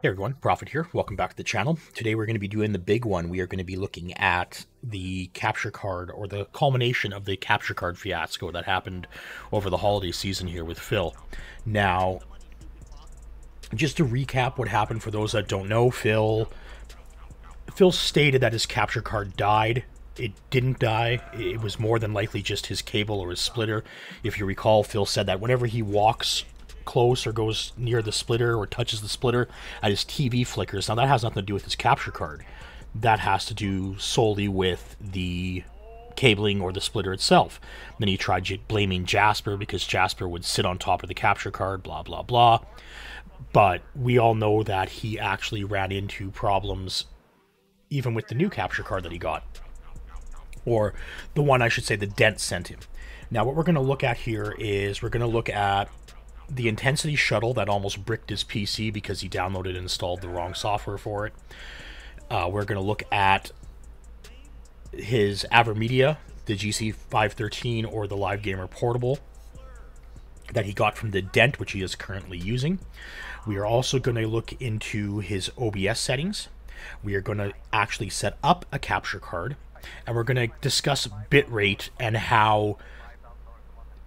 Hey everyone, Prophet here. Welcome back to the channel. Today we're going to be doing the big one. We are going to be looking at the capture card, or the culmination of the capture card fiasco that happened over the holiday season here with Phil. Now, just to recap what happened for those that don't know, Phil stated that his capture card died. It didn't die. It was more than likely just his cable or his splitter. If you recall, Phil said that whenever he walks close or goes near the splitter or touches the splitter, and his TV flickers. Now that has nothing to do with his capture card. That has to do solely with the cabling or the splitter itself. Then he tried blaming Jasper because Jasper would sit on top of the capture card, blah blah blah. But we all know that he actually ran into problems even with the new capture card that he got, or the one, I should say, the Dent sent him. Now what we're going to look at here is we're going to look at the Intensity shuttle that almost bricked his PC because he downloaded and installed the wrong software for it. We're going to look at his AVerMedia, the GC513 or the Live Gamer Portable that he got from the Dent, which he is currently using. We are also going to look into his OBS settings. We are going to actually set up a capture card, and we're going to discuss bitrate and how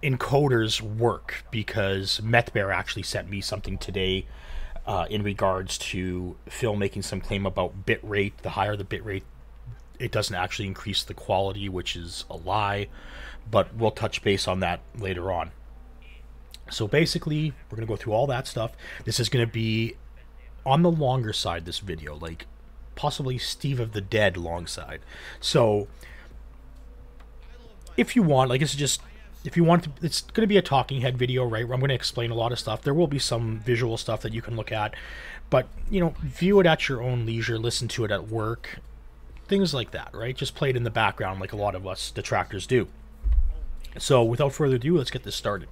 encoders work, because MethBear actually sent me something today in regards to Phil making some claim about bitrate. The higher the bitrate, it doesn't actually increase the quality, which is a lie, but we'll touch base on that later on. So basically, we're going to go through all that stuff. This is going to be on the longer side, this video, like possibly Steve of the Dead long side. So if you want, like, if you want to, it's going to be a talking head video, right, where I'm going to explain a lot of stuff. There will be some visual stuff that you can look at, but, you know, view it at your own leisure, listen to it at work, things like that, right? Just play it in the background like a lot of us detractors do. So without further ado, let's get this started.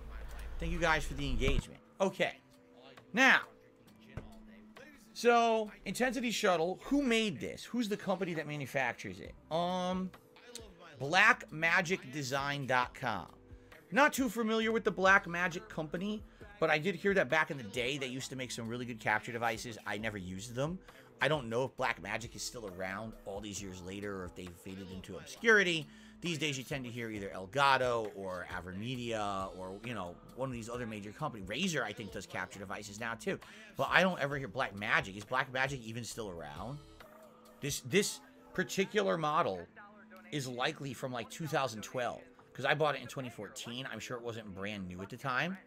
Thank you guys for the engagement. Okay, now, so Intensity Shuttle, who made this? Who's the company that manufactures it? BlackMagicDesign.com. Not too familiar with the Blackmagic company, but I did hear that back in the day they used to make some really good capture devices. I never used them. I don't know if Blackmagic is still around all these years later, or if they've faded into obscurity. These days you tend to hear either Elgato or AVerMedia or, you know, one of these other major companies. Razer, I think, does capture devices now too. But I don't ever hear Blackmagic. Is Blackmagic even still around? This particular model is likely from like 2012. Because I bought it in 2014. I'm sure it wasn't brand new at the time.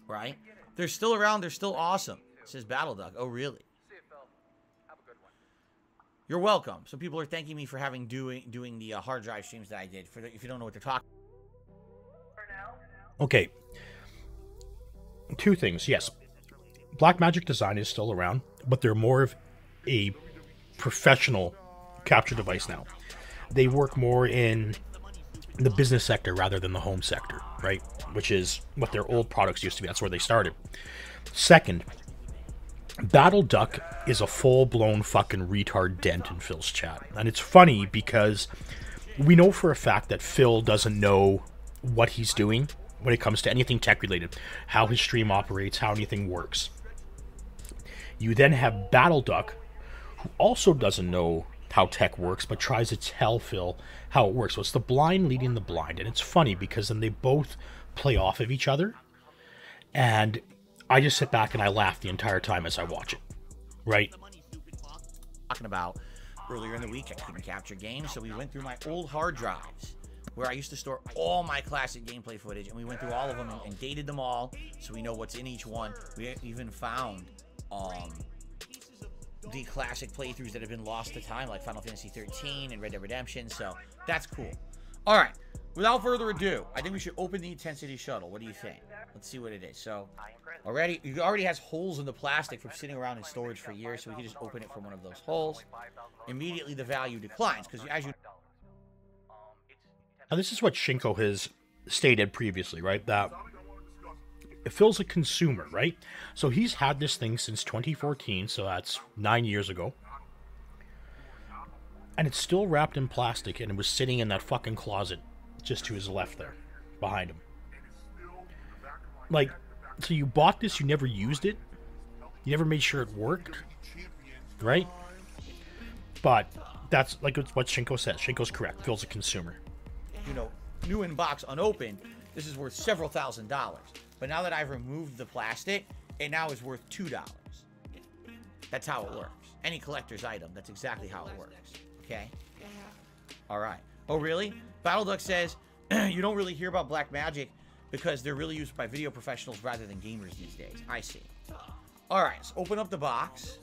Right? They're still around. They're still awesome. It says Battle Duck. Oh, really? You're welcome. Some people are thanking me for having doing the hard drive streams that I did. If you don't know what they're talking about. Okay. Two things. Yes. Blackmagic Design is still around, but they're more of a professional capture device now. They work more in the business sector rather than the home sector, right? Which is what their old products used to be. That's where they started. Second, Battle Duck is a full-blown fucking retard Dent in Phil's chat. And it's funny because we know for a fact that Phil doesn't know what he's doing when it comes to anything tech-related, how his stream operates, how anything works. You then have Battle Duck, who also doesn't know how tech works, but tries to tell Phil how it works. So it's the blind leading the blind, and it's funny because then they both play off of each other, and I just sit back and I laugh the entire time as I watch it, right? Talking about earlier in the week, I couldn't capture games, so we went through my old hard drives where I used to store all my classic gameplay footage, and we went through all of them and dated them all, so we know what's in each one. We even found the classic playthroughs that have been lost to time, like Final Fantasy 13 and Red Dead Redemption, so that's cool. All right, without further ado, I think we should open the Intensity Shuttle. What do you think? Let's see what it is. So, it already has holes in the plastic from sitting around in storage for years, so we can just open it from one of those holes. Immediately, the value declines, because as you... Now, this is what Shinko has stated previously, right? That Phil's a consumer, right? So he's had this thing since 2014, so that's 9 years ago. And it's still wrapped in plastic, and it was sitting in that fucking closet just to his left there, behind him. Like, so you bought this, you never used it? You never made sure it worked, right? But that's like what Shinko says. Shinko's correct. Phil's a consumer. You know, new in box, unopened, this is worth several $1,000s. But now that I've removed the plastic, it now is worth $2. That's how it works. Any collector's item, that's exactly how it works. Okay? All right. Oh, really? Battleduck says, you don't really hear about Black Magic because they're really used by video professionals rather than gamers these days. I see. All right, let's open up the box.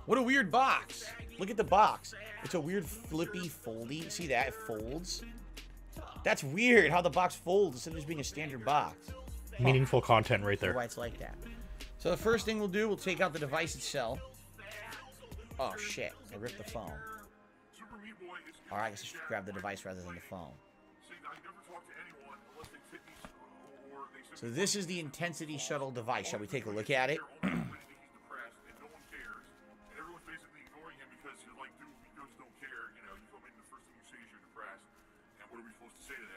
What a weird box. Look at the box. It's a weird flippy, foldy. See that? It folds. That's weird how the box folds instead of just being a standard box. Meaningful content right there. Why it's like that. So the first thing we'll do, we'll take out the device itself. Oh, shit. I ripped the phone. All right, I guess I should grab the device rather than the phone. So this is the Intensity Shuttle device. Shall we take a look at it?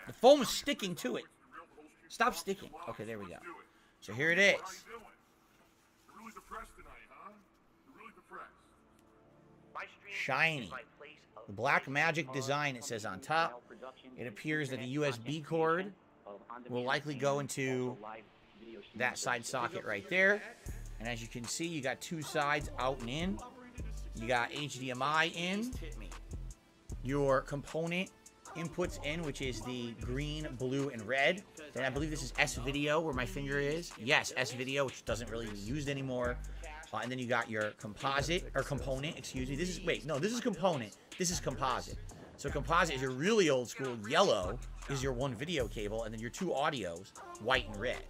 The phone is sticking to it. Stop sticking. Okay, there we go. So here it is. Shiny. The Black Magic design, it says on top. It appears that a USB cord will likely go into that side socket right there. And as you can see, you got two sides out and in. You got HDMI in. Your component inputs in, which is the green, blue, and red. Then I believe this is S-Video, where my finger is. Yes, S-Video, which doesn't really be used anymore. And then you got your composite, or component, excuse me. This is, wait, no, this is component. This is composite. So composite is your really old school. Yellow is your one video cable, and then your two audios, white and red.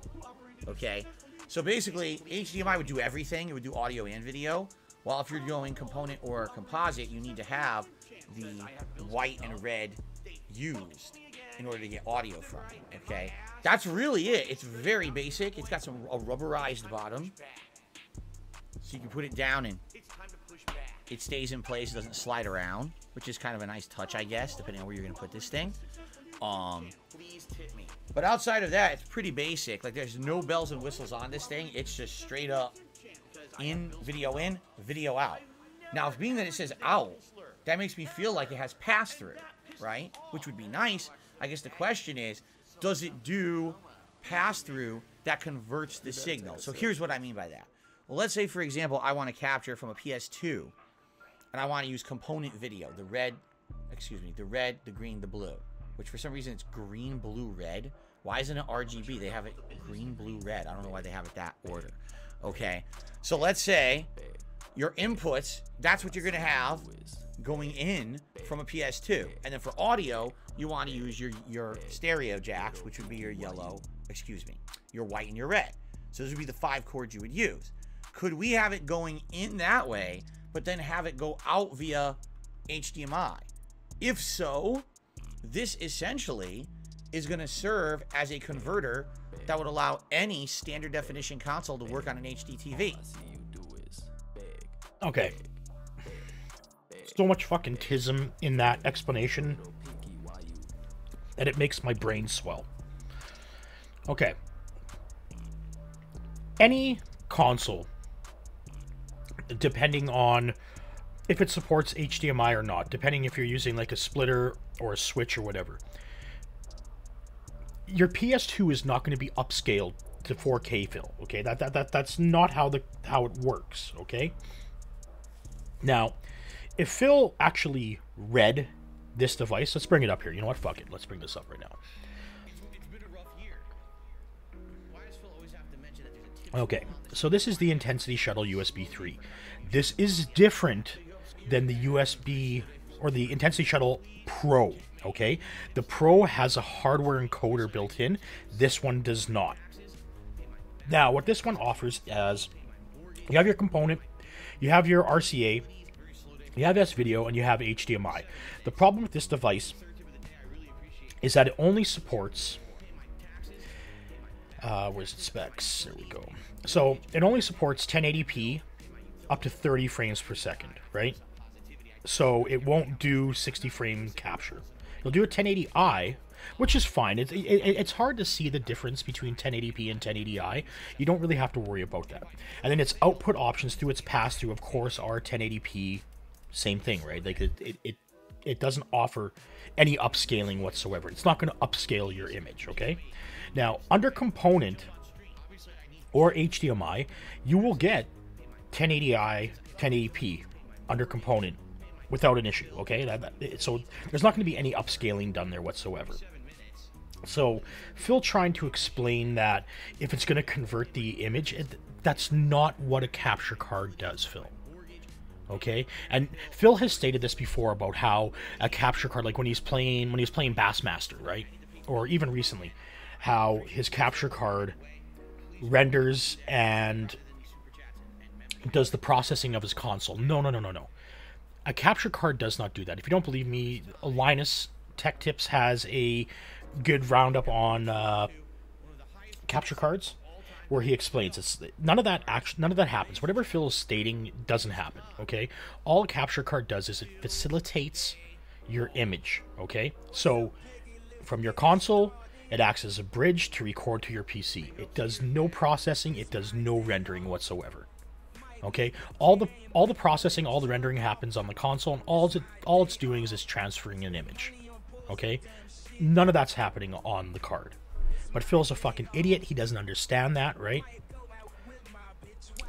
Okay? So basically, HDMI would do everything. It would do audio and video. While if you're going component or composite, you need to have the white and red used in order to get audio from it. Okay? That's really it. It's very basic. It's got a rubberized bottom. So you can put it down and it stays in place. It doesn't slide around, which is kind of a nice touch, I guess, depending on where you're going to put this thing. But outside of that, it's pretty basic. Like, there's no bells and whistles on this thing. It's just straight up in, video out. Now, being that it says out, that makes me feel like it has pass-through, right? Which would be nice. I guess the question is, does it do pass-through that converts the signal? So here's what I mean by that. Well, let's say, for example, I want to capture from a PS2, and I want to use component video, the red, the green, the blue, which for some reason it's green, blue, red. Why isn't it RGB? They have it green, blue, red. I don't know why they have it that order. Okay, so let's say your inputs, that's what you're going to have going in from a PS2. And then for audio, you want to use your stereo jacks, which would be your yellow, your white and your red. So those would be the 5 cords you would use. Could we have it going in that way, but then have it go out via HDMI? If so, this essentially is going to serve as a converter that would allow any standard definition console to work on an HD TV. Okay. So much fucking tism in that explanation that it makes my brain swell. Okay. Any console, depending on if it supports HDMI or not, depending if you're using like a splitter or a switch or whatever, your PS2 is not going to be upscaled to 4K film. Okay, that's not how it works. Okay. Now, if Phil actually read this device, let's bring it up here. You know what? Fuck it. Let's bring this up right now. It's been a rough year. Why does Phil always have to mention that there's a tip? Okay, so this is the Intensity Shuttle USB 3. This is different than the USB or the Intensity Shuttle Pro. Okay, the Pro has a hardware encoder built in. This one does not. Now, what this one offers is you have your component, you have your RCA, you have S-Video, and you have HDMI. The problem with this device is that it only supports... where's the specs? There we go. So, it only supports 1080p up to 30 frames per second, right? So, it won't do 60 frame capture. It'll do a 1080i, which is fine. It's hard to see the difference between 1080p and 1080i. You don't really have to worry about that. And then its output options through its pass-through, of course, are 1080p. Same thing, right? Like it doesn't offer any upscaling whatsoever. It's not going to upscale your image, okay? Now, under component or HDMI, you will get 1080i, 1080p under component without an issue, okay? So there's not going to be any upscaling done there whatsoever. So Phil trying to explain that if it's going to convert the image, that's not what a capture card does, Phil. Okay, and Phil has stated this before about how a capture card, like when he's playing Bassmaster, right, or even recently, how his capture card renders and does the processing of his console. No. A capture card does not do that. If you don't believe me, Linus Tech Tips has a good roundup on capture cards, where he explains none of that happens. Whatever Phil is stating doesn't happen, okay? All a capture card does is it facilitates your image, okay? So from your console, it acts as a bridge to record to your PC. It does no processing, it does no rendering whatsoever. Okay? All the processing, all the rendering happens on the console, and all it's doing is it's transferring an image. Okay? None of that's happening on the card. But Phil's a fucking idiot. He doesn't understand that, right?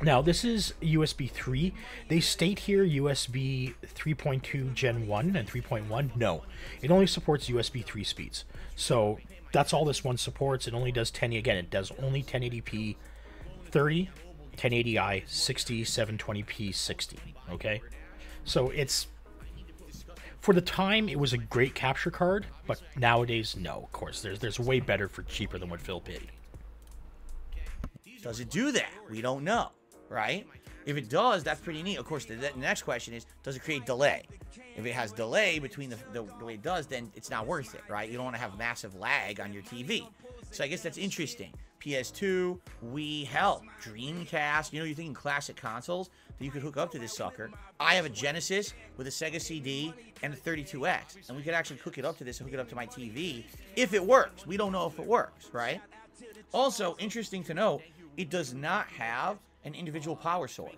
Now, this is USB 3. They state here USB 3.2 Gen 1 and 3.1. No, it only supports USB 3 speeds. So that's all this one supports. It only does 10. Again, it does only 1080p 30, 1080i 60, 720p 60. Okay? So it's... For the time, it was a great capture card, but nowadays, no. Of course, there's way better for cheaper than what Phil paid. Does it do that? We don't know, right? If it does, that's pretty neat. Of course, the next question is, does it create delay? If it has delay between the way it does, then it's not worth it, right? You don't want to have massive lag on your TV. So I guess that's interesting. PS2, Wii, hell, Dreamcast. You know, you're thinking classic consoles that you could hook up to this sucker. I have a Genesis with a Sega CD and a 32X, and we could actually hook it up to this and hook it up to my TV if it works. We don't know if it works, right? Also, interesting to note, it does not have an individual power source.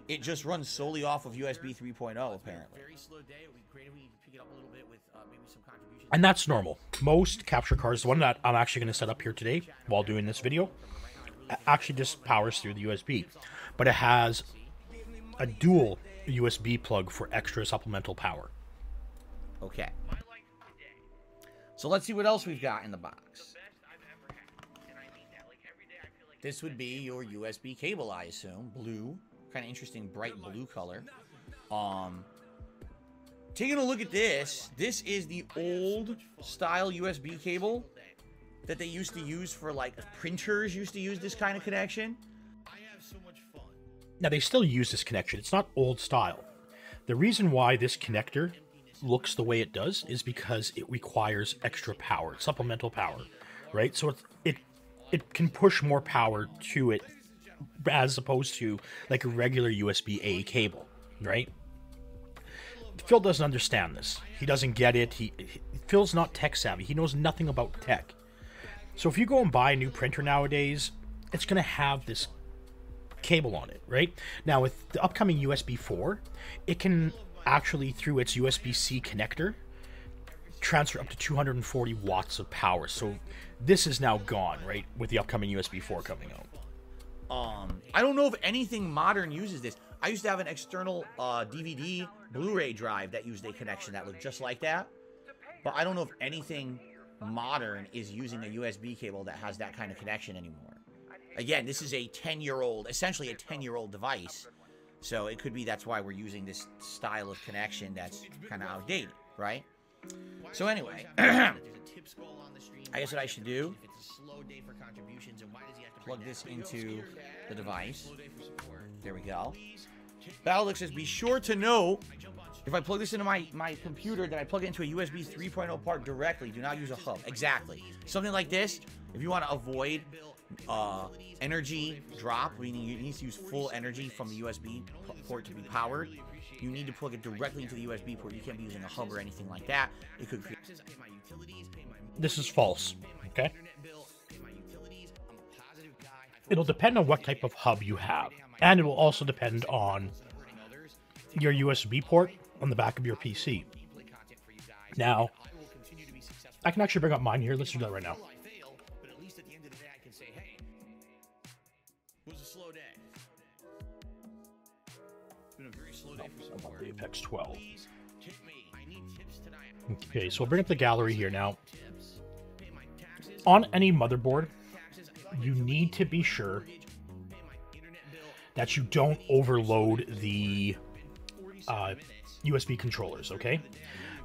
It just runs solely off of USB 3.0, apparently. And that's normal. Most capture cards, the one that I'm actually going to set up here today while doing this video, actually just powers through the USB. But it has a dual USB plug for extra supplemental power. Okay. So let's see what else we've got in the box. This would be your USB cable, I assume. Blue. Kind of interesting, bright blue color. Taking a look at this, this is the old style USB cable that they used to use for, like, printers used to use this kind of connection. Now, they still use this connection. It's not old style. The reason why this connector looks the way it does is because it requires extra power, supplemental power, right? So it can push more power to it as opposed to like a regular USB-A cable, right? Phil doesn't understand this. He doesn't get it. Phil's not tech savvy. He knows nothing about tech. So if you go and buy a new printer nowadays, it's going to have this cable on it, right? Now with the upcoming USB 4, it can actually, through its USB-C connector, transfer up to 240 watts of power. So this is now gone, right, with the upcoming USB 4 coming out. I don't know if anything modern uses this. I used to have an external DVD Blu-ray drive that used a connection that looked just like that. But I don't know if anything modern is using a USB cable that has that kind of connection anymore. Again, this is a 10-year-old, essentially a 10-year-old device. So it could be that's why we're using this style of connection that's kind of outdated, right? So anyway, I guess what I should do, plug this into the device. There we go. Battlex says, be sure to know, if I plug this into my computer, that I plug it into a USB 3.0 port directly. Do not use a hub. Exactly. Something like this, if you want to avoid energy drop, meaning you need to use full energy from the USB port to be powered, you need to plug it directly into the USB port. You can't be using a hub or anything like that. It could create... this is false, okay? It'll depend on what type of hub you have, and it will also depend on your USB port on the back of your PC. Now, I can actually bring up mine here. Let's do that right now. The Apex 12. Okay, so we'll bring up the gallery here now. On any motherboard, you need to be sure that you don't overload the USB controllers, okay?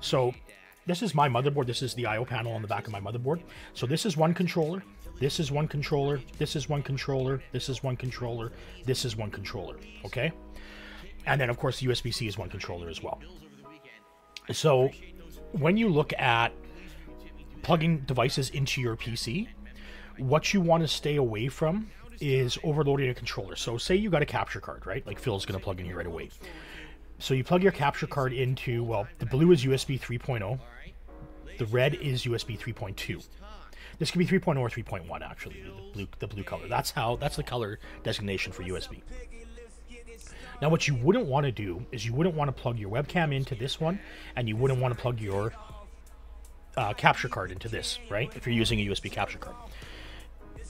So this is my motherboard. This is the I/O panel on the back of my motherboard. So this is one controller. This is one controller. This is one controller. This is one controller. This is one controller, okay? And then, of course, USB-C is one controller as well. So when you look at plugging devices into your PC, what you want to stay away from is overloading a controller. So say you got a capture card, right? Like Phil's going to plug in here right away. So you plug your capture card into, well, the blue is USB 3.0. The red is USB 3.2. This could be 3.0 or 3.1, actually, the blue color. That's the color designation for USB. Now, what you wouldn't want to do is you wouldn't want to plug your webcam into this one, and you wouldn't want to plug your capture card into this, right? If you're using a USB capture card.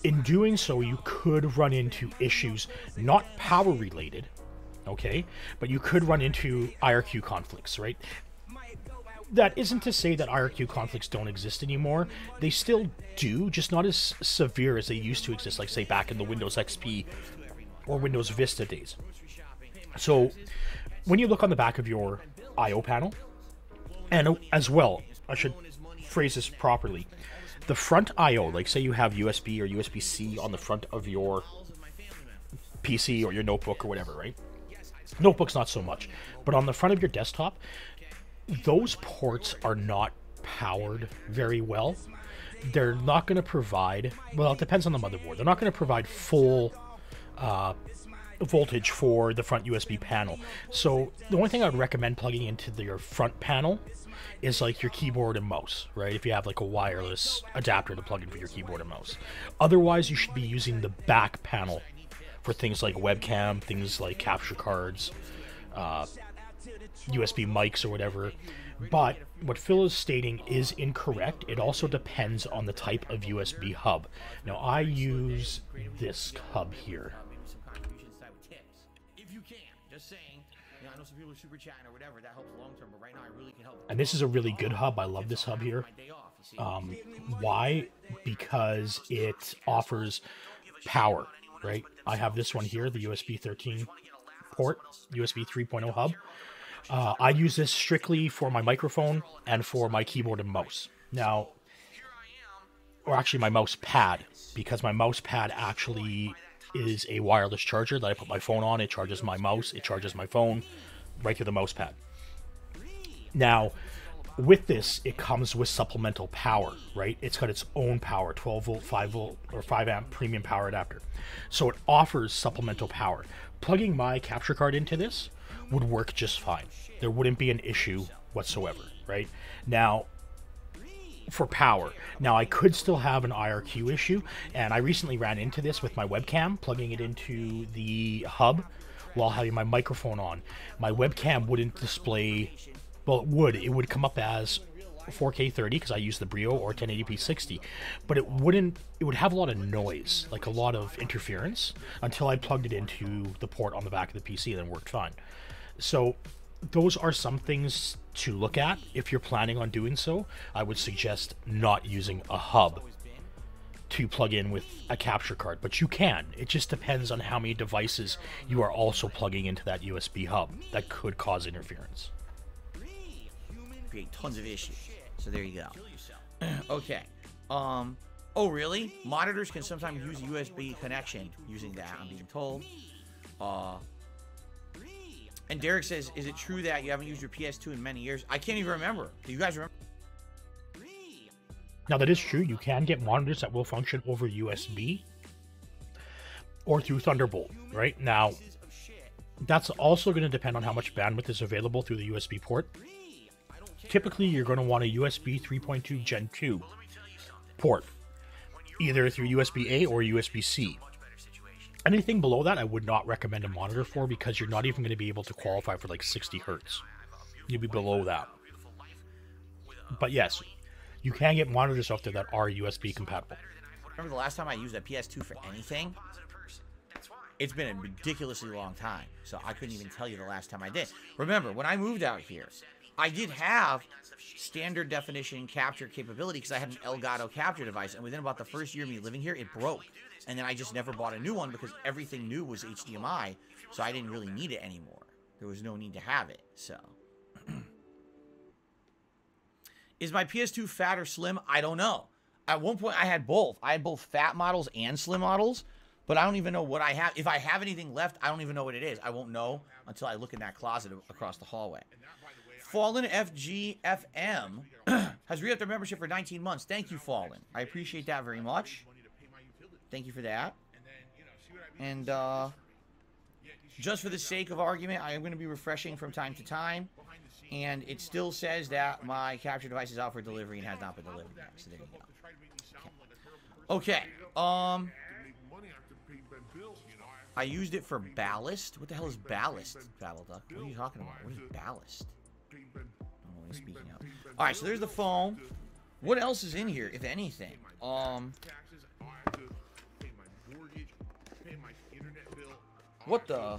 In doing so, you could run into issues, not power related, okay? But you could run into IRQ conflicts, right? That isn't to say that IRQ conflicts don't exist anymore. They still do, just not as severe as they used to exist, like say back in the Windows XP or Windows Vista days. So when you look on the back of your I/O panel, and as well, I should phrase this properly, the front I/O, like say you have USB or USB-C on the front of your PC or your notebook or whatever, right? Notebook's not so much, but on the front of your desktop, those ports are not powered very well. They're not going to provide, well, it depends on the motherboard. They're not going to provide full voltage for the front USB panel. So the only thing I would recommend plugging into your front panel is like your keyboard and mouse, right? If you have like a wireless adapter to plug in for your keyboard and mouse. Otherwise, you should be using the back panel for things like webcam, things like capture cards, USB mics or whatever. But what Phil is stating is incorrect. It also depends on the type of USB hub. Now, I use this hub here. And this is a really good hub. I love this hub here. Why? Because it offers power, right? I have this one here, the USB 13 port, USB 3.0 hub. I use this strictly for my microphone and for my keyboard and mouse. Now, or actually my mouse pad, because my mouse pad actually is a wireless charger that I put my phone on. It charges my mouse, it charges my phone right through the mouse pad. Now, with this, it comes with supplemental power, right? It's got its own power, 12 volt, 5 volt, or 5 amp premium power adapter. So it offers supplemental power. Plugging my capture card into this would work just fine. There wouldn't be an issue whatsoever, right? Now, for power. Now, I could still have an IRQ issue, and I recently ran into this with my webcam, plugging it into the hub while having my microphone on. My webcam wouldn't display, well, it would come up as 4K 30 because I use the Brio or 1080p 60, but it would have a lot of noise, like a lot of interference, until I plugged it into the port on the back of the PC and then worked fine. So those are some things to look at. If you're planning on doing so, I would suggest not using a hub to plug in with a capture card, but you can. It just depends on how many devices you are also plugging into that USB hub that could cause interference. Create tons of issues. So there you go. Okay. Oh, really? Monitors can sometimes use a USB connection using that, I'm being told. And Derek says, is it true that you haven't used your PS2 in many years? I can't even remember. Do you guys remember? Now, that is true. You can get monitors that will function over USB or through Thunderbolt, right? Now, that's also going to depend on how much bandwidth is available through the USB port. Typically, you're going to want a USB 3.2 Gen 2 port, either through USB-A or USB-C. Anything below that, I would not recommend a monitor for, because you're not even going to be able to qualify for like 60 hertz. You'll be below that. But yes, you can get monitors out there that are USB compatible. Remember the last time I used a PS2 for anything? It's been a ridiculously long time, so I couldn't even tell you the last time I did. Remember, when I moved out here, I did have standard definition capture capability because I had an Elgato capture device, and within about the first year of me living here, it broke. And then I just never bought a new one because everything new was HDMI, so I didn't really need it anymore. There was no need to have it, so. Is my PS2 fat or slim? I don't know. At one point, I had both. I had both fat models and slim models, but I don't even know what I have. If I have anything left, I don't even know what it is. I won't know until I look in that closet across the hallway. Fallen FGFM has re-upped their membership for 19 months. Thank you, Fallen. I appreciate that very much. Thank you for that. And just for the sake of argument, I am going to be refreshing from time to time. And it still says that my capture device is out for delivery and has not been delivered yet. So there you go. Okay. I used it for ballast. What the hell is ballast, Battleduck? What are you talking about? What is ballast? I don't know what he's speaking of. Alright, so there's the phone. What else is in here, if anything? What the?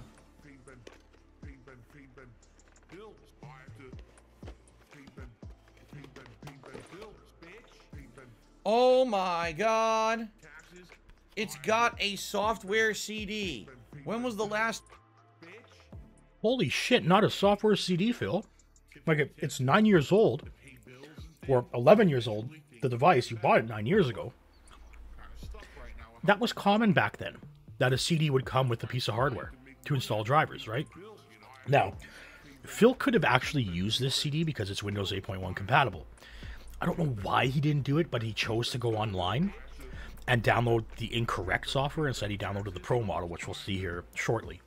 Oh my god. It's got a software CD. When was the last? Holy shit, not a software CD, Phil. Like, it's 9 years old. Or 11 years old. The device, you bought it 9 years ago. That was common back then. That a CD would come with a piece of hardware to install drivers, right? Now, Phil could have actually used this CD because it's Windows 8.1 compatible. I don't know why he didn't do it, but he chose to go online and download the incorrect software. Instead, he downloaded the Pro model, which we'll see here shortly.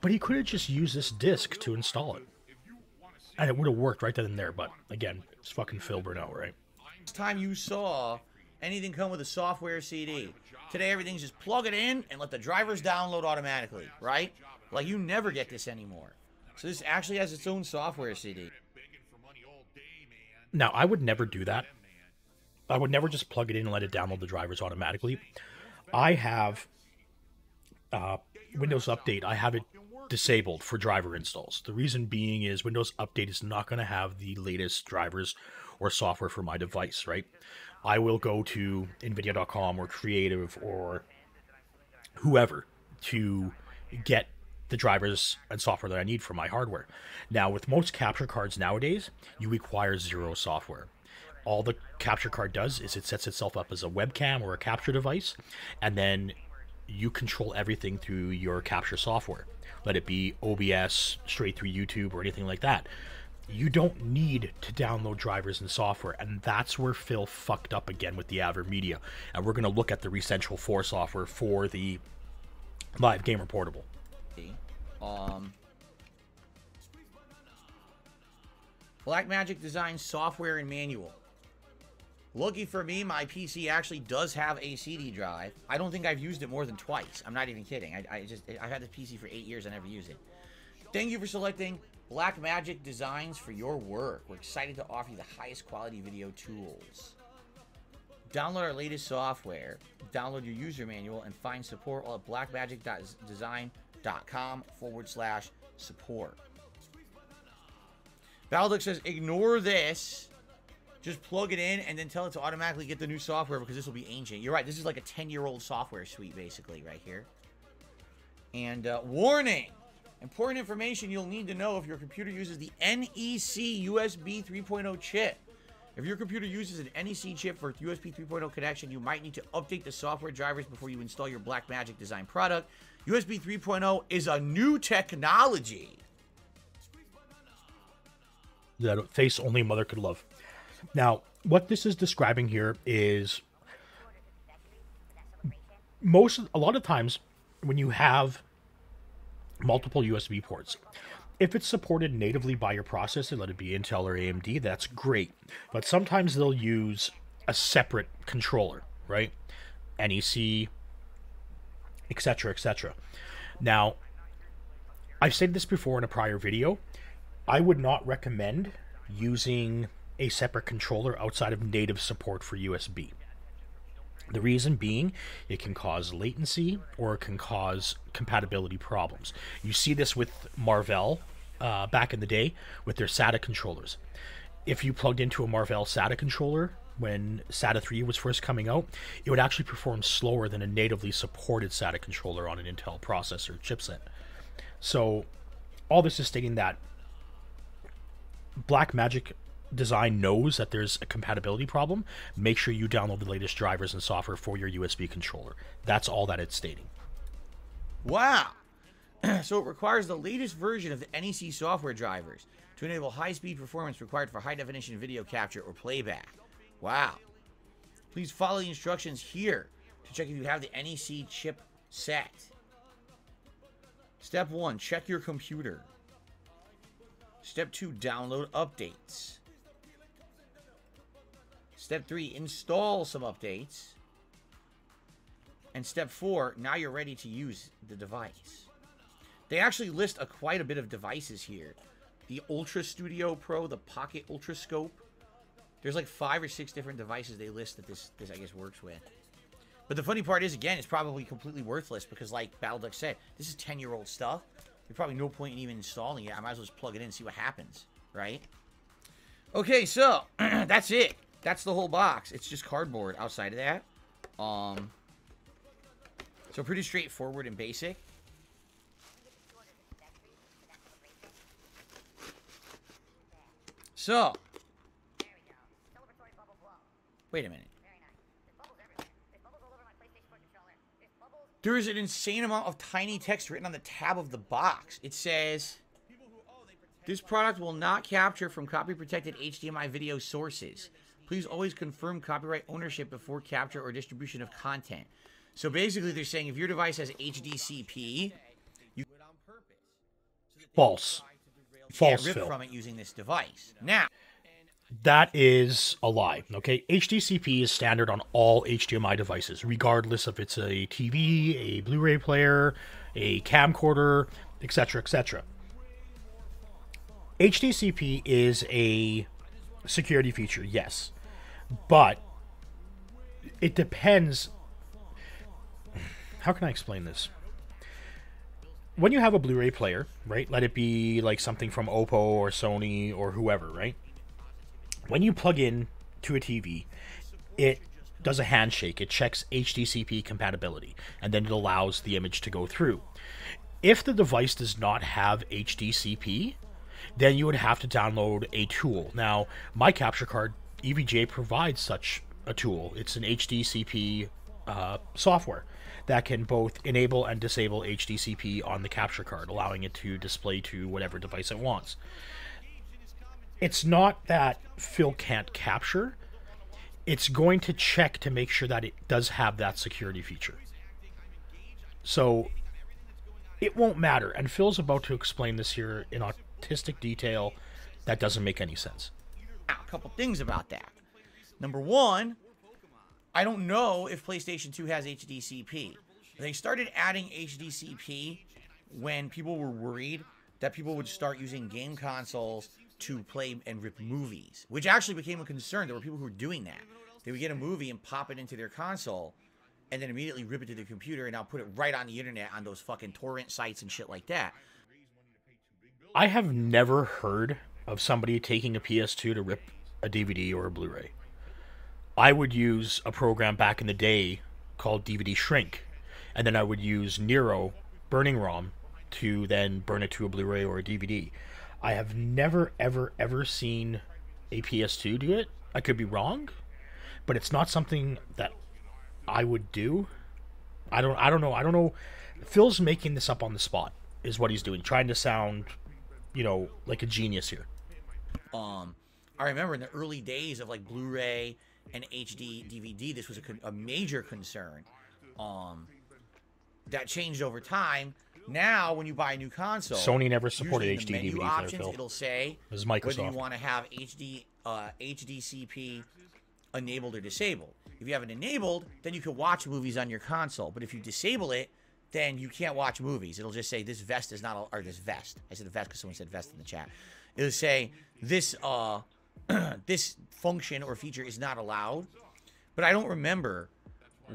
But he could have just used this disc to install it. And it would have worked right then and there, but again, it's fucking Phil Burnell, right? Last time you saw anything come with a software CD. Today, everything's just plug it in and let the drivers download automatically, right? Like, you never get this anymore. So this actually has its own software CD. Now, I would never do that. I would never just plug it in and let it download the drivers automatically. I have Windows Update. I have it disabled for driver installs. The reason being is Windows Update is not going to have the latest drivers or software for my device, right? I will go to NVIDIA.com or Creative or whoever to get the drivers and software that I need for my hardware. Now, with most capture cards nowadays, you require zero software. All the capture card does is it sets itself up as a webcam or a capture device, and then you control everything through your capture software. Let it be OBS, straight through YouTube, or anything like that. You don't need to download drivers and software, and that's where Phil fucked up again with the AverMedia. And we're going to look at the ReCentral 4 software for the Live Gamer Portable. Blackmagic Design software and manual. Lucky for me, my PC actually does have a CD drive. I don't think I've used it more than twice. I'm not even kidding. I've had this PC for 8 years. I never used it. Thank you for selecting Blackmagic Designs for your work. We're excited to offer you the highest quality video tools. Download our latest software. Download your user manual and find support at blackmagic.design.com/support. Baldock says, ignore this. Just plug it in and then tell it to automatically get the new software because this will be ancient. You're right. This is like a 10-year-old software suite, basically, right here. And warning. Important information you'll need to know if your computer uses the NEC USB 3.0 chip. If your computer uses an NEC chip for USB 3.0 connection, you might need to update the software drivers before you install your Blackmagic Design product. USB 3.0 is a new technology that a face only a mother could love. Now, what this is describing here is a lot of times when you have multiple USB ports, if it's supported natively by your processor, let it be Intel or AMD, that's great. But sometimes they'll use a separate controller, right? NEC, etc., etc. Now, I've said this before in a prior video. I would not recommend using a separate controller outside of native support for USB. The reason being, it can cause latency or it can cause compatibility problems. You see this with Marvell back in the day with their SATA controllers. If you plugged into a Marvell SATA controller when SATA 3 was first coming out, it would actually perform slower than a natively supported SATA controller on an Intel processor chipset. So all this is stating that Blackmagic Design knows that there's a compatibility problem. Make sure you download the latest drivers and software for your USB controller. That's all that it's stating. Wow. So it requires the latest version of the NEC software drivers to enable high-speed performance required for high-definition video capture or playback. Wow. Please follow the instructions here to check if you have the NEC chip set. Step 1, check your computer. Step 2, download updates. Step 3, install some updates. And step 4, now you're ready to use the device. They actually list quite a bit of devices here. The Ultra Studio Pro, the Pocket Ultra Scope. There's like 5 or 6 different devices they list that this I guess works with. But the funny part is, again, it's probably completely worthless because, like Balduck said, this is 10-year-old stuff. There's probably no point in even installing it. I might as well just plug it in and see what happens, right? Okay, so that's it. That's the whole box. It's just cardboard outside of that. So pretty straightforward and basic. So, wait a minute. There is an insane amount of tiny text written on the tab of the box. It says, this product will not capture from copy-protected HDMI video sources. Please always confirm copyright ownership before capture or distribution of content. So basically they're saying if your device has HDCP, you do it on purpose. False. False, rip Phil. From it using this device. Now, that is a lie, okay? HDCP is standard on all HDMI devices, regardless if it's a TV, a Blu-ray player, a camcorder, etc., etc. HDCP is a security feature, yes, but it depends. How can I explain this? When you have a Blu-ray player, right, let it be like something from Oppo or Sony or whoever, right? When you plug in to a TV, it does a handshake. It checks HDCP compatibility, and then it allows the image to go through. If the device does not have HDCP, then you would have to download a tool. Now, my capture card, EVGA, provides such a tool. It's an HDCP software that can both enable and disable HDCP on the capture card, allowing it to display to whatever device it wants. It's not that Phil can't capture. It's going to check to make sure that it does have that security feature. So it won't matter. And Phil's about to explain this here in autistic detail that doesn't make any sense. now, a couple things about that. Number one, I don't know if PlayStation 2 has HDCP. They started adding HDCP when people were worried that people would start using game consoles to play and rip movies, which actually became a concern. There were people who were doing that. They would get a movie and pop it into their console and then immediately rip it to their computer and now put it right on the internet on those fucking torrent sites and shit like that. I have never heard of somebody taking a PS2 to rip a DVD or a Blu-ray. I would use a program back in the day called DVD Shrink, and then I would use Nero burning ROM to then burn it to a Blu-ray or a DVD. I have never, ever, ever seen a PS2 do it. I could be wrong, but it's not something that I would do. I don't know. Phil's making this up on the spot, is what he's doing, trying to sound, like a genius here. I remember in the early days of like Blu-ray and HD DVD, this was a major concern. That changed over time. Now, when you buy a new console, Sony never supported HD menu DVDs. Options, it'll say this is Microsoft. whether you want to have HDCP enabled or disabled. If you have it enabled, then you can watch movies on your console. But if you disable it, then you can't watch movies. It'll just say this vest is not, or this vest. I said vest because someone said vest in the chat. It'll say this this function or feature is not allowed. But I don't remember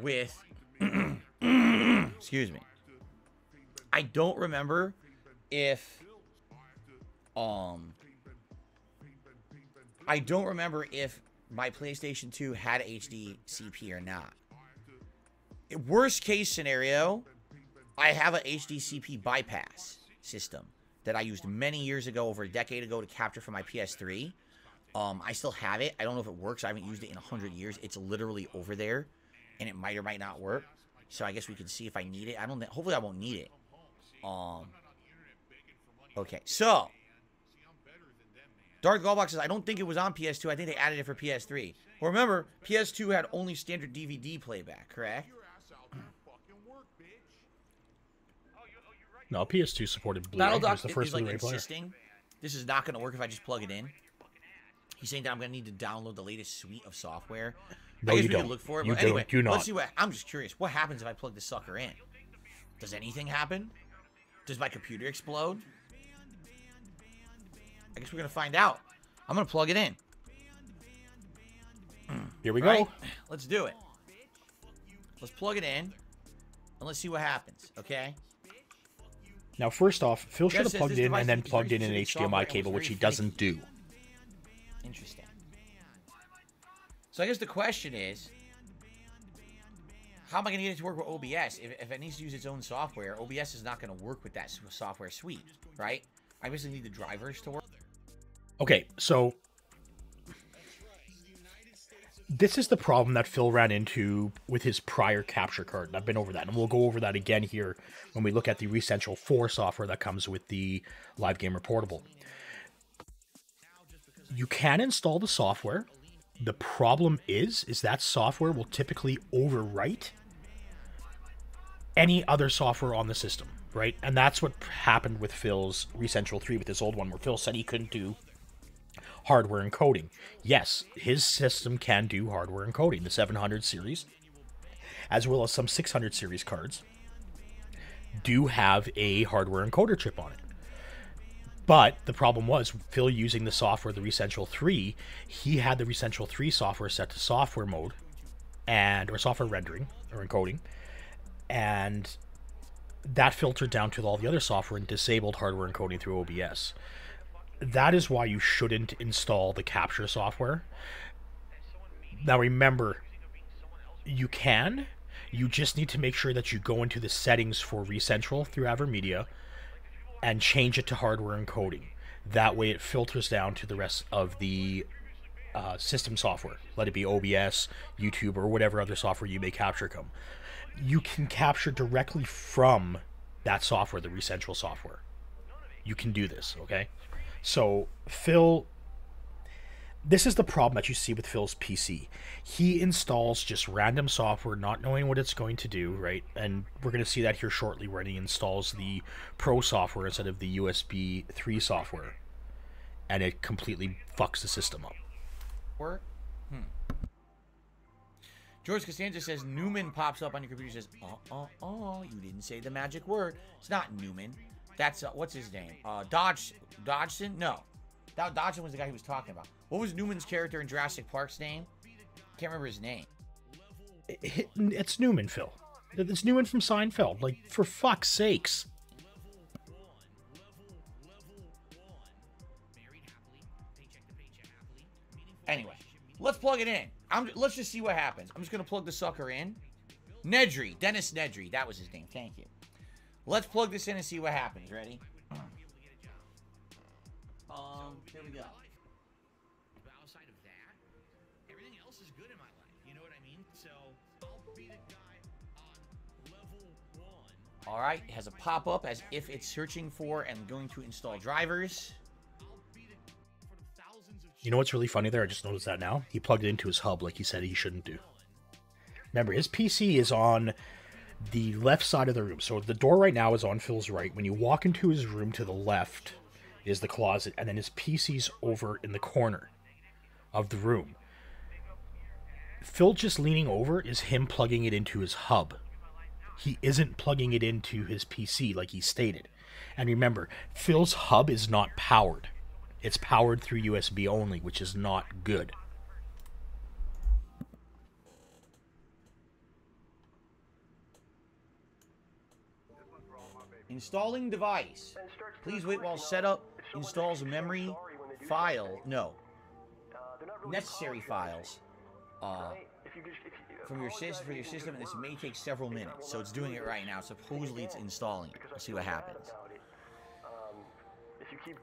with excuse me. I don't remember if my PlayStation 2 had HD CP or not. Worst case scenario, I have a HD CP bypass system that I used many years ago, over a decade ago, to capture for my PS3. I still have it. I don't know if it works. I haven't used it in 100 years. It's literally over there, and it might or might not work. So I guess we can see if I need it. Hopefully I won't need it. Okay, so Darth Gallbox says, I don't think it was on PS2. I think they added it for PS3. Well, remember, PS2 had only standard DVD playback, correct? No, PS2 supported Blu-ray. It was the first Blu-ray player. This is not going to work if I just plug it in. He's saying that I'm going to need to download the latest suite of software. No, you don't. Look for it. You but anyway, do not. Let's see what. I'm just curious. What happens if I plug this sucker in? Does anything happen? Does my computer explode? I guess we're going to find out. I'm going to plug it in. Here we go. Right? Let's do it. Let's plug it in, and let's see what happens, okay? Now, first off, Phil should have plugged in and then plugged in an HDMI cable, which he doesn't do. Interesting. So I guess the question is, how am I going to get it to work with OBS? If it needs to use its own software, OBS is not going to work with that software suite, right? I basically need the drivers to work. Okay, so this is the problem that Phil ran into with his prior capture card. And I've been over that, and we'll go over that again here when we look at the ReCentral 4 software that comes with the Live Gamer Portable. You can install the software. The problem is that software will typically overwrite any other software on the system, right? And that's what happened with Phil's ReCentral 3 with this old one, where Phil said he couldn't do hardware encoding. Yes, his system can do hardware encoding. The 700 series, as well as some 600 series cards, do have a hardware encoder chip on it. But the problem was, Phil using the software, the ReCentral 3, he had the ReCentral 3 software set to software mode, or software rendering, or encoding, and that filtered down to all the other software and disabled hardware encoding through OBS. That is why you shouldn't install the capture software. Now remember, you can. You just need to make sure that you go into the settings for ReCentral through AverMedia and change it to hardware encoding. That way it filters down to the rest of the system software. Let it be OBS, YouTube, or whatever other software you may capture come. You can capture directly from that software, the ReCentral software. You can do this, okay? So Phil, this is the problem that you see with Phil's PC. He installs just random software, not knowing what it's going to do, right? And we're going to see that here shortly, where he installs the Pro software instead of the USB 3 software. And it completely fucks the system up. George Costanza says, Newman pops up on your computer and says, you didn't say the magic word. It's not Newman. That's, what's his name? Dodgson? No. Dodgson was the guy he was talking about. What was Newman's character in Jurassic Park's name? Can't remember his name. It's Newman, Phil. It's Newman from Seinfeld. Like, for fuck's sakes. Anyway, let's plug it in. Let's just see what happens. I'm just going to plug the sucker in. Nedry. Dennis Nedry. That was his name. Thank you. Let's plug this in and see what happens. Ready? Here we go. Outside of that, everything else is good in my life. You know what I mean? So, I'll be the guy on level 1. All right. It has a pop-up as if it's searching for and going to install drivers. You know what's really funny there? I just noticed that now. He plugged it into his hub like he said he shouldn't do. Remember, his PC is on the left side of the room. So the door right now is on Phil's right. When you walk into his room, to the left is the closet, and then his PC's over in the corner of the room. Phil just leaning over is him plugging it into his hub. He isn't plugging it into his PC like he stated. And remember, Phil's hub is not powered. It's powered through USB only, which is not good. Installing device. Please wait while setup installs memory file. No. Necessary files. From your system, for your system, and this may take several minutes. So it's doing it right now. Supposedly it's installing it. Let's see what happens.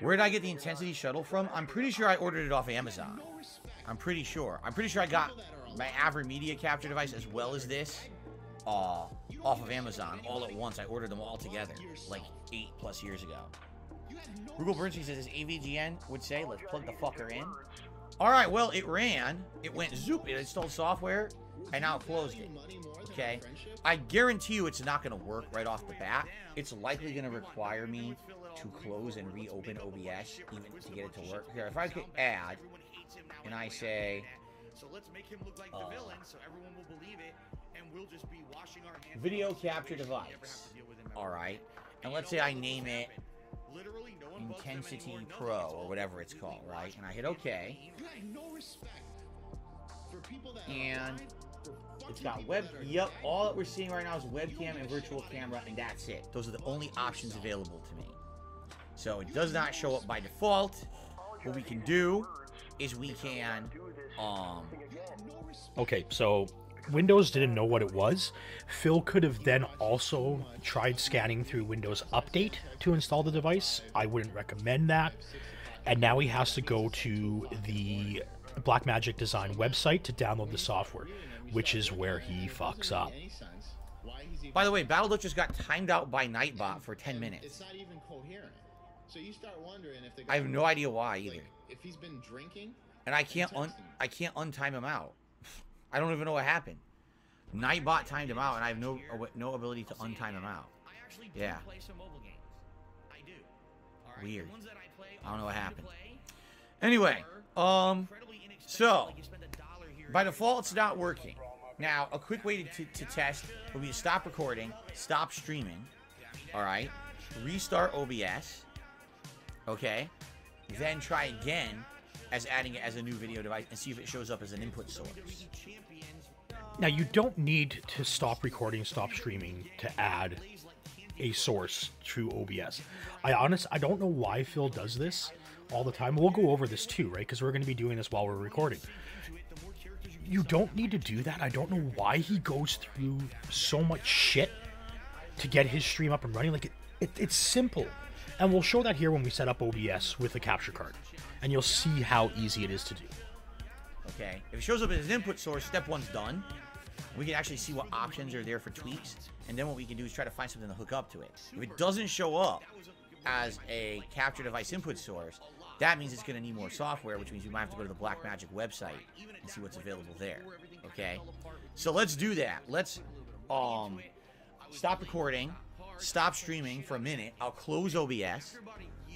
Where did I get the intensity shuttle from? I'm pretty sure I ordered it off Amazon. I'm pretty sure. I'm pretty sure I got my Avid media capture device as well as this off of Amazon all at once. I ordered them all together like 8+ years ago. Google Bernstein says this AVGN would say, let's plug the fucker in. All right, well, it ran. It went zoop. It installed software, and now it closed it. Okay? I guarantee you it's not going to work right off the bat. It's likely going to require me to close and reopen OBS even to get it to work. Here, if I could add, and I say, video capture device. All right. And let's say I name it Intensity Pro or whatever it's called, right? And I hit OK. And it's got web. Yep, all that we're seeing right now is webcam and virtual camera, and that's it. Those are the only options available to me. So it does not show up by default. What we can do is we can Okay, so Windows didn't know what it was. Phil could have then also tried scanning through Windows Update to install the device. I wouldn't recommend that. And now he has to go to the Blackmagic Design website to download the software, which is where he fucks up. By the way, Battle just got timed out by Nightbot for 10 minutes. It's not even coherent. So you start wondering if the guy, I have no idea why either. like, if he's been drinking. And I can't untime him out. I don't even know what happened. Nightbot timed him out, and I have no ability to untime him out. Yeah. Weird. I don't know what happened. Anyway, so by default it's not working. Now, a quick way to test would be to stop recording, stop streaming, all right, restart OBS, okay, then try again as adding it as a new video device and see if it shows up as an input source. Now, you don't need to stop recording, stop streaming to add a source to OBS. I don't know why Phil does this all the time. We'll go over this too, right? Because we're going to be doing this while we're recording. You don't need to do that. I don't know why he goes through so much shit to get his stream up and running. Like, it's simple. And we'll show that here when we set up OBS with the capture card. And you'll see how easy it is to do. Okay, if it shows up as an input source, step one's done. We can actually see what options are there for tweaks. And then what we can do is try to find something to hook up to it. If it doesn't show up as a capture device input source, that means it's going to need more software, which means we might have to go to the Blackmagic website and see what's available there. Okay, so let's do that. Let's stop recording, stop streaming for a minute. I'll close OBS.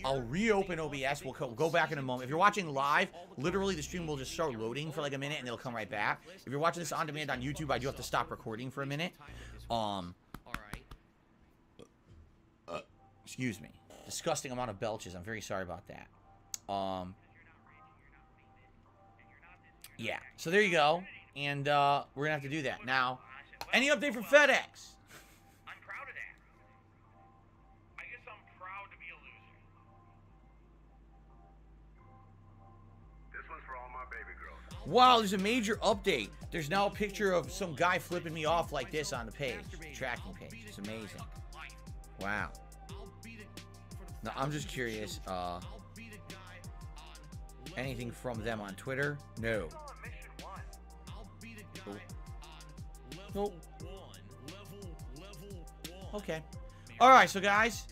I'll reopen OBS. We'll go back in a moment. If you're watching live, literally the stream will just start loading for like a minute and it'll come right back. If you're watching this on demand on YouTube, I do have to stop recording for a minute. Excuse me. Disgusting amount of belches. I'm very sorry about that. Yeah. So there you go. And we're gonna have to do that. Now, any update from FedEx? Wow, there's a major update. There's now a picture of some guy flipping me off like this on the page, the tracking page. It's amazing. Wow. Now, I'm just curious, anything from them on Twitter? No. Nope. Okay. Alright, so guys,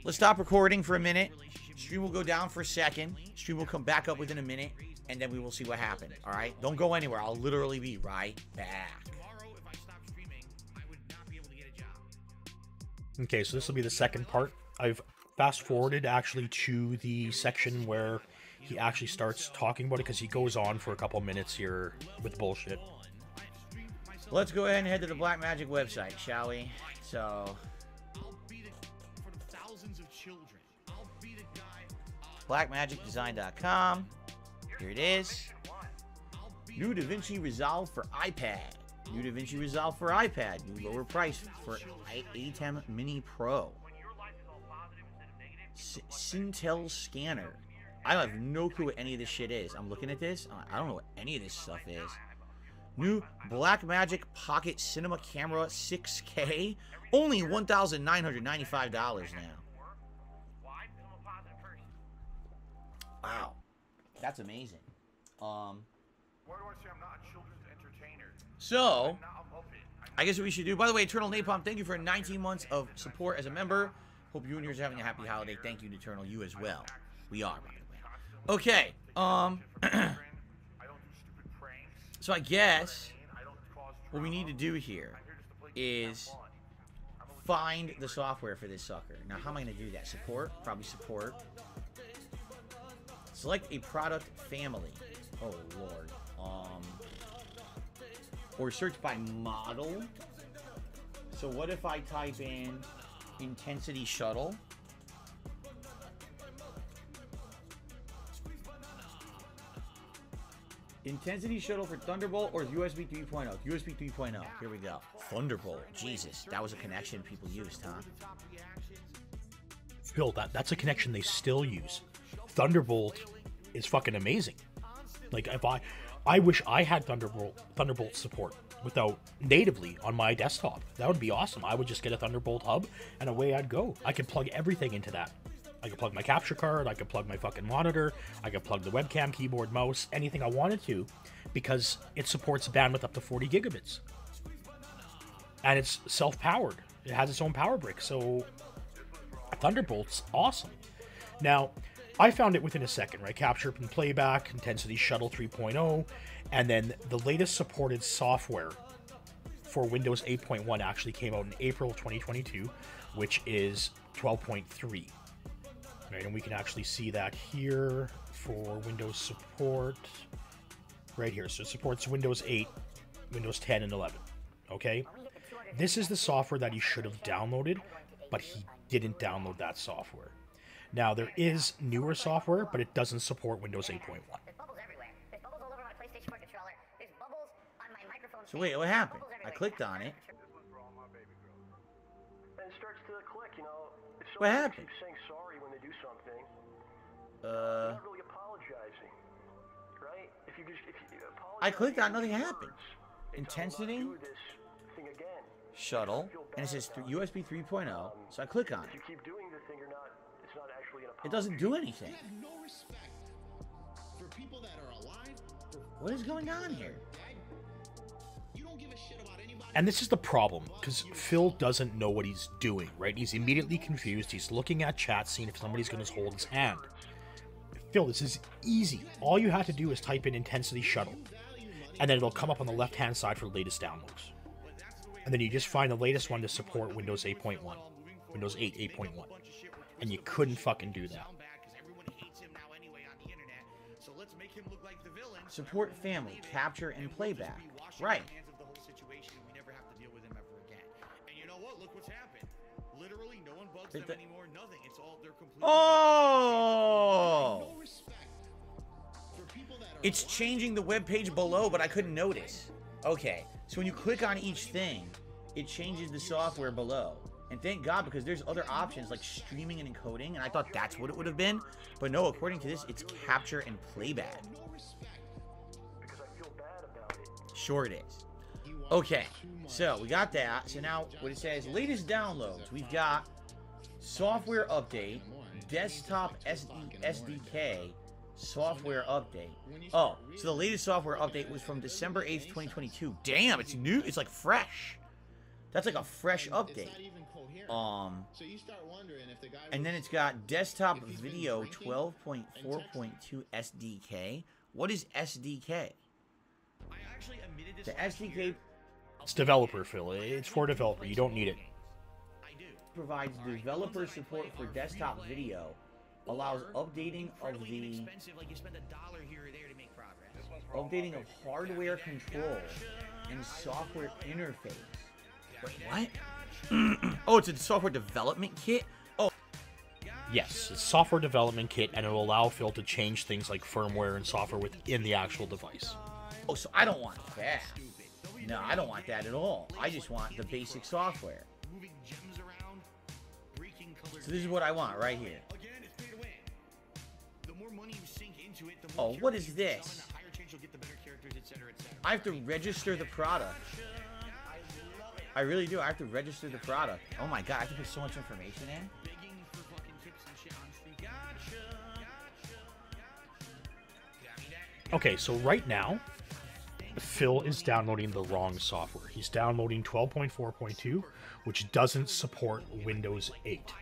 let's stop recording for a minute. Stream will go down for a second. Stream will come back up within a minute. And then we will see what happened. All right? Don't go anywhere. I'll literally be right back. Okay, so this will be the second part. I've fast forwarded actually to the section where he actually starts talking about it because he goes on for a couple minutes here with bullshit. Let's go ahead and head to the Blackmagic website, shall we? So, blackmagicdesign.com. Here it is. New DaVinci Resolve for iPad. New DaVinci Resolve for iPad. New lower price for A10 Mini Pro. Sintel Scanner. I have no clue what any of this shit is. I'm looking at this. I don't know what any of this stuff is. New Blackmagic Pocket Cinema Camera 6K. Only $1,995 now. Wow. That's amazing. So, I guess what we should do. By the way, Eternal Napalm, thank you for 19 months of support as a member. Hope you and yours are having a happy holiday. Thank you, Eternal. You as well. We are, by the way. Okay. So I guess what we need to do here is find the software for this sucker. Now, how am I going to do that? Support? Probably support. Select a product family. Oh, Lord. Or search by model. So what if I type in Intensity Shuttle? Intensity Shuttle for Thunderbolt or USB 3.0? USB 3.0. Here we go. Thunderbolt. Jesus, that was a connection people used, huh? Phil, that's a connection they still use. Thunderbolt is fucking amazing. Like, if I wish I had Thunderbolt support without natively on my desktop. That would be awesome. I would just get a Thunderbolt hub and away I'd go. I could plug everything into that. I could plug my capture card, I could plug my fucking monitor, I could plug the webcam, keyboard, mouse, anything I wanted to, because it supports bandwidth up to 40 gigabits. And it's self-powered. It has its own power brick, so Thunderbolt's awesome. Now, I found it within a second, right? Capture and playback, Intensity Shuttle 3.0, and then the latest supported software for Windows 8.1 actually came out in April 2022, which is 12.3. Right, and we can actually see that here for Windows support right here. So it supports Windows 8, Windows 10, and 11. Okay? This is the software that he should have downloaded, but he didn't download that software. Now, there is newer software, but it doesn't support Windows 8.1. So wait, what happened? I clicked on it. What happened? I clicked on, nothing happened. Intensity Shuttle, and it says USB 3.0. So I click on it. It doesn't do anything. What is going on here? And this is the problem, because Phil doesn't know what he's doing, right? He's immediately confused. He's looking at chat, seeing if somebody's going to hold his hand. Phil, this is easy. All you have to do is type in Intensity Shuttle, and then it'll come up on the left-hand side for the latest downloads. And then you just find the latest one to support Windows 8.1, Windows 8 8.1. And you couldn't fucking do that. Support family, capture and playback. Right. Oh! It's changing the web page below, but I couldn't notice. Okay, so when you click on each thing, it changes the software below. And thank God, because there's other options like streaming and encoding, and I thought that's what it would have been. But no, according to this, it's capture and playback. Sure it is. Okay, so we got that. So now what it says, latest downloads. We've got software update, desktop SDK, software update. Oh, so the latest software update was from December 8th, 2022. Damn, it's new. It's like fresh. That's like a fresh update. And then it's got desktop video 12.4.2 SDK. What is SDK? The SDK... It's developer, Phil. It's for developer. You don't need it. Provides developer support for desktop video, allows updating of the hardware controls and software interface. Wait, what? Oh, it's a software development kit? Oh. Yes, it's a software development kit, and it will allow Phil to change things like firmware and software within the actual device. Oh, so I don't want that. No, I don't want that at all. I just want the basic software. So this is what I want right here. Oh, what is this? I have to register the product. I really do. I have to register the product. Oh my god, I have to put so much information in. Okay, so right now, Phil is downloading the wrong software. He's downloading 12.4.2, which doesn't support Windows 8.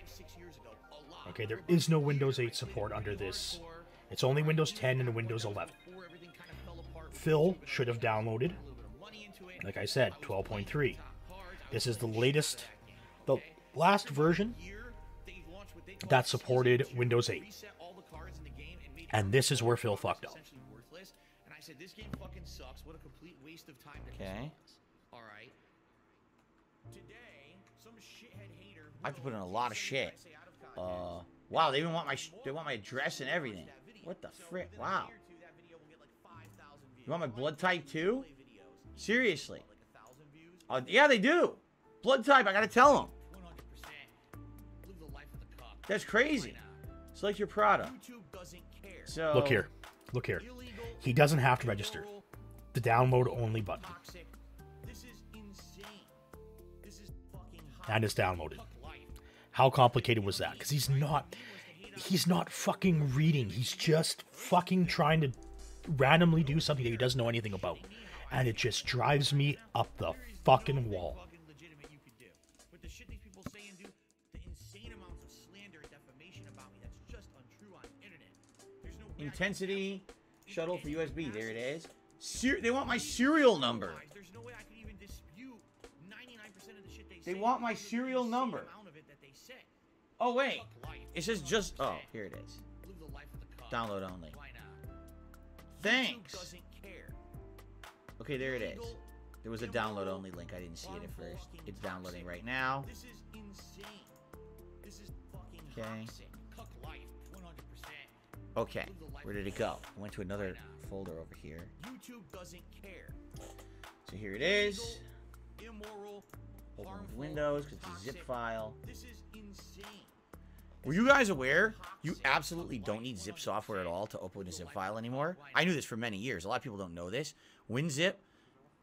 Okay, there is no Windows 8 support under this. It's only Windows 10 and Windows 11. Phil should have downloaded, like I said, 12.3. This is the latest, the last version that supported Windows 8. And this is where Phil fucked up. Okay. I have to put in a lot of shit. Wow, they even want my address and everything. What the frick? Wow. You want my blood type too? Seriously? Yeah, they do. Blood type, I gotta tell them. That's crazy. Select your product. So look here. Look here. He doesn't have to register. The download only button. And it's downloaded. How complicated was that? Because he's not fucking reading. He's just fucking trying to randomly do something that he doesn't know anything about. And it just drives me up the fucking wall. Intensity shuttle for USB. There it is. They want my serial number. They want my serial number. Oh, wait. It says just... Oh, here it is. Download only. Thanks. Okay, there it is. There was a download only link. I didn't see it at first. It's downloading right now. Okay. Okay. Where did it go? I went to another folder over here. So here it is. Open with Windows because it's a zip file. Were you guys aware you absolutely don't need zip software at all to open a zip file anymore? I knew this for many years. A lot of people don't know this. WinZip,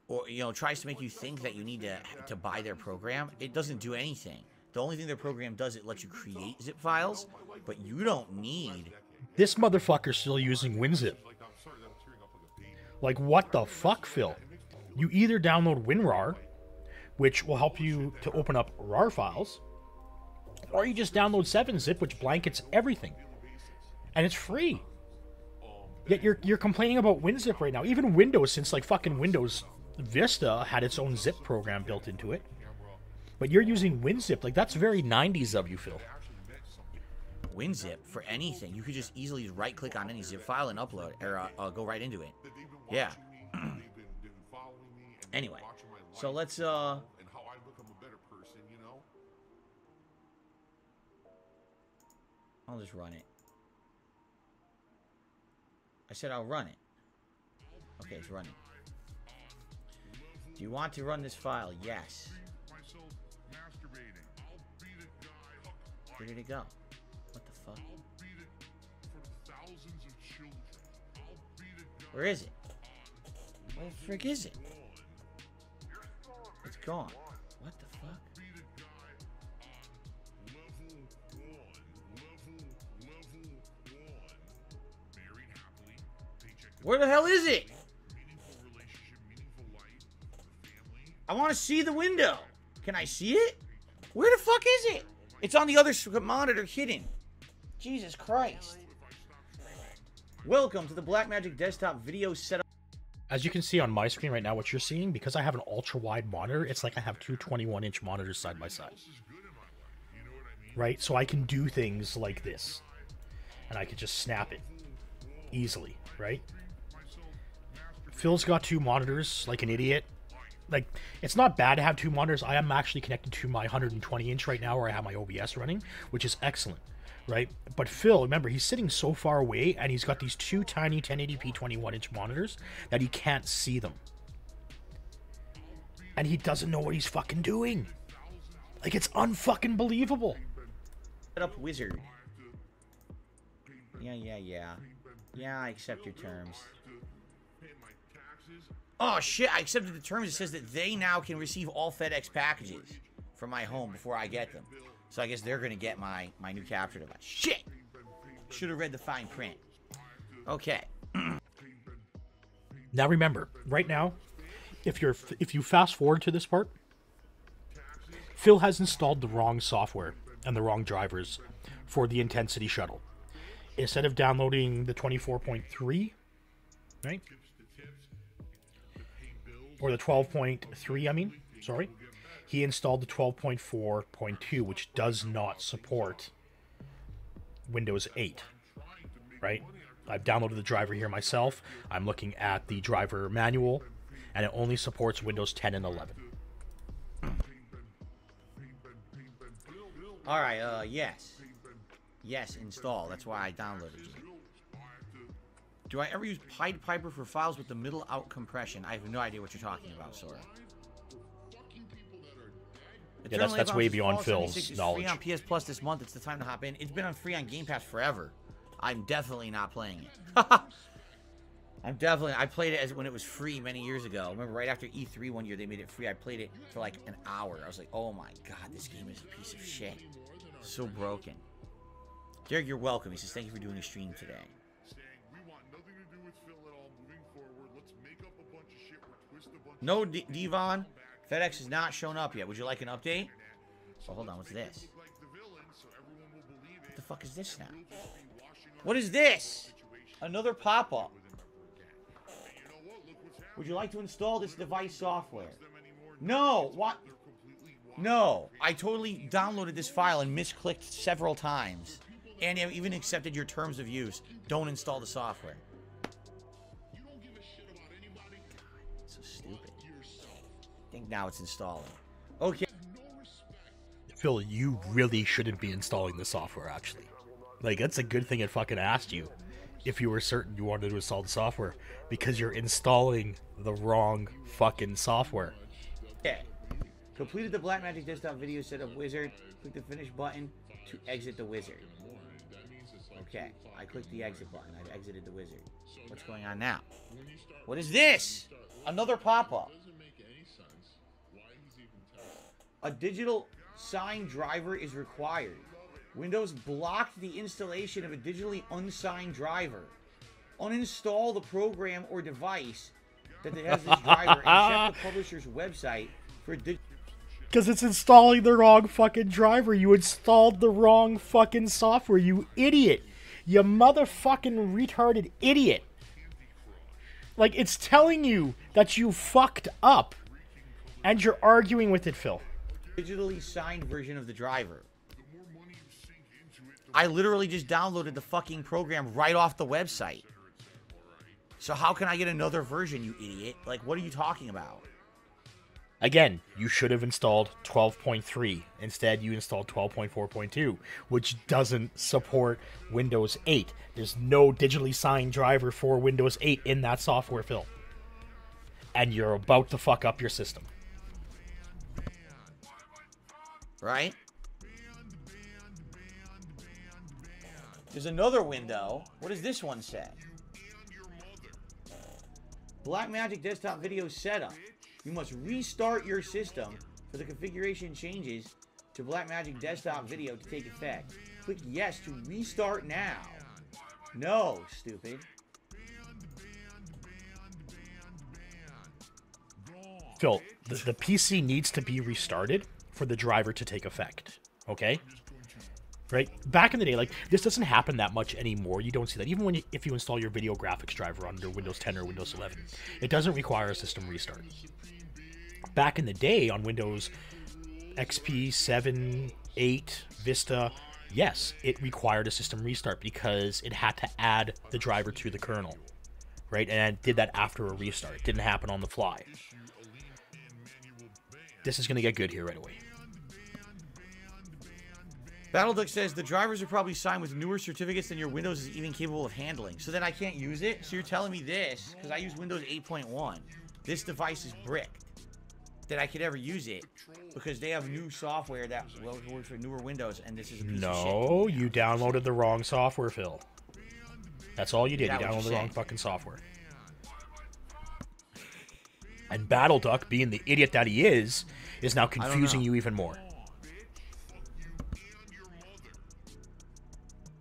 or tries to make you think that you need to buy their program. It doesn't do anything. The only thing their program does, it lets you create zip files, but you don't need. This motherfucker's still using WinZip. Like, what the fuck, Phil? You either download WinRAR, which will help you to open up RAR files, or you just download 7-zip, which blankets everything. And it's free. Yet you're complaining about WinZip right now. Even Windows, since like fucking Windows Vista had its own zip program built into it. But you're using WinZip. Like, that's very 90s of you, Phil. WinZip for anything. You could just easily right-click on any zip file and upload, or go right into it. Yeah. Anyway, so let's I'll just run it. I said I'll run it. Okay, it's running. Do you want to run this file? Yes. Where did it go? What the fuck? Where is it? Where the frick is it? It's gone. What the fuck? Where the hell is it? I want to see the window. Can I see it? Where the fuck is it? It's on the other monitor hidden. Jesus Christ. Welcome to the Blackmagic Desktop Video Setup. As you can see on my screen right now, what you're seeing, because I have an ultra-wide monitor, it's like I have two 21-inch monitors side by side. Right? So I can do things like this. And I can just snap it easily, right? Phil's got two monitors like an idiot, like, it's not bad to have two monitors. I am actually connected to my 120 inch right now where I have my OBS running, which is excellent, right? But Phil, remember, he's sitting so far away and he's got these two tiny 1080p 21 inch monitors that he can't see them. And he doesn't know what he's fucking doing. Like, it's unfucking believable. Set up wizard. Yeah. Yeah, I accept your terms. Oh shit, I accepted the terms. It says that they now can receive all FedEx packages from my home before I get them. So I guess they're gonna get my new capture device. Shit! Should have read the fine print. Okay. Now remember, right now, if you fast forward to this part, Phil has installed the wrong software and the wrong drivers for the Intensity Shuttle. Instead of downloading the 24.3, right? Or the 12.3, I mean, sorry. He installed the 12.4.2, which does not support Windows 8, right? I've downloaded the driver here myself. I'm looking at the driver manual, and it only supports Windows 10 and 11. All right, yes. Yes, install. That's why I downloaded you. Do I ever use Pied Piper for files with the middle out compression? I have no idea what you're talking about, Sora. Yeah, that's way beyond Phil's knowledge. It's free on PS Plus this month. It's the time to hop in. It's been on free on Game Pass forever. I'm definitely not playing it. I played it when it was free many years ago. Remember, right after E3 one year, they made it free. I played it for like an hour. I was like, oh my god, this game is a piece of shit. So broken. Derek, you're welcome. He says, thank you for doing a stream today. No, Devon. FedEx has not shown up yet. Would you like an update? Oh, hold on. What's this? What the fuck is this now? What is this? Another pop-up. Would you like to install this device software? No. What? No. I totally downloaded this file and misclicked several times. And I've even accepted your terms of use. Don't install the software. So stupid. I think now it's installing. Okay. Phil, you really shouldn't be installing the software, actually. Like, that's a good thing it fucking asked you if you were certain you wanted to install the software, because you're installing the wrong fucking software. Okay. Completed the Blackmagic desktop video setup wizard. Click the finish button to exit the wizard. Okay, I clicked the exit button. I've exited the wizard. What's going on now? What is this? Another pop-up. A digital signed driver is required. Windows blocked the installation of a digitally unsigned driver. Uninstall the program or device that has this driver and check the publisher's website for because it's installing the wrong fucking driver. You installed the wrong fucking software, you idiot. You motherfucking retarded idiot. Like, it's telling you that you fucked up. And you're arguing with it, Phil. Digitally signed version of the driver. I literally just downloaded the fucking program right off the website. So how can I get another version, you idiot? Like, what are you talking about? Again, you should have installed 12.3. Instead, you installed 12.4.2, which doesn't support Windows 8. There's no digitally signed driver for Windows 8 in that software, Phil. And you're about to fuck up your system. Right? There's another window. What does this one say? Blackmagic desktop video setup. You must restart your system for the configuration changes to Blackmagic desktop video to take effect. Click yes to restart now. No, stupid. Phil, the PC needs to be restarted for the driver to take effect. Okay? Right? Back in the day, like, this doesn't happen that much anymore. You don't see that. Even when if you install your video graphics driver under Windows 10 or Windows 11, it doesn't require a system restart. Back in the day on Windows XP, 7, 8, Vista, yes, it required a system restart because it had to add the driver to the kernel, right? And it did that after a restart. It didn't happen on the fly. This is going to get good here right away. BattleDuck says the drivers are probably signed with newer certificates than your Windows is even capable of handling. So then I can't use it? So you're telling me this, because I use Windows 8.1, this device is bricked, that I could ever use it, because they have new software that works for newer Windows, and this is a piece of shit. No, you downloaded the wrong software, Phil. That's all you did. You downloaded the wrong saying? fucking software. And BattleDuck, being the idiot that he is now confusing you even more.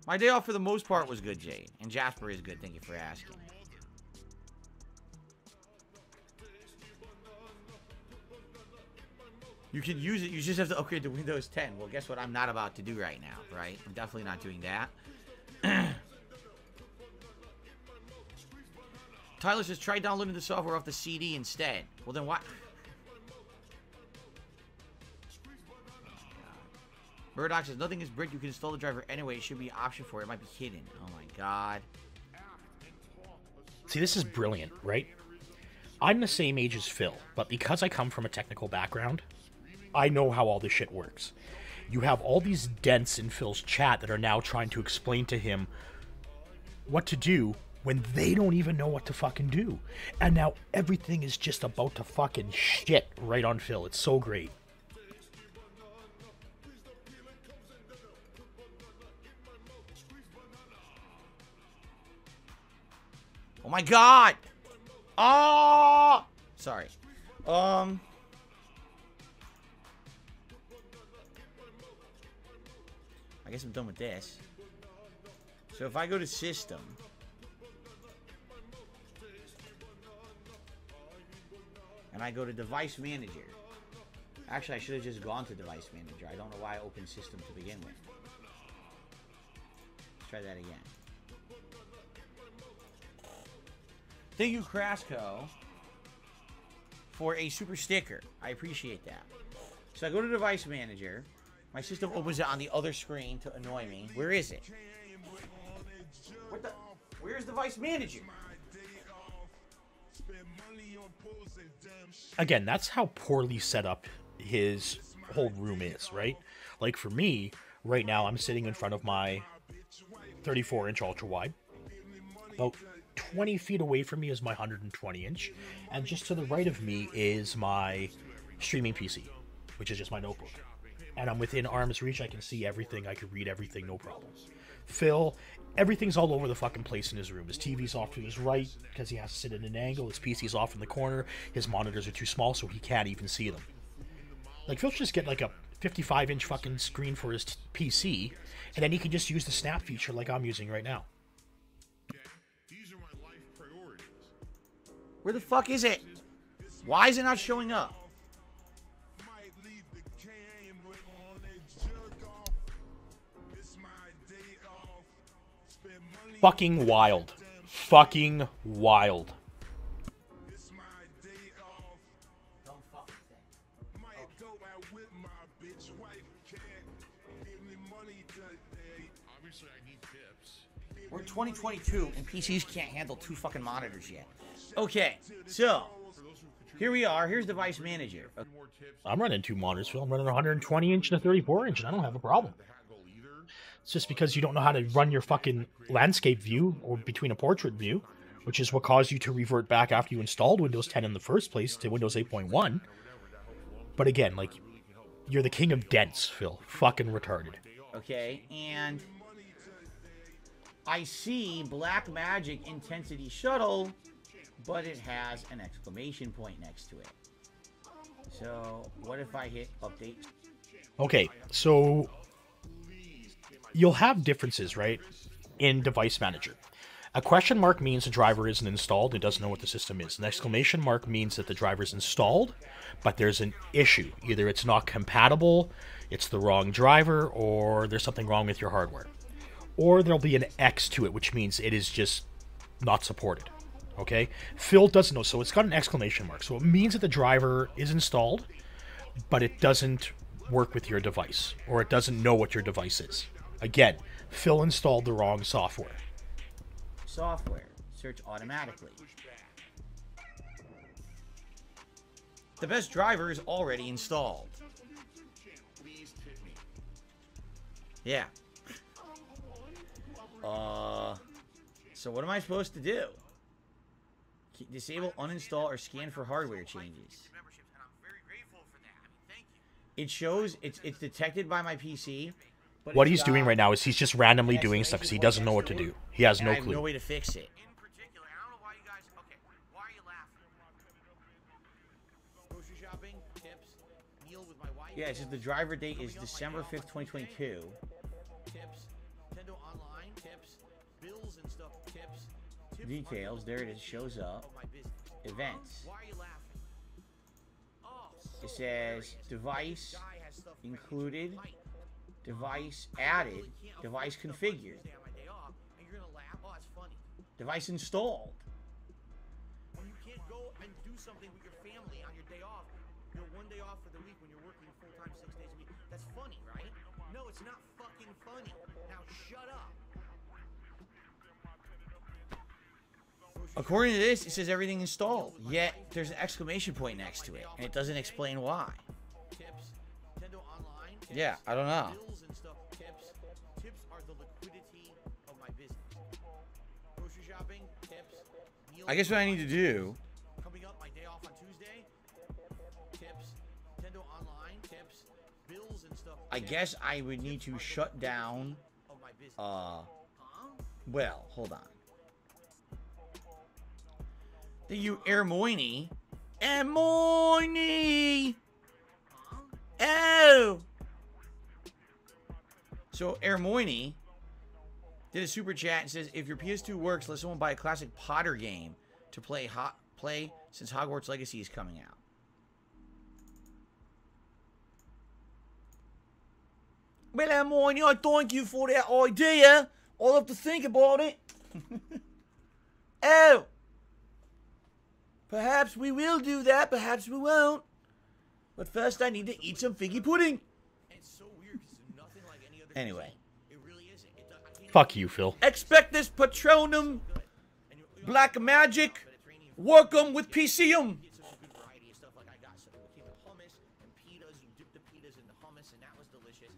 My day off for the most part was good, Jade. And Jasper is good. Thank you for asking. You can use it. You just have to upgrade to Windows 10. Well, guess what I'm not about to do right now, right? I'm definitely not doing that. Tyler says, try downloading the software off the CD instead. Well, then what? Murdoch says, nothing is bricked. You can install the driver anyway. It should be an option for it. It might be hidden. Oh, my God. See, this is brilliant, right? I'm the same age as Phil, but because I come from a technical background, I know how all this shit works. You have all these dents in Phil's chat that are now trying to explain to him what to do when they don't even know what to fucking do. And now everything is just about to fucking shit right on Phil. It's so great. Oh my God! Oh! Sorry. I guess I'm done with this. So if I go to System, and I go to Device Manager. Actually, I should have just gone to Device Manager. I don't know why I opened System to begin with. Let's try that again. Thank you, Crasco, for a super sticker. I appreciate that. So I go to Device Manager. My system opens it on the other screen to annoy me. Where is it? What the? Where's Device Manager? Again, that's how poorly set up his whole room is, right? Like for me, right now, I'm sitting in front of my 34-inch ultra-wide. About 20 feet away from me is my 120-inch, and just to the right of me is my streaming PC, which is just my notebook. And I'm within arm's reach. I can see everything. I can read everything, no problem. Phil, everything's all over the fucking place in his room. His TV's off to his right because he has to sit at an angle. His PC's off in the corner. His monitors are too small, so he can't even see them. Like, Phil should just get like a 55-inch fucking screen for his PC, and then he can just use the snap feature like I'm using right now. Where the fuck is it? Why is it not showing up? Fucking wild. Fucking wild. We're 2022 and PCs can't handle 2 fucking monitors yet. Okay, so here we are. Here's Device Manager. I'm running 2 monitors, Phil. I'm running a 120-inch and a 34-inch, and I don't have a problem. It's just because you don't know how to run your fucking landscape view or between a portrait view, which is what caused you to revert back after you installed Windows 10 in the first place to Windows 8.1. But again, like, you're the king of dents, Phil. Fucking retarded. Okay, and I see Blackmagic Intensity Shuttle, but it has an exclamation point next to it. So, what if I hit update? Okay, so you'll have differences, right, in Device Manager. A question mark means the driver isn't installed. It doesn't know what the system is. An exclamation mark means that the driver is installed, but there's an issue. Either it's not compatible, it's the wrong driver, or there's something wrong with your hardware. Or there'll be an X to it, which means it is just not supported. Okay? Phil doesn't know, so it's got an exclamation mark. So it means that the driver is installed, but it doesn't work with your device, or it doesn't know what your device is. Again, Phil installed the wrong software. Software. Search automatically. The best driver is already installed. Yeah. So what am I supposed to do? Disable, uninstall, or scan for hardware changes. It shows it's detected by my PC. But What he's doing right now is he's just randomly doing stuff because he doesn't know what to do. He has no I have no clue. way to fix it. Yeah, it says the driver date is December 5th, 2022. Details, there it is, shows up. Events. It says device included, device added, device configured, device installed. When you can't go and do something with your family on your day off, you know, one day off for the week when you're working full-time 6 days a week. That's funny, right? No, it's not fucking funny. Now shut up. According to this, it says everything installed. Yet there's an exclamation point next to it, and it doesn't explain why. Yeah, I don't know. Tips are the liquidity of my business. Grocery shopping, tips, meal. I guess what I need to do. Coming up, my day off on Tuesday. Tips, Nintendo Online, tips, bills and stuff. I guess I would need to shut down. Of my business. Well, hold on. Thank you, Ermoini. Ermoini! Oh! So, Ermoini did a super chat and says, if your PS2 works, let someone buy a classic Potter game to play since Hogwarts Legacy is coming out. Well, Ermoini, I thank you for that idea. I'll have to think about it. Oh! Perhaps we will do that, perhaps we won't. But first I need to eat some figgy pudding. It's so weird because it's nothing like any other Anyway. It really isn't. I can't Fuck you, Phil. Expectus Patronum, Black Magic, Workum with PCum. get such a good variety of stuff. Like I got some hummus and pitas. You dip the pitas in the hummus, and that was delicious.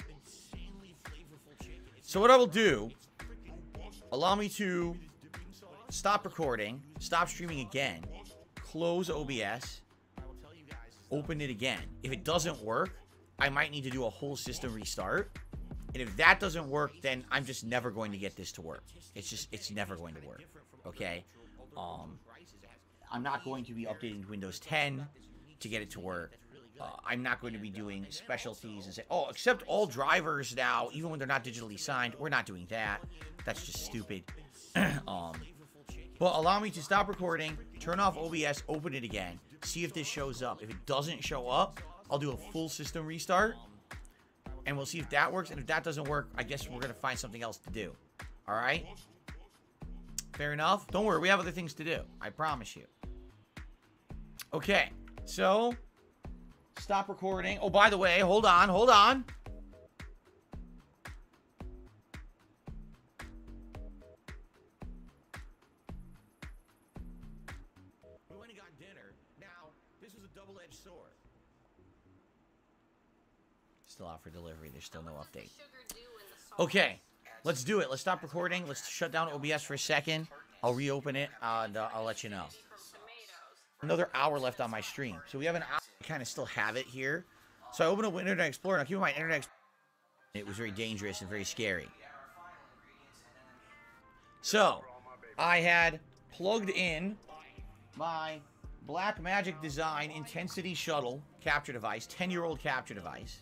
Insanely flavorful chicken. It's So what I will do, allow me to stop recording, stop streaming again, close OBS, open it again. If it doesn't work, I might need to do a whole system restart. And if that doesn't work, then I'm just never going to get this to work. It's never going to work. Okay? I'm not going to be updating Windows 10 to get it to work. I'm not going to be doing specialties and say, oh, accept all drivers now, even when they're not digitally signed. We're not doing that. That's just stupid. But allow me to stop recording, turn off OBS, open it again, see if this shows up. If it doesn't show up, I'll do a full system restart, and we'll see if that works. And if that doesn't work, I guess we're going to find something else to do. All right? Fair enough? Don't worry, we have other things to do. I promise you. Okay, so stop recording. Oh, by the way, hold on, hold on. We went and got dinner. Now, this was a double-edged sword. Still out for delivery. There's still no update. Okay, let's do it. Let's stop recording. Let's shut down OBS for a second. I'll reopen it, and I'll let you know. Another hour left on my stream. So we have an hour. I kind of still have it here. So I open up Internet Explorer. Now keep in mind, Internet Explorer, it was very dangerous and very scary. So I had plugged in my Blackmagic Design Intensity Shuttle capture device, 10-year-old capture device.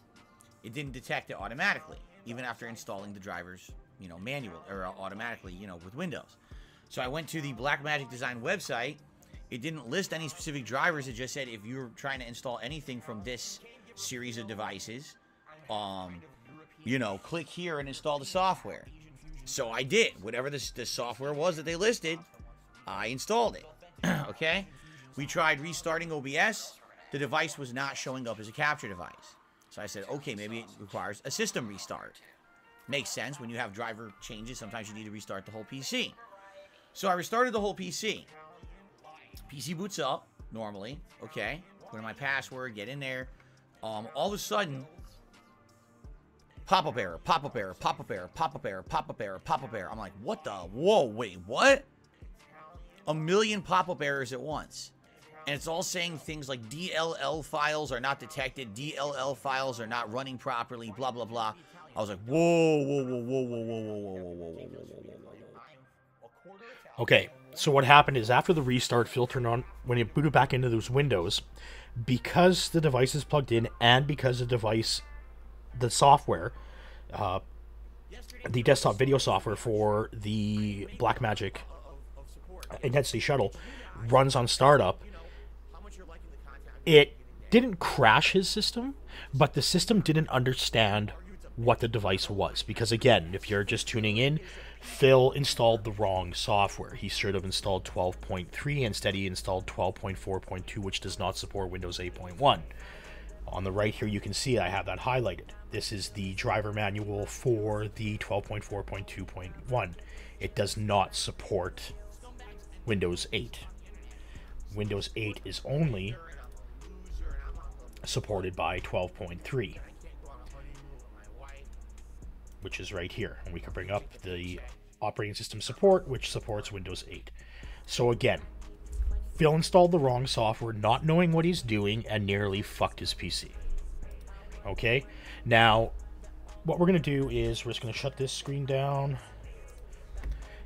It didn't detect it automatically, even after installing the drivers, manual or automatically, with Windows. So I went to the Blackmagic Design website. It didn't list any specific drivers. It just said if you're trying to install anything from this series of devices, click here and install the software. So I did. Whatever the software was that they listed, I installed it. Okay? We tried restarting OBS. The device was not showing up as a capture device. So I said, okay, maybe it requires a system restart. Makes sense. When you have driver changes, sometimes you need to restart the whole PC. So I restarted the whole PC. PC boots up. normally. Okay, put in my password, get in there. All of a sudden, pop-up error, pop-up error, pop-up error, pop-up error, pop-up error, pop-up error. I'm like, what the? Whoa, wait, what? A million pop-up errors at once. And it's all saying things like DLL files are not detected, DLL files are not running properly, blah, blah, blah. I was like, whoa, whoa, whoa, whoa, whoa, whoa, whoa, whoa, whoa, whoa, whoa, whoa, whoa. Okay, so what happened is after the restart, Phil turned on, when it booted back into those windows, because the device is plugged in and because the device, the software, the desktop video software for the Blackmagic Intensity Shuttle runs on startup, it didn't crash his system, but the system didn't understand what the device was. Because again, if you're just tuning in, Phil installed the wrong software. He should have installed 12.3, instead he installed 12.4.2, which does not support Windows 8.1. On the right here you can see I have that highlighted. This is the driver manual for the 12.4.2.1. It does not support Windows 8. Windows 8 is only supported by 12.3, which is right here. And we can bring up the operating system support, which supports Windows 8. So again, Phil installed the wrong software, not knowing what he's doing, and nearly fucked his PC. Okay, now what we're going to do is we're just going to shut this screen down.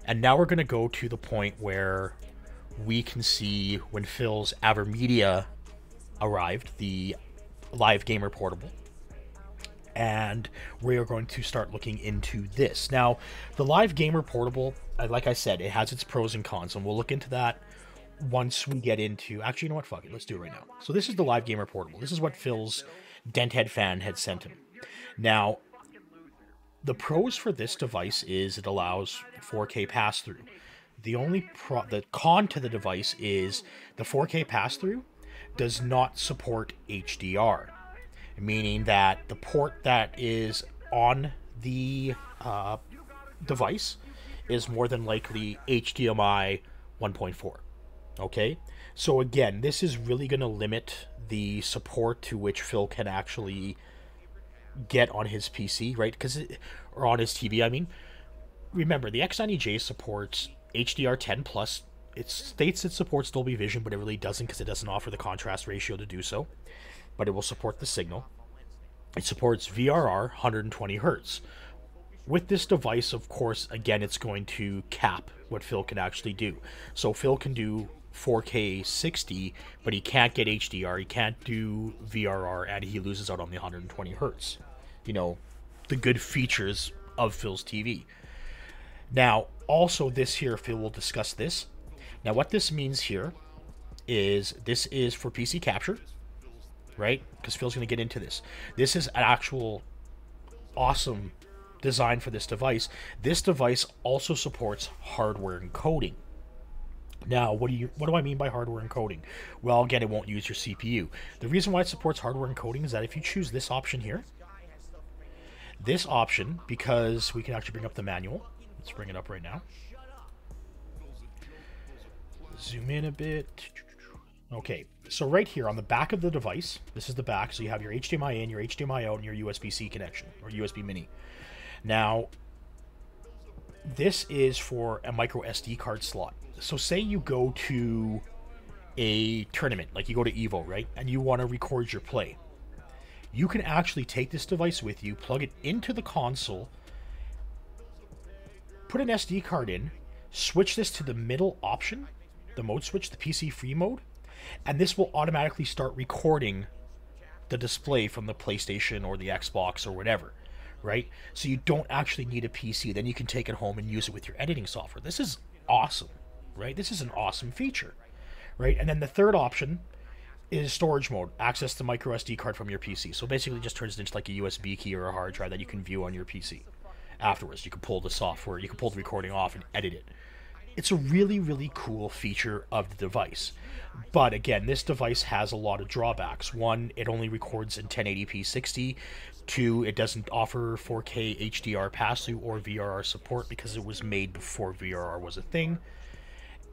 And now we're going to go to the point where we can see when Phil's AverMedia arrived, the Live Gamer Portable. And we are going to start looking into this. Now, the Live Gamer Portable, like I said, it has its pros and cons, and we'll look into that once we get into... Actually, you know what? Fuck it. Let's do it right now. So this is the Live Gamer Portable. This is what Phil's Denthead fan had sent him. Now, the pros for this device is it allows 4K pass-through. The con to the device is the 4K pass-through does not support HDR, meaning that the port that is on the device is more than likely HDMI 1.4. Okay, so again, this is really going to limit the support to which Phil can actually get on his PC, right? Or on his TV, I mean. Remember, the X90J supports HDR10 plus. It states it supports Dolby Vision, but it really doesn't because it doesn't offer the contrast ratio to do so. But it will support the signal. It supports VRR 120 Hz. With this device, of course, again, it's going to cap what Phil can actually do. So Phil can do 4K 60, but he can't get HDR, he can't do VRR, and he loses out on the 120 Hz. You know, the good features of Phil's TV. Now, also this here, Phil will discuss this. Now, what this means here is this is for PC capture, right? Because Phil's going to get into this. This is an actual awesome design for this device. This device also supports hardware encoding. Now, what do I mean by hardware encoding? Well, again, it won't use your CPU. The reason why it supports hardware encoding is that if you choose this option here, this option, because we can actually bring up the manual. Let's bring it up right now. Zoom in a bit. Okay, so right here on the back of the device, this is the back, so you have your HDMI in, your HDMI out, and your USB-C connection, or USB mini. Now, this is for a micro SD card slot. So say you go to a tournament, like you go to EVO, right? And you want to record your play. You can actually take this device with you, plug it into the console, put an SD card in, switch this to the middle option, the mode switch, the PC free mode, and this will automatically start recording the display from the PlayStation or the Xbox or whatever, right? So you don't actually need a PC. Then you can take it home and use it with your editing software. This is awesome, right? This is an awesome feature, right? And then the third option is storage mode, access the micro SD card from your PC. So basically just turns it into like a USB key or a hard drive that you can view on your PC. Afterwards, you can pull the software, you can pull the recording off and edit it. It's a really, really cool feature of the device. But again, this device has a lot of drawbacks. One, it only records in 1080p 60. Two, it doesn't offer 4K HDR pass-through or VRR support because it was made before VRR was a thing.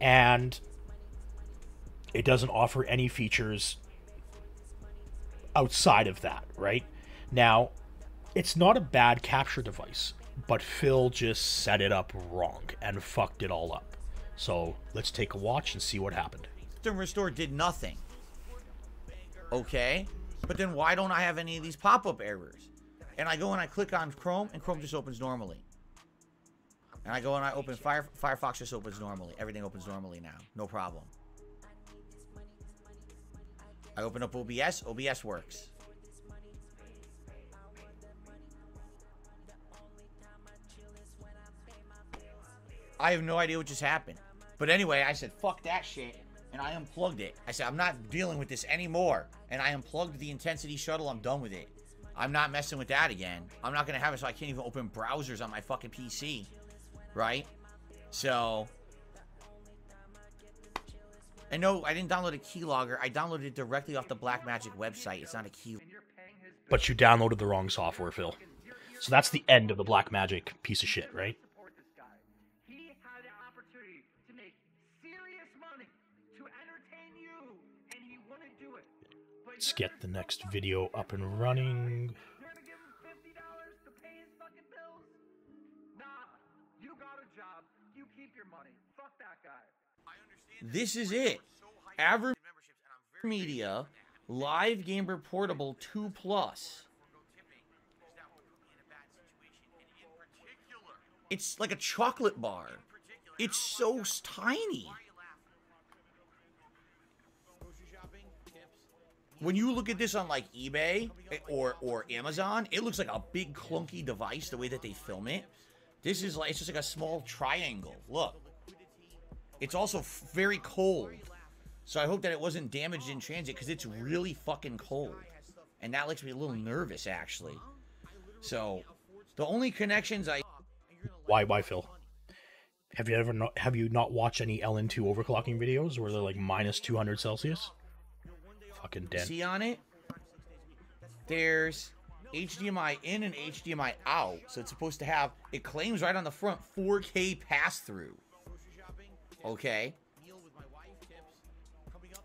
And It doesn't offer any features outside of that, right? Now, it's not a bad capture device, but Phil just set it up wrong and fucked it all up. So let's take a watch and see what happened. System restore did nothing. Okay, but then why don't I have any of these pop-up errors? And I go and I click on Chrome, and Chrome just opens normally. And I go and I open Firefox, just opens normally. Everything opens normally now, no problem. I open up OBS, OBS works. I have no idea what just happened. But anyway, I said, fuck that shit, and I unplugged it. I said, I'm not dealing with this anymore. And I unplugged the Intensity Shuttle. I'm done with it. I'm not messing with that again. I'm not going to have it so I can't even open browsers on my fucking PC. Right? So... And no, I didn't download a keylogger. I downloaded it directly off the Blackmagic website. It's not a key. But you downloaded the wrong software, Phil. So that's the end of the Blackmagic piece of shit, right? He had the opportunity to make serious money to entertain you, and he wouldn't do it. Let's get the next video up and running. You're gonna give him $50 to pay his fucking bills? Nah, you got a job. You keep your money. Fuck that guy. This is it. Average Media Live Gamer Portable 2 Plus. It's like a chocolate bar. It's so tiny. When you look at this on like eBay or Amazon, it looks like a big clunky device the way that they film it. This is like, it's just like a small triangle. Look. It's also very cold. So I hope that it wasn't damaged in transit because it's really fucking cold. And that makes me a little nervous, actually. So, the only connections I... Why, Phil? Have you not watched any LN2 overclocking videos where they're like minus 200 Celsius? Fucking dead. See on it? There's HDMI in and HDMI out. So it's supposed to have... It claims right on the front 4K pass-through. Okay.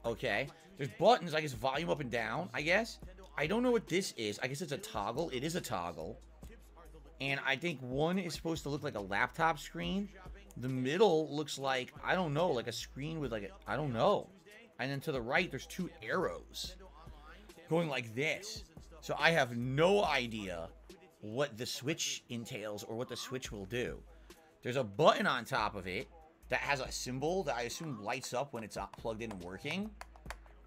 Okay. There's buttons, I guess, volume up and down, I guess. I don't know what this is. I guess it's a toggle. It is a toggle. And I think one is supposed to look like a laptop screen. The middle looks like, I don't know, like a screen with like a, I don't know. And then to the right, there's two arrows going like this. So I have no idea what the switch entails or what the switch will do. There's a button on top of it that has a symbol that I assume lights up when it's plugged in and working.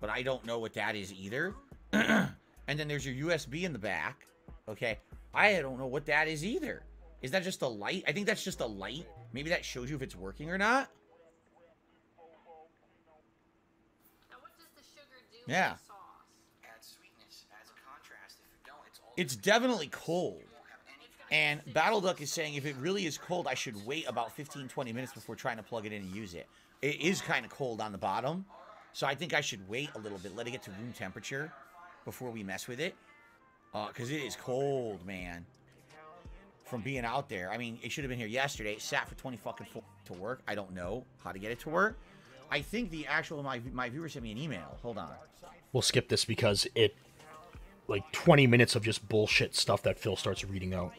But I don't know what that is either. And then there's your USB in the back. Okay. I don't know what that is either. Is that just a light? I think that's just a light. Maybe that shows you if it's working or not. Now what does the sugar do Yeah. with the sauce? Adds sweetness, adds a contrast. If you don't, it's all It's definitely cold. And BattleDuck is saying if it really is cold, I should wait about 15-20 minutes before trying to plug it in and use it. It is kind of cold on the bottom. So I think I should wait a little bit, let it get to room temperature before we mess with it. Because it is cold, man. From being out there. I mean, it should have been here yesterday. It sat for 20 fucking to work. I don't know how to get it to work. I think the actual, my viewer sent me an email. Hold on. We'll skip this because it, like 20 minutes of just bullshit stuff that Phil starts reading out.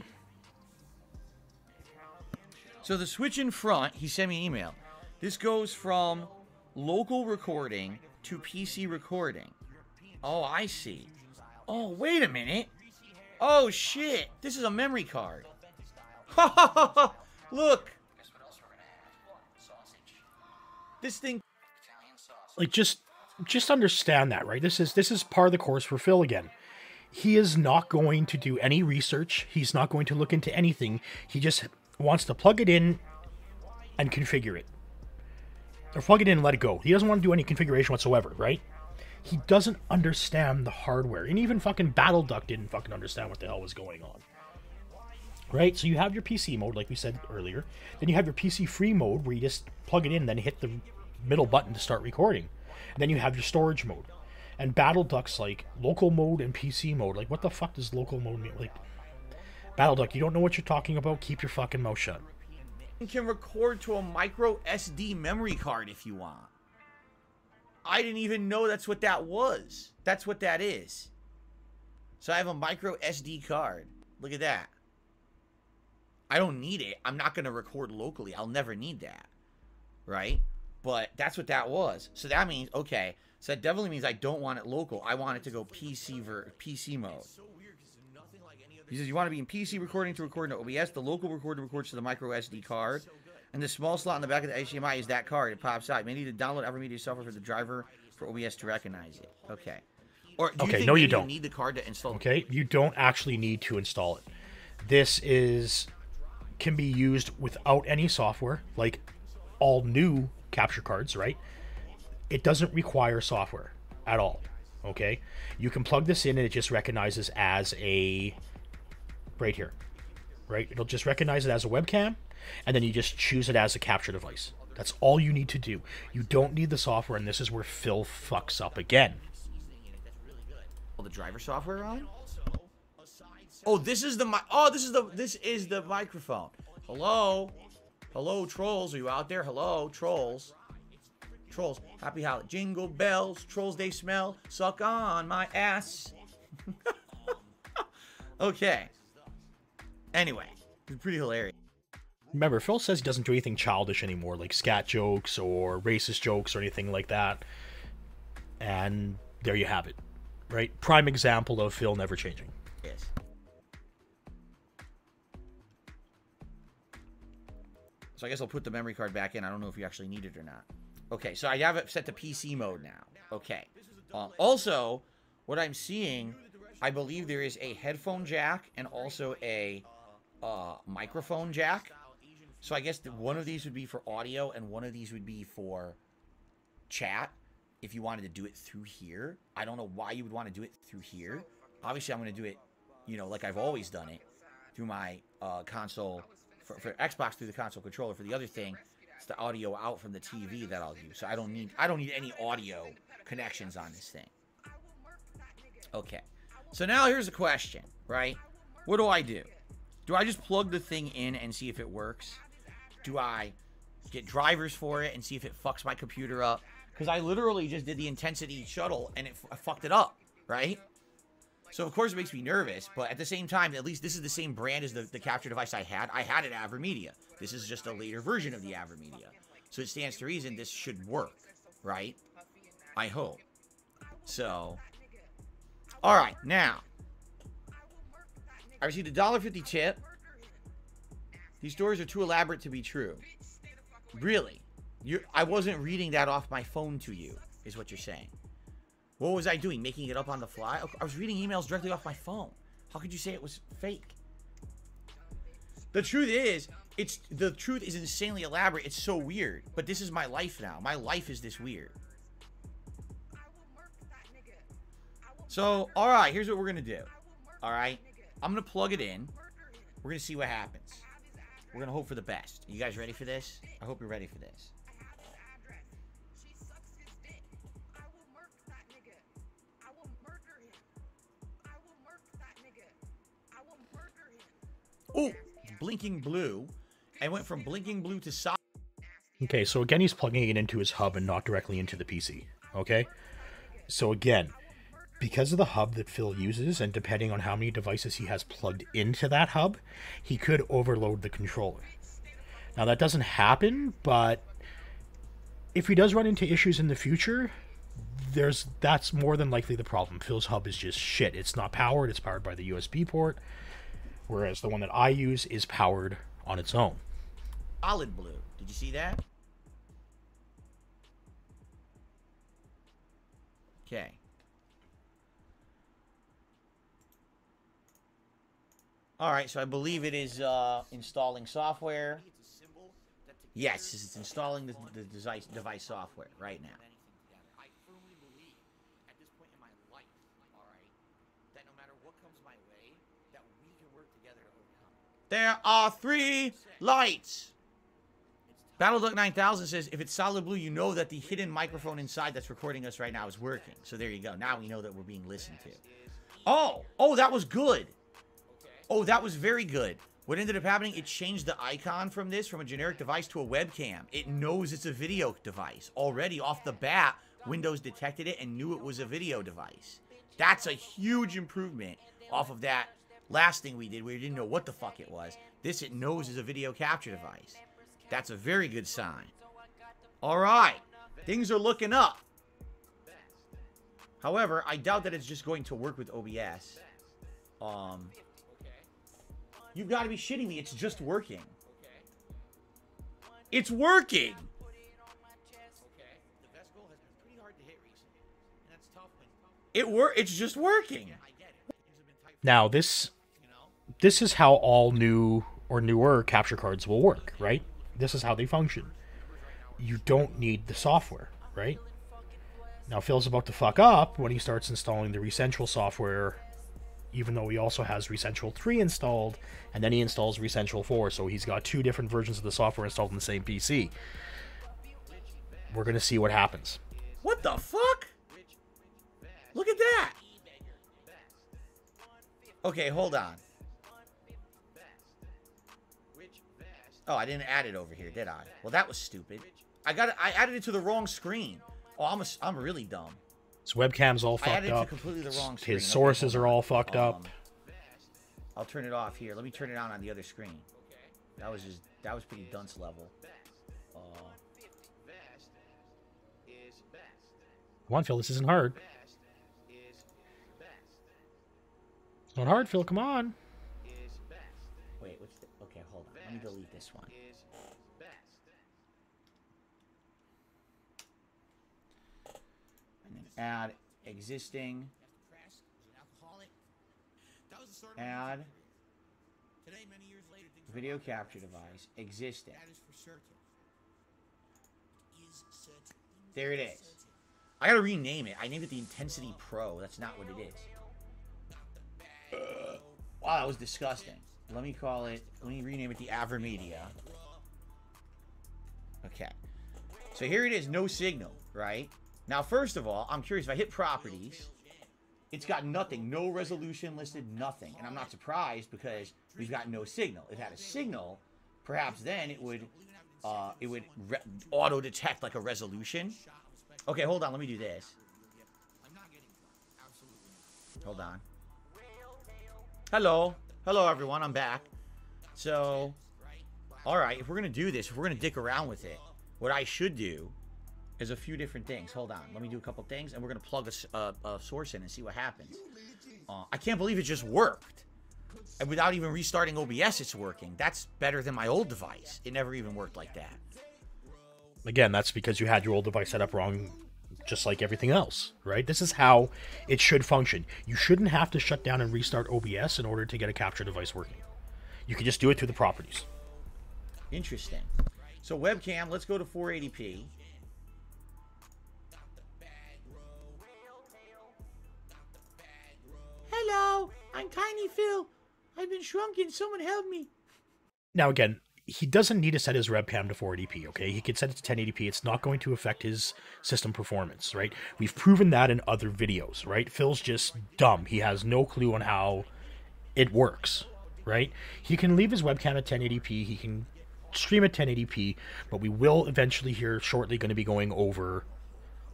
So the switch in front, he sent me an email. This goes from local recording to PC recording. Oh, I see. Oh, wait a minute. Oh, shit. This is a memory card. Ha ha ha ha. Look. Guess what else we're gonna add? Sausage. This thing. Italian sauce. Like, just understand that, right? This is part of the course for Phil again. He is not going to do any research. He's not going to look into anything. He just wants to plug it in and configure it. Or plug it in and let it go. He doesn't want to do any configuration whatsoever, right? He doesn't understand the hardware. And even fucking BattleDuck didn't fucking understand what the hell was going on. Right? So you have your PC mode, like we said earlier. Then you have your PC free mode, where you just plug it in, then hit the middle button to start recording. And then you have your storage mode. And BattleDuck's like, local mode and PC mode. Like, what the fuck does local mode mean? Like, BattleDuck, you don't know what you're talking about? Keep your fucking mouth shut. You can record to a micro SD memory card if you want. I didn't even know that's what that was. That's what that is. So I have a micro SD card. Look at that. I don't need it. I'm not going to record locally. I'll never need that. Right? But that's what that was. So that means, okay. So that definitely means I don't want it local. I want it to go PC mode. He says you want to be in PC recording to record into OBS. The local recorder records to the micro SD card. And the small slot in the back of the HDMI is that card. It pops out. You may need to download AVerMedia software for the driver for OBS to recognize it. Okay. Or do you think no, you you don't need the card to install? Okay, you don't actually need to install it. This can be used without any software, like all new capture cards, right? It doesn't require software at all. Okay, you can plug this in and it just recognizes as a right here, right? It'll just recognize it as a webcam, and then you just choose it as a capture device. That's all you need to do. You don't need the software, and this is where Phil fucks up again. The driver software on? Oh, this is the microphone. Hello, trolls. Are you out there? Hello, trolls. Trolls. Happy holiday. Jingle bells. Trolls they smell. Suck on my ass. Okay. Anyway, it's pretty hilarious. Remember, Phil says he doesn't do anything childish anymore, like scat jokes or racist jokes or anything like that. And there you have it. Right? Prime example of Phil never changing. Yes. So I guess I'll put the memory card back in. I don't know if you actually need it or not. Okay, so I have it set to PC mode now. Okay. Also, what I'm seeing, I believe there is a headphone jack and also a microphone jack. So I guess one of these would be for audio and one of these would be for chat. If you wanted to do it through here. I don't know why you would want to do it through here. Obviously, I'm going to do it, you know, like I've always done it, through my console, for Xbox through the console controller. For the other thing, it's the audio out from the TV that I'll use. So I don't need any audio connections on this thing. Okay. So now here's a question, right? What do I do? Do I just plug the thing in and see if it works? Do I get drivers for it and see if it fucks my computer up? Because I literally just did the intensity shuttle and I fucked it up, right? So, of course, it makes me nervous. But at the same time, at least this is the same brand as the capture device I had. I had it AVerMedia. This is just a later version of the AVerMedia. So it stands to reason this should work, right? I hope. So, all right. Now, I received a $1.50 tip. These stories are too elaborate to be true. Really? I wasn't reading that off my phone to you, is what you're saying. What was I doing? Making it up on the fly? I was reading emails directly off my phone. How could you say it was fake? The truth is, the truth is insanely elaborate. It's so weird. But this is my life now. My life is this weird. So, alright, here's what we're going to do. Alright? I'm going to plug it in. We're going to see what happens. We're going to hope for the best. You guys ready for this? I hope you're ready for this. Oh, blinking blue. I went from blinking blue to solid. Okay, so again, he's plugging it into his hub and not directly into the PC. Okay? So again, because of the hub that Phil uses, and depending on how many devices he has plugged into that hub, he could overload the controller. Now, that doesn't happen, but if he does run into issues in the future, that's more than likely the problem. Phil's hub is just shit. It's not powered. It's powered by the USB port, whereas the one that I use is powered on its own. Solid blue. Did you see that? Okay. All right, so I believe it is installing software. Yes, it's installing the device software right now. I firmly believe at this point in my life, all right, that no matter what comes my way, that we can work together to overcome it. There are 3 lights. Battleduck 9000 says, if it's solid blue, you know that the hidden microphone inside that's recording us right now is working. So there you go. Now we know that we're being listened to. Oh, that was good. Oh, that was very good. What ended up happening, it changed the icon from a generic device to a webcam. It knows it's a video device already off the bat Windows detected it and knew it was a video device. That's a huge improvement off of that last thing we did where you didn't know what the fuck it was. This it knows is a video capture device. That's a very good sign. Alright, things are looking up. However, I doubt that it's just going to work with OBS. You've got to be shitting me, it's just working. It's working! It's just working. Now, this is how all new or newer capture cards will work, right? This is how they function. You don't need the software, right? Now, Phil's about to fuck up when he starts installing the ReCentral software, even though he also has ReCentral 3 installed, and then he installs ReCentral 4, so he's got two different versions of the software installed in the same PC. We're going to see what happens. What the fuck? Look at that. Okay, hold on. Oh, I didn't add it over here, did I? Well, that was stupid. I added it to the wrong screen. Oh, I'm really dumb. His webcam's all I fucked added it up. to completely the wrong screen. His sources are all fucked up. I'll turn it off here. Let me turn it on the other screen. That was pretty dunce level. Come on, Phil, this isn't hard. It's not hard, Phil, come on. Wait, okay, hold on. Let me delete this one. And then add existing. Add video capture device. Existing. There it is. I gotta rename it. I named it the Intensity Pro. That's not what it is. Wow, that was disgusting. Let me rename it the AVerMedia. Okay. So here it is, no signal, right? Now, first of all, I'm curious, if I hit properties, it's got nothing, no resolution listed, nothing. And I'm not surprised because we've got no signal. If it had a signal, perhaps then it would auto-detect like a resolution. Okay, hold on, let me do this. Hold on. Hello. Hello, everyone. I'm back. So, alright, if we're going to do this, if we're going to dick around with it, what I should do is a few different things. Hold on. Let me do a couple things, and we're going to plug a source in and see what happens. I can't believe it just worked. And without even restarting OBS, it's working. That's better than my old device. It never even worked like that. Again, that's because you had your old device set up wrong, just like everything else, right? This is how it should function. You shouldn't have to shut down and restart OBS in order to get a capture device working. You can just do it through the properties. Interesting. So webcam, let's go to 480p. Hello, I'm Tiny Phil. I've been shrunken. Someone help me. Now again, he doesn't need to set his webcam to 480p, okay? He can set it to 1080p. It's not going to affect his system performance, right? We've proven that in other videos, right? Phil's just dumb. He has no clue on how it works, right? He can leave his webcam at 1080p. He can stream at 1080p, but we will eventually here shortly going to be going over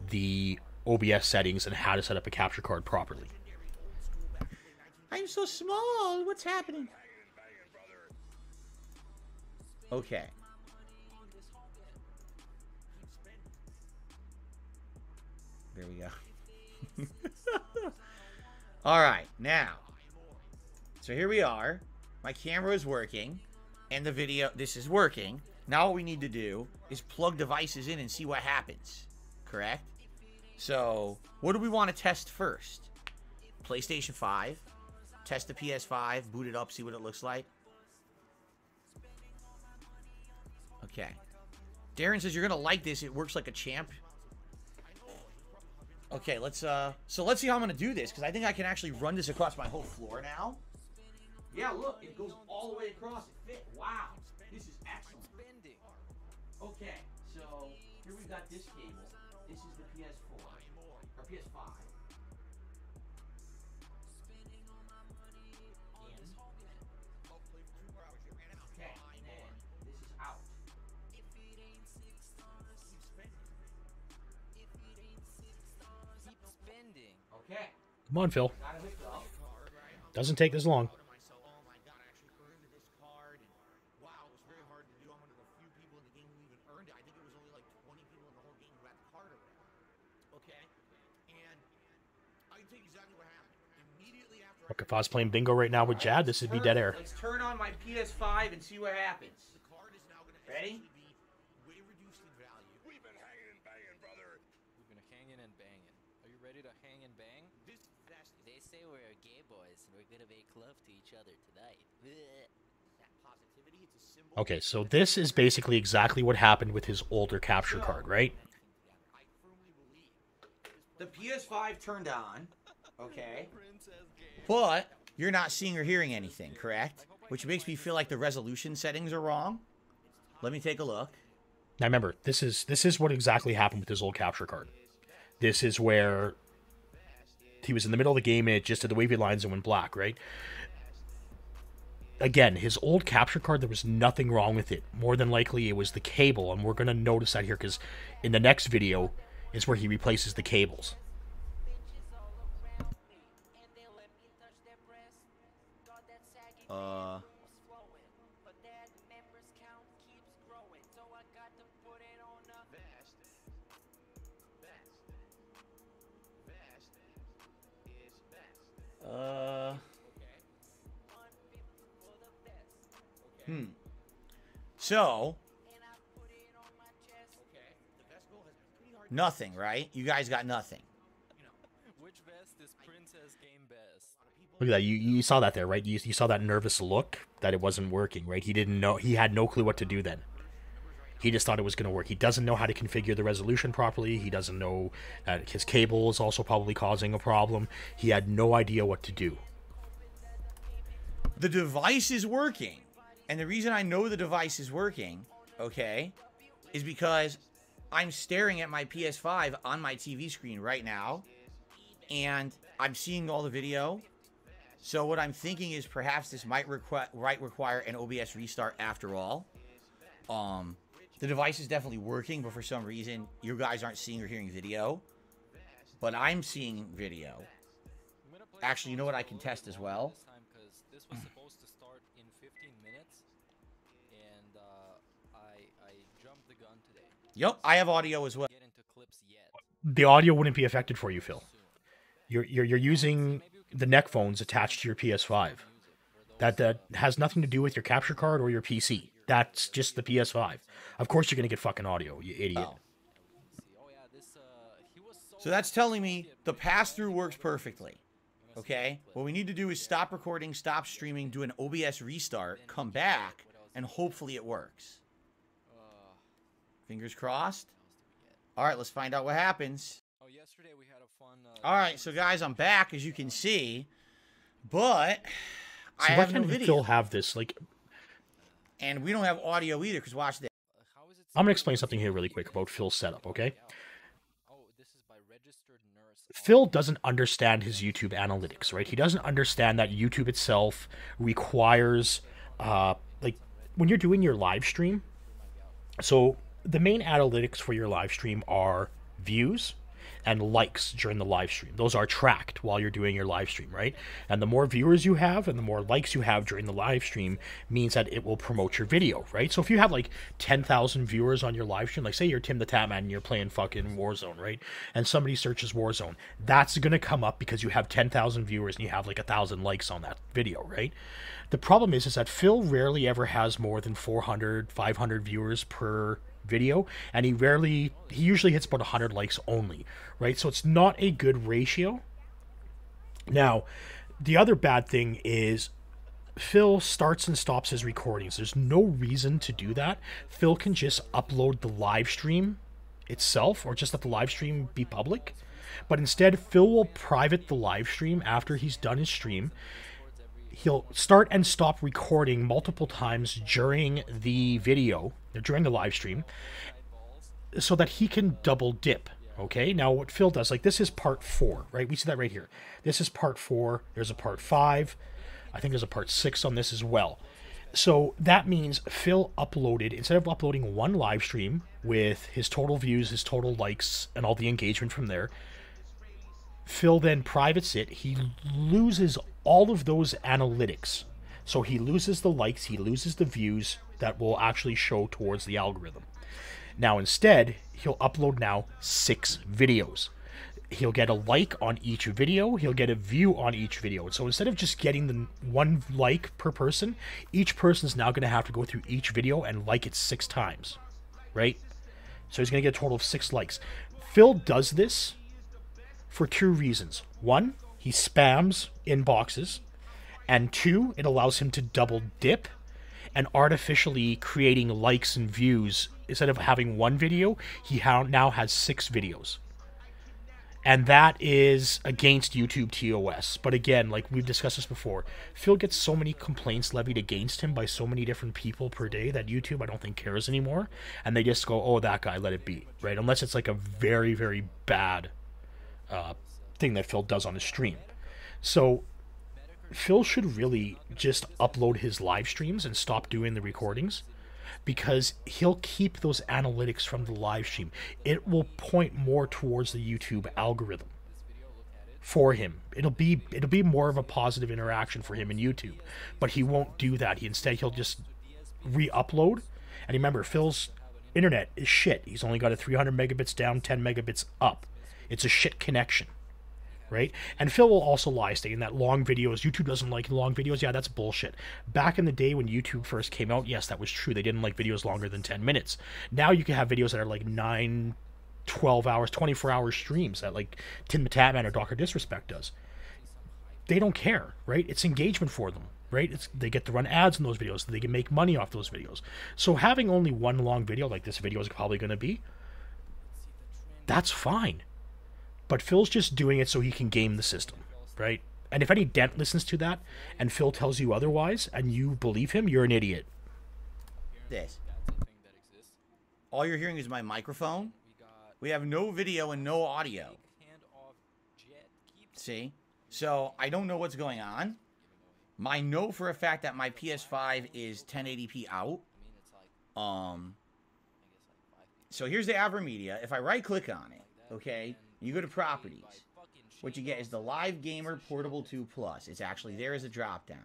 the OBS settings and how to set up a capture card properly. I'm so small. What's happening? Okay. There we go. All right, now. So here we are. My camera is working, and the video, this is working. Now what we need to do is plug devices in and see what happens. Correct? So, what do we want to test first? PlayStation 5. Test the PS5, boot it up, see what it looks like. Okay. Darren says you're gonna like this. It works like a champ. Okay, let's see how I'm gonna do this, because I think I can actually run this across my whole floor now. Yeah, look, it goes all the way across. It fit. Wow, this is excellent. Okay, so here we've got this cable. This is the PS4 or PS5. Okay, and then this is out. Come on, Phil. Doesn't take this long. myself, oh my god, I actually earned this card, and wow, it was very hard to do. I'm one of the few people in the game who even earned it. I think it was only like 20 people in the whole game who had the card or whatever. Okay? And I can tell you exactly what happened. Immediately after Look, if I was playing bingo right now with Jad, this would be dead air. Let's turn on my PS5 and see what happens. the card is now going to Ready? be way reduced in value. We've been hanging and banging, brother. We've been hanging and banging. Are you ready to hang and bang? This vest is They say we're gay boys and we're gonna make love to each other tonight. that positivity. It's a symbol. Okay, so this is basically exactly what happened with his older capture card, right? I firmly believe The PS5 turned on, okay? But you're not seeing or hearing anything, correct? Which makes me feel like the resolution settings are wrong. Let me take a look. Now remember, this is what exactly happened with his old capture card. This is where he was in the middle of the game and it just did the wavy lines and went black, right? Again, his old capture card, there was nothing wrong with it. More than likely, it was the cable, and we're going to notice that here because in the next video is where he replaces the cables. So, nothing, right? You guys got nothing. Which vest is Princess Game best? Look at that. You saw that there, right? You saw that nervous look that it wasn't working, right? He didn't know. He had no clue what to do then. He just thought it was going to work. He doesn't know how to configure the resolution properly. He doesn't know that his cable is also probably causing a problem. He had no idea what to do. The device is working. And the reason I know the device is working, okay, is because I'm staring at my PS5 on my TV screen right now, and I'm seeing all the video. So what I'm thinking is perhaps this might require an OBS restart after all. The device is definitely working, but for some reason, you guys aren't seeing or hearing video. But I'm seeing video. Actually, you know what I can test as well? Because this was supposed to start in 15 minutes, and I jumped the gun today. Yep, I have audio as well. Get into clips yet. The audio wouldn't be affected for you, Phil. You're using the neck phones attached to your PS5. That has nothing to do with your capture card or your PC. That's just the PS5. Of course you're going to get fucking audio, you idiot. Oh. So that's telling me the pass-through works perfectly. Okay? What we need to do is stop recording, stop streaming, do an OBS restart, come back, and hopefully it works. Fingers crossed. All right, let's find out what happens. Oh, yesterday we had a fun. All right, so guys, I'm back, as you can see, but I So why have no can't video. Phil have this? Like, And we don't have audio either, because watch this. I'm going to explain something here really quick about Phil's setup, okay? Oh, this is by registered nurse. Phil doesn't understand his YouTube analytics, right? He doesn't understand that YouTube itself requires, like, when you're doing your live stream, so the main analytics for your live stream are views and likes during the live stream. Those are tracked while you're doing your live stream, right? And the more viewers you have and the more likes you have during the live stream means that it will promote your video, right? So if you have like 10,000 viewers on your live stream, like say you're Tim the Tatman and you're playing fucking Warzone, right? And somebody searches Warzone, that's going to come up because you have 10,000 viewers and you have like 1,000 likes on that video, right? The problem is that Phil rarely ever has more than 400, 500 viewers per video, and he usually hits about 100 likes only, right? So it's not a good ratio. Now, the other bad thing is Phil starts and stops his recordings. There's no reason to do that. Phil can just upload the live stream itself, or just let the live stream be public, but instead Phil will private the live stream after he's done his stream. He'll start and stop recording multiple times during the video, during the live stream, so that he can double dip. Okay, now what Phil does, like this is part 4, right? We see that right here. This is part 4. There's a part 5. I think there's a part 6 on this as well. So that means Phil uploaded, instead of uploading one live stream with his total views, his total likes, and all the engagement from there, Phil then privates it. He loses all of those analytics. So he loses the likes, he loses the views that will actually show towards the algorithm. Now instead, he'll upload now 6 videos. He'll get a like on each video, he'll get a view on each video. So instead of just getting the 1 like per person, each person's now going to have to go through each video and like it 6 times, right? So he's going to get a total of 6 likes. Phil does this for 2 reasons. 1, he spams inboxes, and 2, it allows him to double dip and artificially creating likes and views. Instead of having 1 video, he now has 6 videos. And that is against YouTube TOS. But again, like we've discussed this before, Phil gets so many complaints levied against him by so many different people per day that YouTube, I don't think, cares anymore. And they just go, oh, that guy, let it be, right? Unless it's like a very, very bad thing that Phil does on his stream. So Phil should really just upload his live streams and stop doing the recordings, because he'll keep those analytics from the live stream. It will point more towards the YouTube algorithm for him. It'll be more of a positive interaction for him in YouTube, but he won't do that. He'll just re-upload. And remember, Phil's internet is shit. He's only got a 300 megabits down, 10 megabits up. It's a shit connection, right? And Phil will also lie, stating that long videos, YouTube doesn't like long videos. Yeah, that's bullshit. Back in the day when YouTube first came out, yes, that was true. They didn't like videos longer than 10 minutes. Now you can have videos that are like 9, 12 hours, 24-hour streams that like Tim the Tatman or Dr. Disrespect does. They don't care, right? It's engagement for them, right? They get to run ads in those videos, so they can make money off those videos. So having only 1 long video, like this video is probably going to be, that's fine. But Phil's just doing it so he can game the system, right? And if any dent listens to that and Phil tells you otherwise and you believe him, you're an idiot. This. All you're hearing is my microphone. We have no video and no audio. See? So I don't know what's going on. I know for a fact that my PS5 is 1080p out. So here's the AverMedia. If I right click on it, okay, you go to properties. What you get is the Live Gamer Portable 2 Plus. It's actually there as a drop down.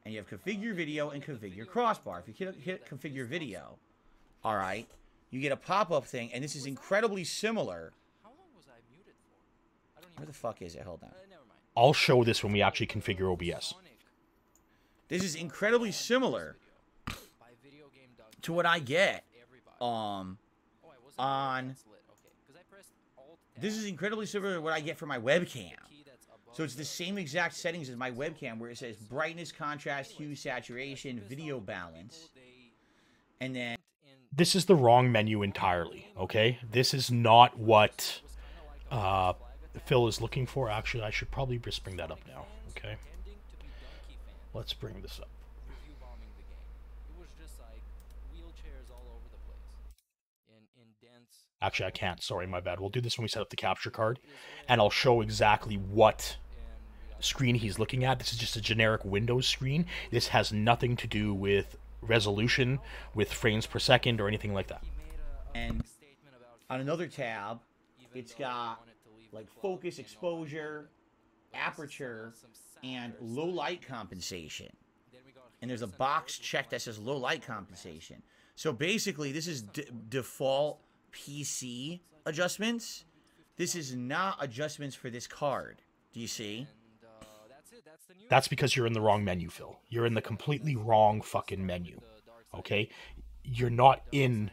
And you have configure video and configure crossbar. If you hit configure video, all right, you get a pop-up thing, and this is incredibly similar. Where the fuck is it? Hold on. I'll show this when we actually configure OBS. This is incredibly similar to what I get this is incredibly similar to what I get for my webcam. So it's the same exact settings as my webcam, where it says brightness, contrast, hue, saturation, video balance. And then this is the wrong menu entirely, okay? This is not what Phil is looking for. Actually, I should probably just bring that up now, okay? Let's bring this up. Actually, I can't. Sorry, my bad. We'll do this when we set up the capture card, and I'll show exactly what screen he's looking at. This is just a generic Windows screen. This has nothing to do with resolution, with frames per second, or anything like that. And on another tab, it's got like focus, exposure, aperture, and low light compensation. And there's a box check that says low light compensation. So basically, this is default PC adjustments. This is not adjustments for this card. Do you see? That's because you're in the wrong menu, Phil. You're in the completely wrong fucking menu. Okay? You're not in...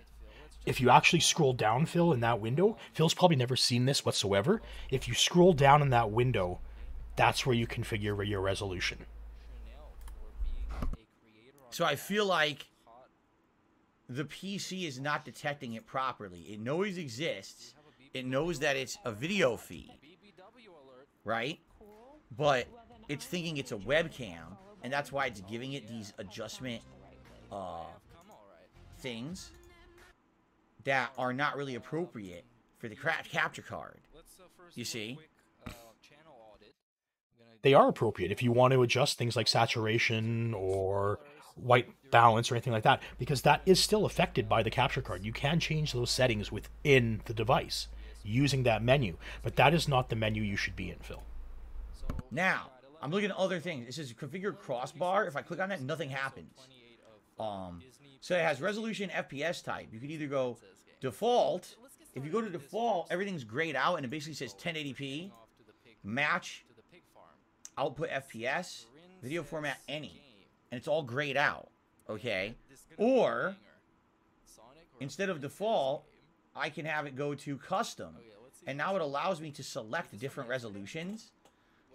If you actually scroll down, Phil, in that window, Phil's probably never seen this whatsoever. If you scroll down in that window, that's where you configure your resolution. So I feel like the PC is not detecting it properly. It knows it exists. It knows that it's a video feed, right? But it's thinking it's a webcam, and that's why it's giving it these adjustment things that are not really appropriate for the capture card. You see? They are appropriate if you want to adjust things like saturation or white balance or anything like that, because that is still affected by the capture card. You can change those settings within the device. using that menu. But that is not the menu you should be in, Phil. Now, I'm looking at other things. It says configure crossbar. If I click on that, nothing happens. So it has resolution FPS type. You can either go default. If you go to default, everything's grayed out, and it basically says 1080p, match, output FPS, video format any. And it's all grayed out, okay? Or, instead of default, I can have it go to custom. And now it allows me to select different resolutions.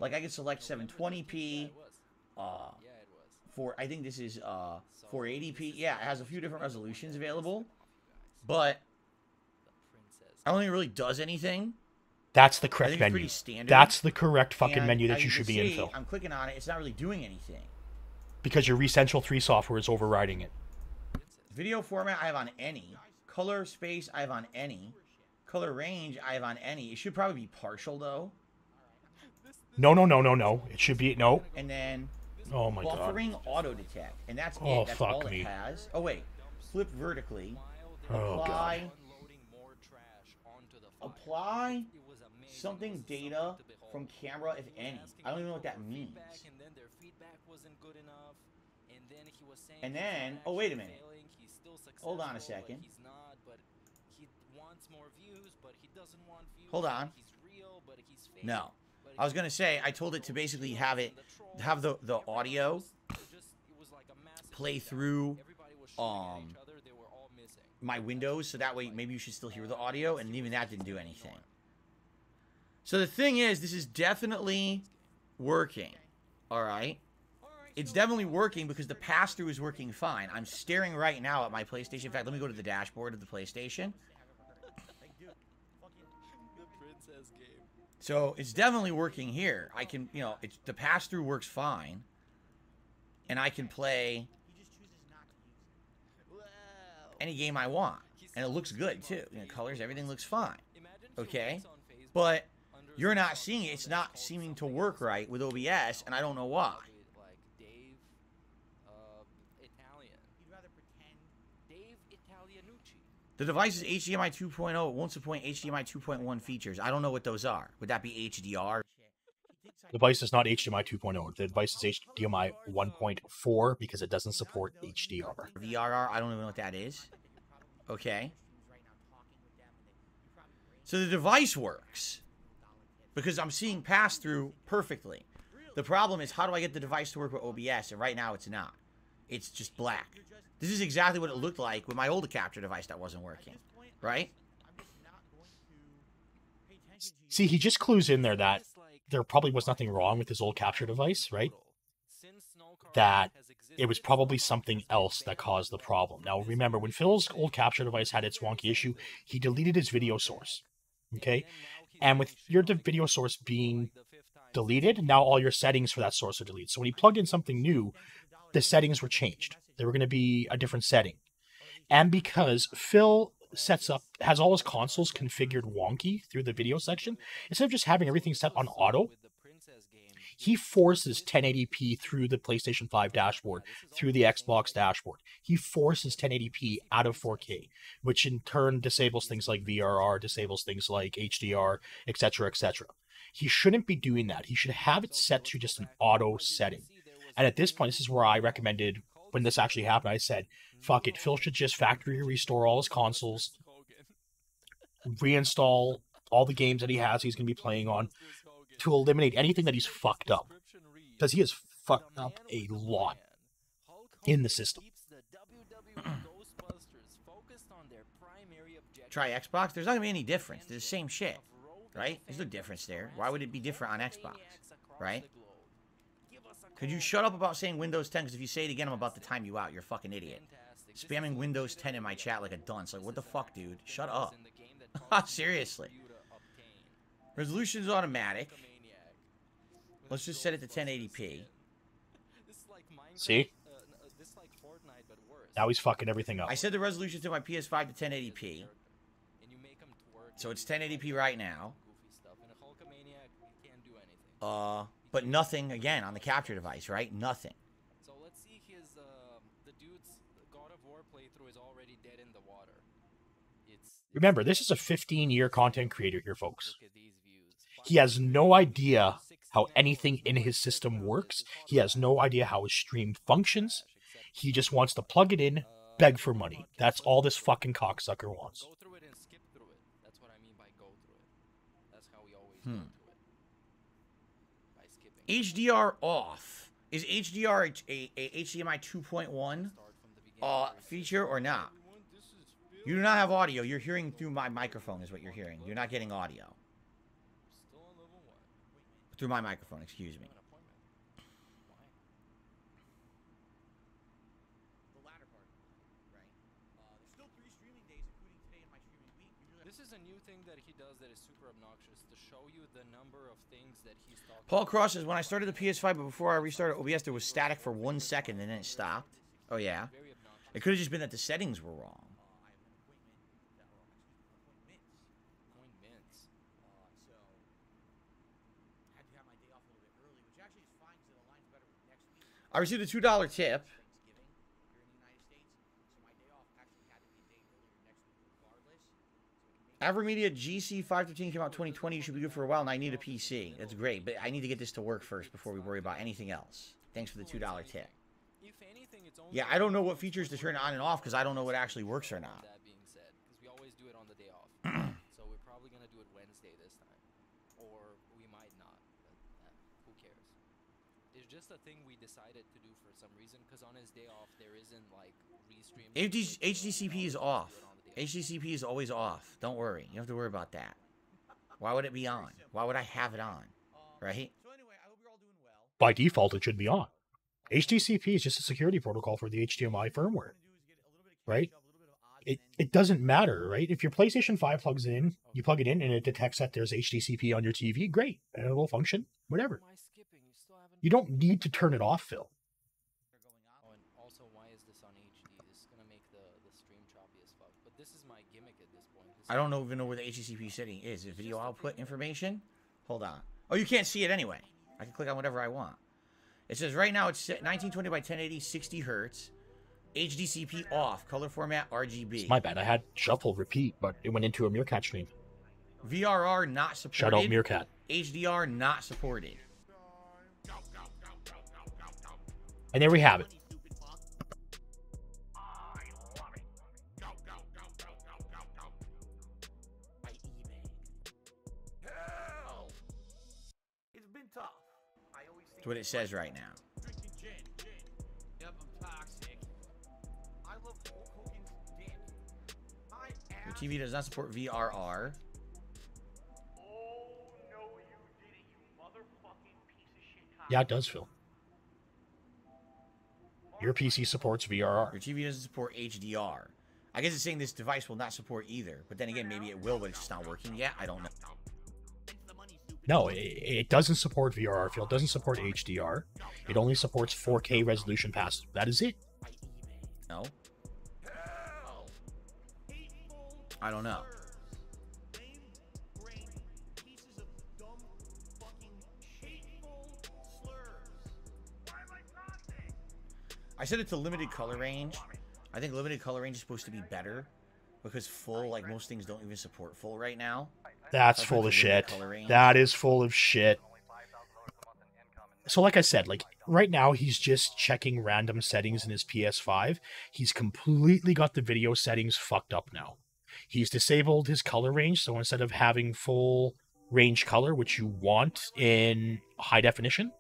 Like I can select 720p, I think this is 480p. Yeah, it has a few different resolutions available. But I don't think it really does anything. That's the correct menu. Pretty standard. That's the correct fucking And menu that as you can should be in, see, Phil. I'm clicking on it. It's not really doing anything. Because your Recentral 3 software is overriding it. Video format, I have on any. Color space, I have on any. Color range, I have on any. It should probably be partial, though. No. It should be, no. And then Oh my god. buffering auto detect. And that's Oh, it. That's fuck all me. it has. Oh, wait. Flip vertically. Oh god. Apply something data from camera, if any. I don't even know what that means. And then, oh, wait a minute. Hold on a second. Hold on. No. I was going to say, I told it to basically have the audio play through my windows, so that way maybe you should still hear the audio, and even that didn't do anything. So the thing is, this is definitely working. Alright? It's definitely working because the pass-through is working fine. I'm staring right now at my PlayStation. In fact, let me go to the dashboard of the PlayStation. So it's definitely working here. I can, you know, the pass-through works fine. And I can play any game I want. And it looks good, too. You know, colors, everything looks fine. Okay? But you're not seeing it. It's not seeming to work right with OBS, and I don't know why. The device is HDMI 2.0. It won't support HDMI 2.1 features. I don't know what those are. Would that be HDR? The device is not HDMI 2.0. The device is HDMI 1.4 because it doesn't support HDR. VRR, I don't even know what that is. Okay. So the device works because I'm seeing pass-through perfectly. The problem is, how do I get the device to work with OBS? And right now, it's not. It's just black. This is exactly what it looked like with my old capture device that wasn't working. Right? See, he just clues in there that there probably was nothing wrong with his old capture device, right? That it was probably something else that caused the problem. Now, remember, when Phil's old capture device had its wonky issue, he deleted his video source. Okay? And with your video source being deleted, now all your settings for that source are deleted. So when he plugged in something new, the settings were changed. They were going to be a different setting. And because Phil has all his consoles configured wonky through the video section, instead of just having everything set on auto, he forces 1080p through the PlayStation 5 dashboard, through the Xbox dashboard. He forces 1080p out of 4K, which in turn disables things like VRR, disables things like HDR, etc., etc. He shouldn't be doing that. He should have it set to just an auto setting. And at this point, this is where I recommended, when this actually happened, I said, fuck it, Phil should just factory restore all his consoles, reinstall all the games that he has he's going to be playing on, to eliminate anything that he's fucked up. Because he has fucked up a lot in the system. Try Xbox? There's not going to be any difference. There's the same shit. Right? There's no difference there. Why would it be different on Xbox? Right? Could you shut up about saying Windows 10? Because if you say it again, I'm about to time you out. You're a fucking idiot. Spamming Windows 10 in my chat like a dunce. Like, what the fuck, dude? Shut up. Seriously. Resolution's automatic. Let's just set it to 1080p. See? Now he's fucking everything up. I set the resolution to my PS5 to 1080p. So it's 1080p right now. But nothing, again, on the capture device, right? Nothing. So let's see his, the dude's God of War playthrough is already dead in the water. Remember, this is a 15-year content creator here, folks. Look at these views. He has no idea how anything in his system works. He has no idea how his stream functions. He just wants to plug it in, beg for money. That's all this fucking cocksucker wants. Go through it and skip through it. That's what I mean by go through it. That's how we always go through it. By skipping. HDR off. Is HDR a HDMI 2.1 feature or not? You do not have audio. You're hearing through my microphone is what you're hearing. You're not getting audio. Still on level 1. Through my microphone, excuse me. An appointment. Why? The latter part, right? There's still 3 streaming days, including today and my streaming week. This is a new thing that he does that is super obnoxious to show you the number of things that he's talking Paul Cross says, when I started the PS5, but before I restarted OBS, there was static for 1 second and then it stopped. Oh, yeah. Very obnoxious. It could have just been that the settings were wrong. Appointments. So had to have my day off a little bit early, which actually is fine because it aligns better with next week. I received a $2 tip. Thanksgiving here in the United States, so my day off actually had to be a day earlier next week regardless. Avermedia GC513 came out 2020. You should be good for a while, and I need a PC. That's great, but I need to get this to work first before we worry about anything else. Thanks for the $2 tip. If anything, it's only Yeah, I don't know what features to turn on and off because I don't know what actually works or not. That being said, because we always do it on the day off. So we're probably gonna do it Wednesday this time, or we might not. But who cares? It's just a thing we decided to do for some reason. Because on his day off, there isn't like restream. HDCP is off. HDCP is always off. Don't worry. You don't have to worry about that. Why would it be on? Why would I have it on? Right? So anyway, I hope you're all doing well. By default, it should be on. HDCP is just a security protocol for the HDMI firmware, right? It doesn't matter, right? If your PlayStation 5 plugs in, you plug it in and it detects that there's HDCP on your TV, great. And it will function, whatever. Why skipping? You still haven't. You don't need to turn it off, Phil. Oh, and also, why is this on HD? This is gonna make the stream choppy as fuck. But this is my gimmick at this point. I don't even know where the HDCP setting is. Is video output information? Hold on. Oh, you can't see it anyway. I can click on whatever I want. It says right now it's set 1920 by 1080, 60 hertz. HDCP off. Color format RGB. It's my bad. I had shuffle repeat, but it went into a Meerkat stream. VRR not supported. Shout out Meerkat. HDR not supported. And there we have it. It's been tough. I always think That's what it says right now. drinking gin. Yep, I'm toxic. I love Hulk Hogan's dick. My Your ass. TV does not support VRR. Oh no, you didn't, you motherfucking piece of shit. Yeah, it does, Phil. Your PC supports VRR. Your TV doesn't support HDR. I guess it's saying this device will not support either. But then again, maybe it will, but it's just not working yet. I don't know. No, it doesn't support VRR, Phil. It doesn't support HDR. It only supports 4K resolution pass. That is it. No? I don't know. I set it to limited color range. I think limited color range is supposed to be better because full, like most things, don't even support full right now. That's That's full like of the limit shit. color range. That is full of shit. So like I said, like right now he's just checking random settings in his PS5. He's completely got the video settings fucked up now. He's disabled his color range, so instead of having full range color, which you want in high definition,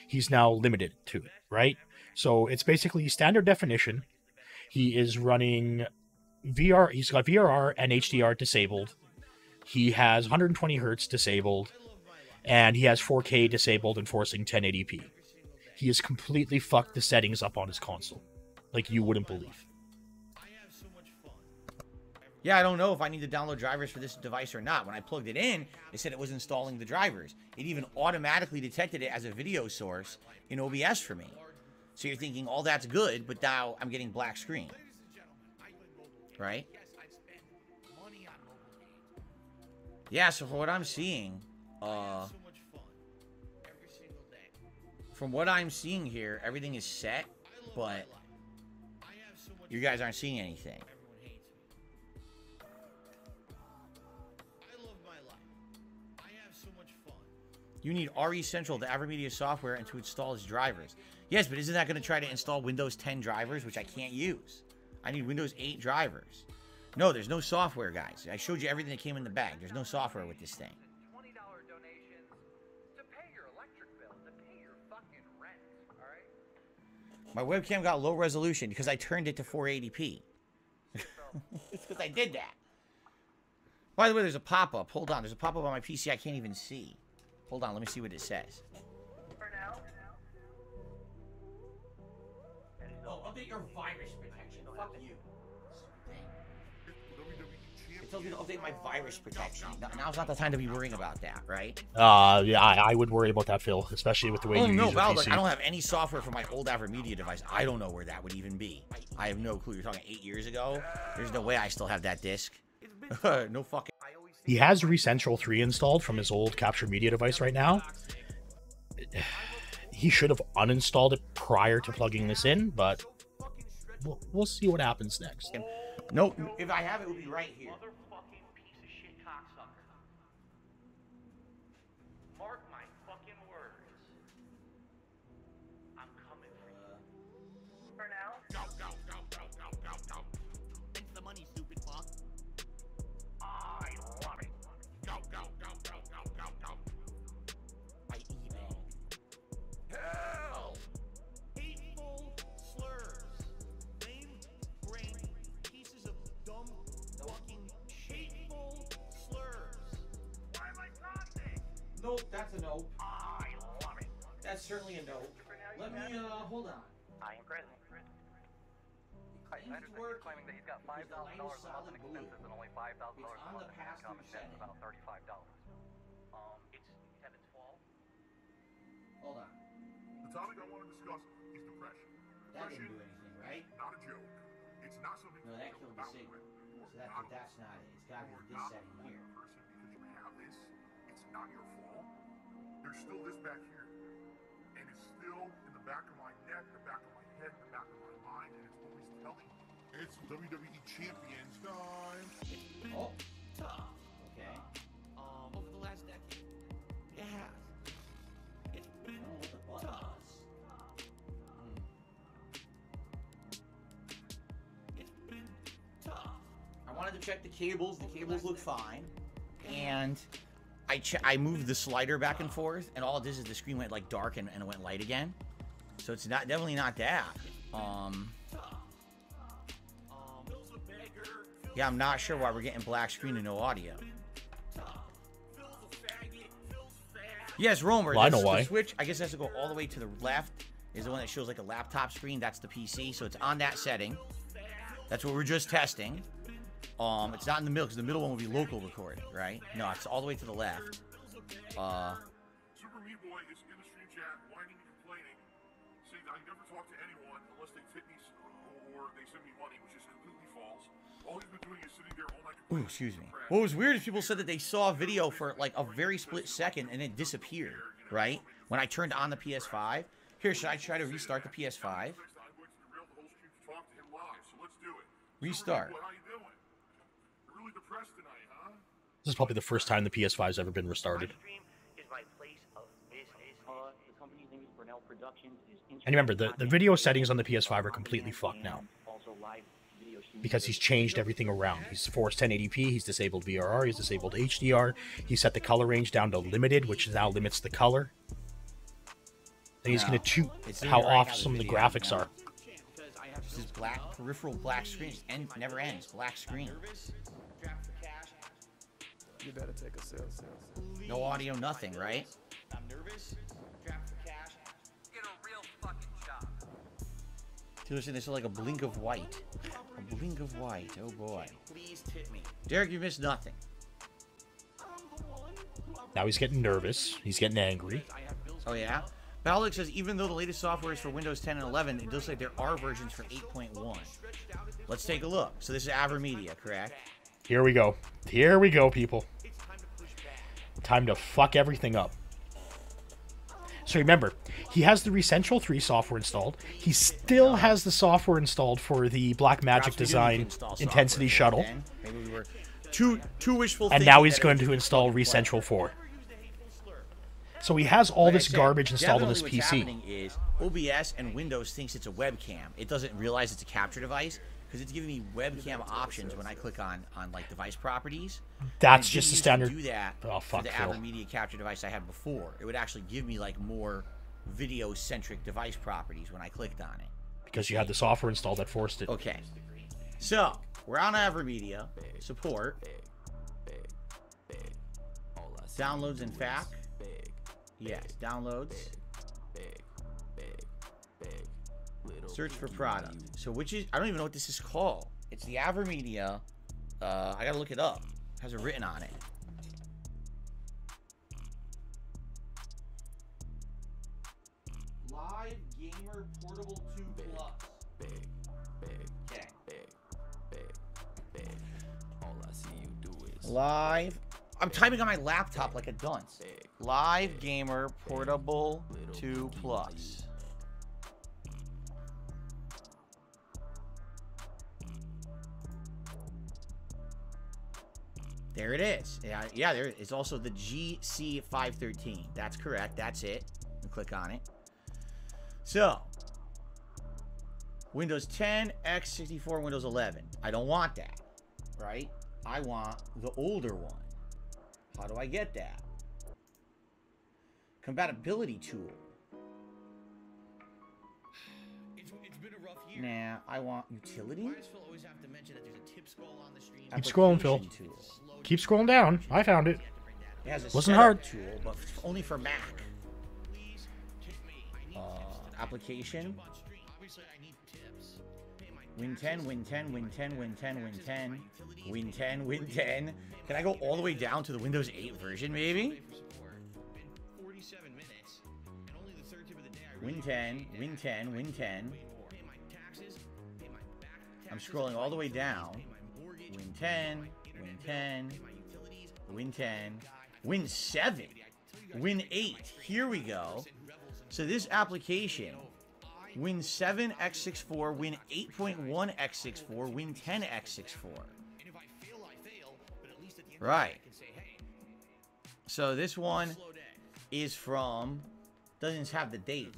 he's now limited to it, right? So it's basically standard definition. He is running VR, he's got VRR and HDR disabled. He has 120 hertz disabled, and he has 4K disabled, enforcing 1080p. He has completely fucked the settings up on his console, like you wouldn't believe. Yeah, I don't know if I need to download drivers for this device or not. When I plugged it in, it said it was installing the drivers. It even automatically detected it as a video source in OBS for me. So you're thinking, all that's good, but now I'm getting black screen. Right? Yeah, so from what I'm seeing, from what I'm seeing here, everything is set, but you guys aren't seeing anything. You need RE Central, the AverMedia software, and to install its drivers. Yes, but isn't that going to try to install Windows 10 drivers, which I can't use? I need Windows 8 drivers. No, there's no software, guys. I showed you everything that came in the bag. There's no software with this thing. $20 donations to pay your electric bill, to pay your fucking rent, all right? My webcam got low resolution because I turned it to 480p. It's because I did that. By the way, there's a pop-up. Hold on. There's a pop-up on my PC I can't even see. Hold on. Let me see what it says. For now. Oh, update your virus protection. Fuck you. It tells me to update my virus protection. Now's not the time to be worrying about that, right? Yeah, I would worry about that, Phil, especially with the way you use your Val, PC. look, I don't have any software for my old AverMedia device. I don't know where that would even be. I have no clue. You're talking 8 years ago? There's no way I still have that disc. No fucking... He has ReCentral 3 installed from his old Capture Media device right now. He should have uninstalled it prior to plugging this in, but we'll see what happens next. Nope. If I have it, it will be right here. Motherfucking piece of shit cocksucker. Mark my fucking words. I'm coming for you. For now. Go. Thanks for the money, stupid fuck. I love it. Go. By email. Hell! Hateful slurs. Lame-brain pieces of dumb fucking hateful slurs. Why am I talking? Nope, that's a nope. I love it. That's certainly a nope. Let me, hold on. I am present. I understand he's claiming that he's got $5,000 a month in expenses and only $5,000 a month in income, and that's about $35. He's having 12. Hold on. The topic I want to discuss is depression. That didn't do anything, right? Not a joke. It's not something No, to that joke killed the about signal. with. You So are that's not it. It's got to be this setting one here. person because you have this. It's not your fault. There's still this back here. And it's still in the back of my neck, the back of my head, the back of my mind, and it's always telling me. It's WWE Champions time. Oh, Tough. okay. Over the last decade. It has. It's been What the fuck? tough. It's been tough. I wanted to check the cables. The cables look fine. And I moved the slider back and forth, and all it did is the screen went like dark and it went light again. So it's not definitely not that. Yeah, I'm not sure why we're getting black screen and no audio. Yes, Romer. Well, I know the why. Switch, I guess, has to go all the way to the left. Is the one that shows like a laptop screen. That's the PC. So it's on that setting. That's what we're just testing. It's not in the middle because the middle one will be local recording, right? No, it's all the way to the left. Super Meat Boy is in the stream chat, whining and complaining, saying I never talk to anyone unless they tip me or they send me money, which is completely false. All he's been doing is sitting there all night Ooh, complaining. excuse me. What was weird is people said that they saw a video for like a very split second and it disappeared, right? When I turned on the PS5. Here, should I try to restart the PS5? Next time, I'm going to derail the whole stream to talk to him live, so let's do it. Restart. Super Meat Boy, how you doing? You're really depressed tonight, huh? This is probably the first time the PS5's ever been restarted. Stream is my place of business. The company's name is Brunel Productions. And remember, the video settings on the PS5 are completely fucked now. Also live video streaming. Because he's changed everything around. He's forced 1080p, he's disabled VRR, he's disabled HDR, he set the color range down to limited, which now limits the color. And he's going to toot It's doing how it right off now, some of the video, graphics yeah. are. This is black, peripheral black screen. And never ends. Black screen. You better take a sale. No audio, nothing, right? I'm nervous. Draft for cash. Get a real fucking job. Listen, this is like a blink of white. A blink of white. Oh boy. Please tip me. Derek, you missed nothing. Now he's getting nervous, he's getting angry. Oh yeah? Baldic says even though the latest software is for Windows 10 and 11, it does say there are versions for 8.1. Let's take a look. So this is AverMedia, correct? Here we go. Here we go, people. Time to fuck everything up. So remember, he has the ReCentral 3 software installed. He still has the software installed for the Blackmagic Design Intensity Shuttle. Maybe we were too wishful And thinking now he's that going it to was install fucking ReCentral 4. So he has all Like I this said, garbage installed on his definitely what's PC. happening is OBS and Windows thinks it's a webcam. It doesn't realize it's a capture device because it's giving me webcam options when I click on like device properties. That's And it just didn't a used standard. to do that Oh, fuck, for the Phil. AMD capture device I had before. It would actually give me like more video-centric device properties when I clicked on it. Because you had the software installed that forced it. Okay, so we're on AverMedia support. Downloads and FAQ. Yes, downloads. Search for product. So which is, I don't even know what this is called. It's the AverMedia. I gotta look it up. It has it written on it. Live Gamer Portable 2 Plus. Okay. Live. I'm typing on my laptop like a dunce. Live Gamer Portable 2 Plus. There it is. Yeah, there it's also the GC513. That's correct. That's it. And click on it. So, Windows 10, x64, Windows 11. I don't want that, right? I want the older one. How do I get that? Compatibility tool. It's been a rough year. Nah, I want utility. Why does Phil always have to mention that there's a tip scroll on the stream? Keep scrolling, Phil. Application tool. Keep scrolling down. I found it. It has a Wasn't setup hard. tool, but only for Mac. Application. Obviously, I need tips. Win 10, win 10, win 10, win 10, win 10, win 10, win 10. Can I go all the way down to the Windows 8 version, maybe? 47 minutes, and only the third tip of the day. Win 10, win 10, win 10. I'm scrolling all the way down. Win 10, win 10, win 10, win 7, win 8. Here we go. So this application, Win 7 x64, Win 8.1 x64, Win 10 x64. Right. So this one is from, doesn't have the date.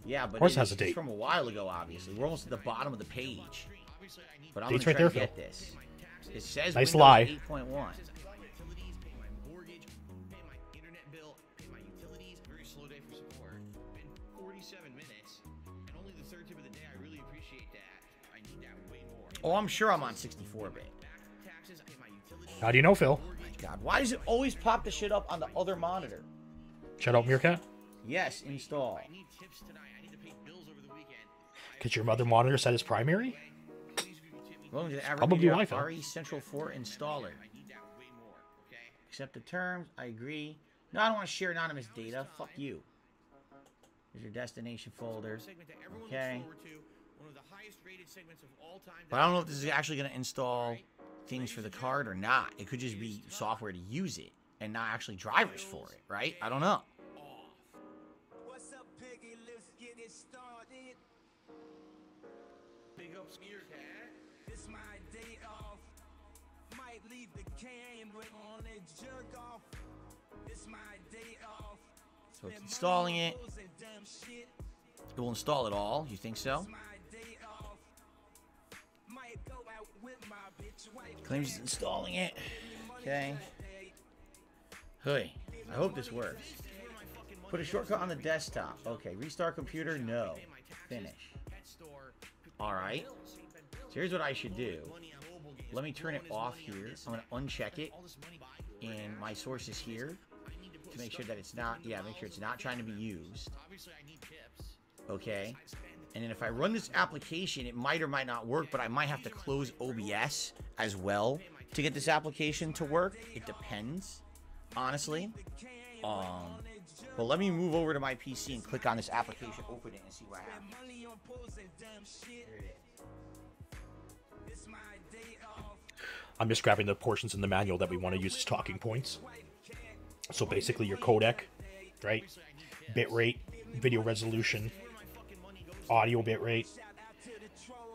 Yeah, but of course it has a it's date. from a while ago, obviously. We're almost at the bottom of the page. But I'm Date's going right to try there, to Phil. get this. It says Nice Windows lie. 8.1. Oh, I'm sure I'm on 64-bit. How do you know, Phil? Oh my God, why does it always pop the shit up on the other monitor? Shut up, Meerkat. Yes, install. Because your mother monitor set as primary? Welcome to the Probably AverMedia Wi-Fi. RE Central 4 installer. Accept the terms. I agree. No, I don't want to share anonymous data. Fuck you. Here's your destination folder. Okay. But I don't know if this is actually going to install things for the card or not. It could just be software to use it and not actually drivers for it, right? I don't know. What's up, Piggy? Let's get it started. Big up, Meerkat. It's my day off. Might leave the camera on and jerk off. It's my day off. So it's installing it. It will install it all. You think so? Claims it's installing it. Okay. Hey, I hope this works. Put a shortcut on the desktop. Okay, restart computer. No. Finish. Alright. So here's what I should do. Let me turn it off here. I'm going to uncheck it in my sources here to make sure that it's not, make sure it's not trying to be used. Okay. And then if I run this application, it might or might not work, but I might have to close OBS as well to get this application to work. It depends, honestly. But let me move over to my PC and click on this application, open it, and see what happens. I'm just grabbing the portions in the manual that we want to use as talking points. So basically your codec, right? Bitrate, video resolution, audio bitrate.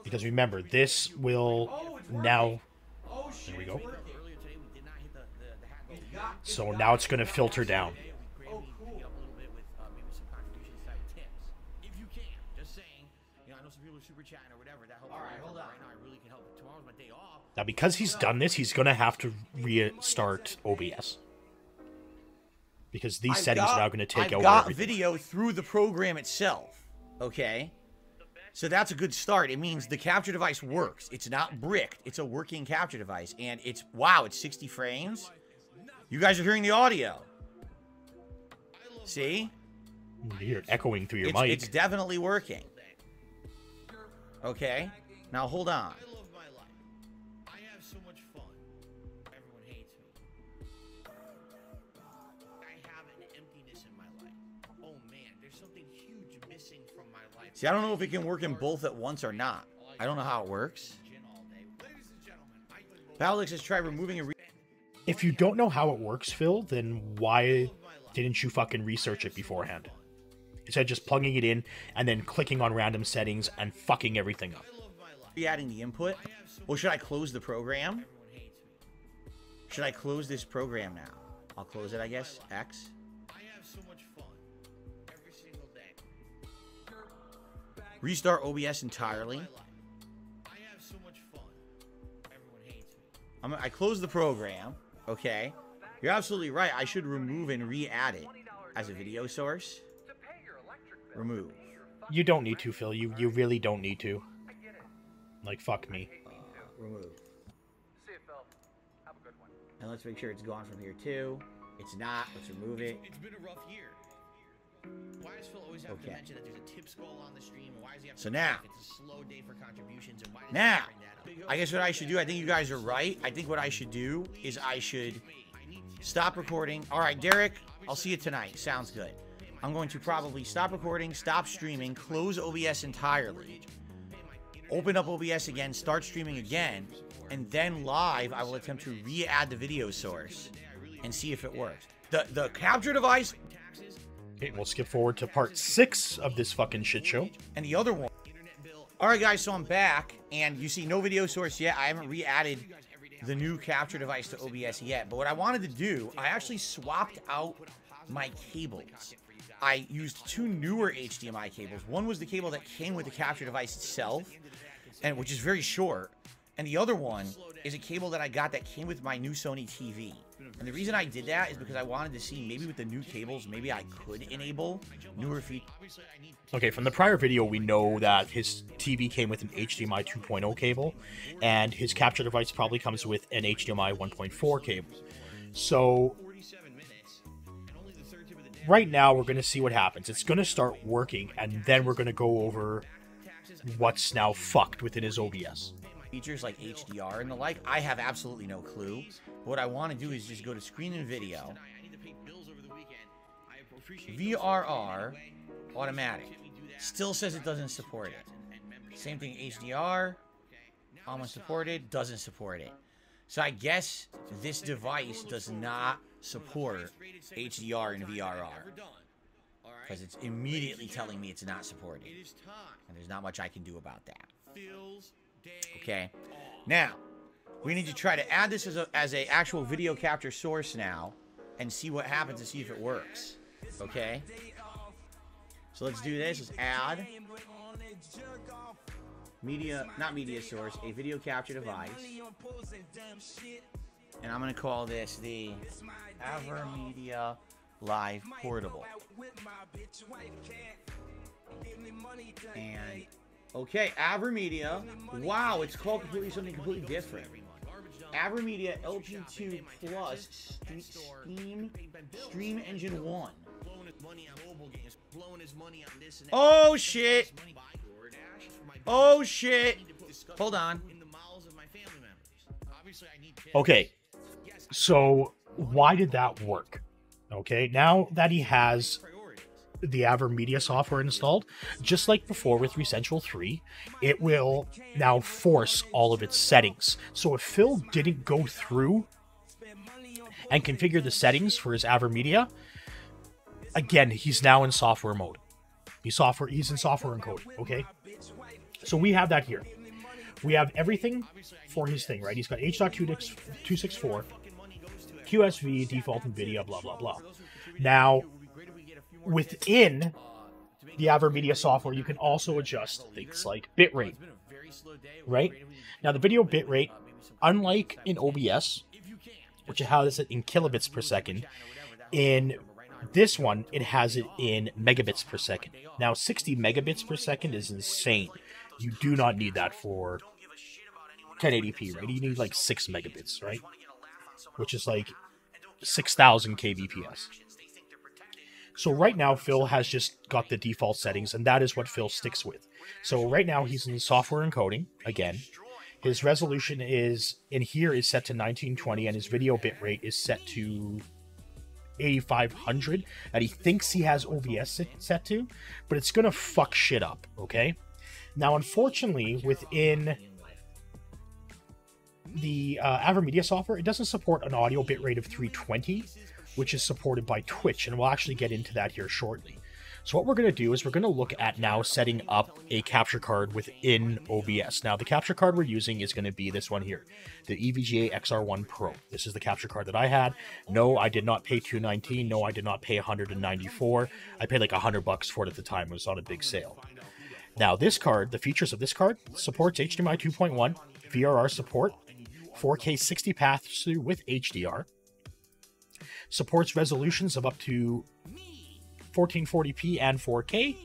Because remember, this will now... There we go. So now it's going to filter down. You know, I know some people are super chatting or whatever. That helps. All right, hold on. Right now, I really can help. Tomorrow's my day off. Now, because he's done this, he's going to have to restart OBS. Because these settings are now going to take over got everything. video through the program itself. Okay? So that's a good start. It means the capture device works. It's not bricked. It's a working capture device. And it's, wow, it's 60 frames. You guys are hearing the audio. See? You hear it echoing through your mic. It's definitely working. Okay? Now hold on. I love my life. I have so much fun. Everyone hates me. I have an emptiness in my life. Oh man, there's something huge missing from my life. See, I don't know if it can work in both at once or not. I don't know how it works. Balix has tried removing a... If you don't know how it works, Phil, then why didn't you fucking research it beforehand? Instead of just plugging it in and then clicking on random settings and fucking everything up. Adding the input. Well, should I close the program? Should I close this program now? I'll close it, I guess. X. I have so much fun every single day. Restart OBS entirely. I have so much fun. Everyone hates me. I closed the program. Okay. You're absolutely right. I should remove and re-add it as a video source. Remove. You don't need to, Phil. You really don't need to. Like, fuck me. Remove. And let's make sure it's gone from here too. It's not. Let's remove it. It's been a rough year. Why does Phil always have to mention that there's a tip scroll on the stream? And why does he have to now, it's a slow day for contributions? And why does now, he bring that up? I guess what I should do, I think you guys are right. I think what I should do is I should stop recording. All right, Derek, I'll see you tonight. Sounds good. I'm going to probably stop recording, stop streaming, close OBS entirely, open up OBS again, start streaming again, and then live, I will attempt to re-add the video source and see if it works. The capture device... Okay, we'll skip forward to part 6 of this fucking shit show. And the other one. Alright guys, so I'm back, and you see no video source yet. I haven't re-added the new capture device to OBS yet. But what I wanted to do, I actually swapped out my cables. I used 2 newer HDMI cables. One was the cable that came with the capture device itself, and which is very short. And the other one is a cable that I got that came with my new Sony TV. And the reason I did that is because I wanted to see maybe with the new cables, maybe I could enable newer features. Okay, from the prior video, we know that his TV came with an HDMI 2.0 cable, and his capture device probably comes with an HDMI 1.4 cable. So right now, we're going to see what happens. It's going to start working, and then we're going to go over what's now fucked within his OBS. Features like HDR and the like, I have absolutely no clue. What I want to do is just go to screen and video, VRR, automatic. Still says it doesn't support it. Same thing, HDR, almost supported, doesn't support it. So I guess this device does not support HDR and VRR. Because it's immedially telling me it's not supported. And there's not much I can do about that. Okay. Now, we need to try to add this as a actual video capture source now and see what happens and see if it works. Okay. So let's do this. Let's add media, not media source, a video capture device. And I'm going to call this the AverMedia Live Portable. And okay, AverMedia. Wow, it's called something completely different. AverMedia LP2 Plus Stream Engine 1. Oh shit! Oh shit! Hold on. Okay, so why did that work? Okay, now that he has the AverMedia software installed, just like before with Recentral 3, it will now force all of its settings. So if Phil didn't go through and configure the settings for his AverMedia, again, he's now in software mode. He's in software encoding, okay? So we have that here. We have everything for his thing, right? He's got H.264, QSV, default NVIDIA, blah, blah, blah. Now, within the AverMedia software, you can also adjust things like bitrate, right? Now, the video bitrate, unlike in OBS, which has it in kilobits per second, in this one, it has it in megabits per second. Now, 60 megabits per second is insane. You do not need that for 1080p, right? You need like 6 megabits, right? Which is like 6,000 kbps. So right now, Phil has just got the default settings, and that is what Phil sticks with. So right now, he's in software encoding, again. His resolution is, in here, is set to 1920, and his video bitrate is set to 8500, and he thinks he has OBS set to, but it's going to fuck shit up, okay? Now, unfortunately, within the AverMedia software, it doesn't support an audio bitrate of 320, which is supported by Twitch, and we'll actually get into that here shortly. So what we're going to do is we're going to look at now setting up a capture card within OBS. Now, the capture card we're using is going to be this one here, the EVGA XR1 Pro. This is the capture card that I had. No, I did not pay $219. No, I did not pay $194. I paid like $100 for it at the time. It was on a big sale. Now, this card, the features of this card, supports HDMI 2.1, VRR support, 4K 60 paths through with HDR, supports resolutions of up to 1440p and 4K.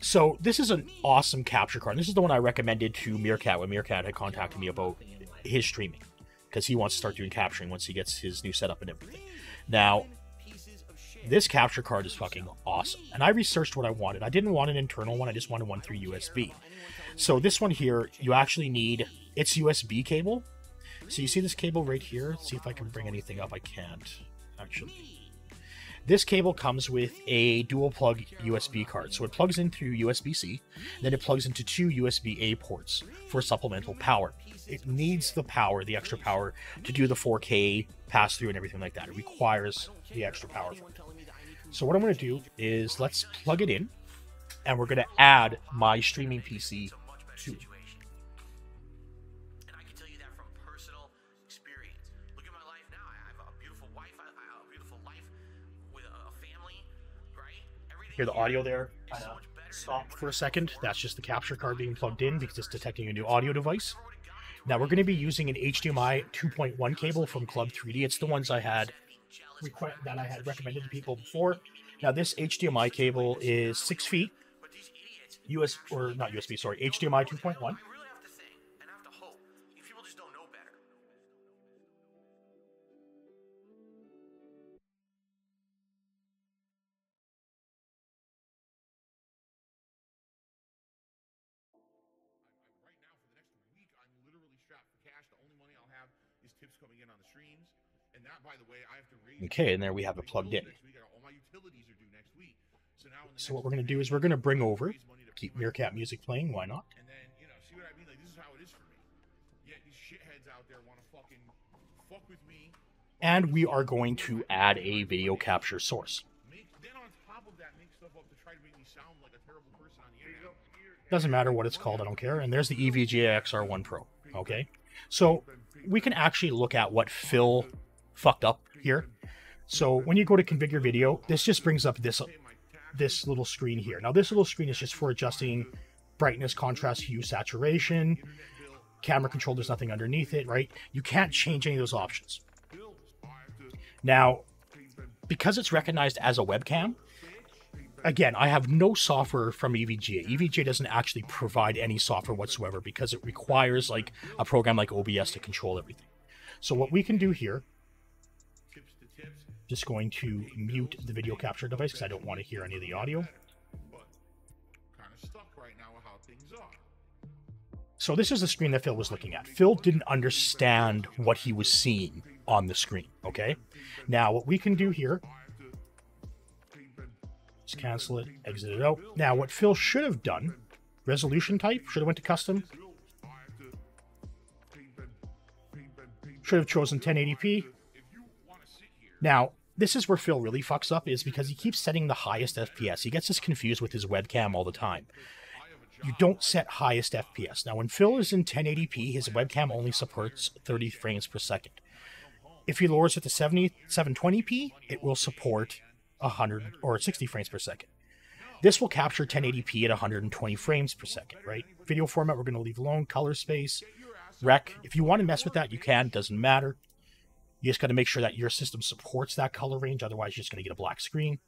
So this is an awesome capture card. This is the one I recommended to Meerkat when Meerkat had contacted me about his streaming, because he wants to start doing capturing once he gets his new setup and everything. Now, this capture card is fucking awesome. And I researched what I wanted. I didn't want an internal one. I just wanted one through USB. So this one here, you actually need its USB cable. So you see this cable right here? Let's see if I can bring anything up. I can't, actually. This cable comes with a dual plug USB card. So it plugs in through USB-C, then it plugs into 2 USB-A ports for supplemental power. It needs the power, the extra power, to do the 4K pass-through and everything like that. It requires the extra power for it. So what I'm going to do is let's plug it in, and we're going to add my streaming PC to it. Hear the audio there stopped for a second. That's just the capture card being plugged in because it's detecting a new audio device. Now we're going to be using an HDMI 2.1 cable from Club 3D. It's the ones I had recommended to people before. Now this HDMI cable is 6 feet, HDMI 2.1. Okay, and there we have it plugged in. So what we're going to do is we're going to bring over, keep Meerkat music playing, why not? And we are going to add a video capture source. Doesn't matter what it's called, I don't care. And there's the EVGA XR1 Pro, okay? So we can actually look at what Phil fucked up here. So when you go to configure video, this just brings up this little screen here. Now this little screen is just for adjusting brightness, contrast, hue, saturation, camera control. There's nothing underneath it, right? You can't change any of those options. Now, because it's recognized as a webcam, again, I have no software from EVGA. EVGA doesn't actually provide any software whatsoever because it requires like a program like OBS to control everything. So what we can do here, just going to mute the video capture device because I don't want to hear any of the audio. So this is the screen that Phil was looking at. Phil didn't understand what he was seeing on the screen, okay? Now, what we can do here, just cancel it, exit it out. Now, what Phil should have done, resolution type, should have went to custom. Should have chosen 1080p. Now, this is where Phil really fucks up, is because he keeps setting the highest FPS. He gets us confused with his webcam all the time. You don't set highest FPS. Now, when Phil is in 1080p, his webcam only supports 30 frames per second. If he lowers it to 720p, it will support 100 or 60 frames per second. This will capture 1080p at 120 frames per second, right? Video format, we're going to leave alone. Color space, rec. If you want to mess with that, you can. Doesn't matter. You just got to make sure that your system supports that color range. Otherwise, you're just going to get a black screen.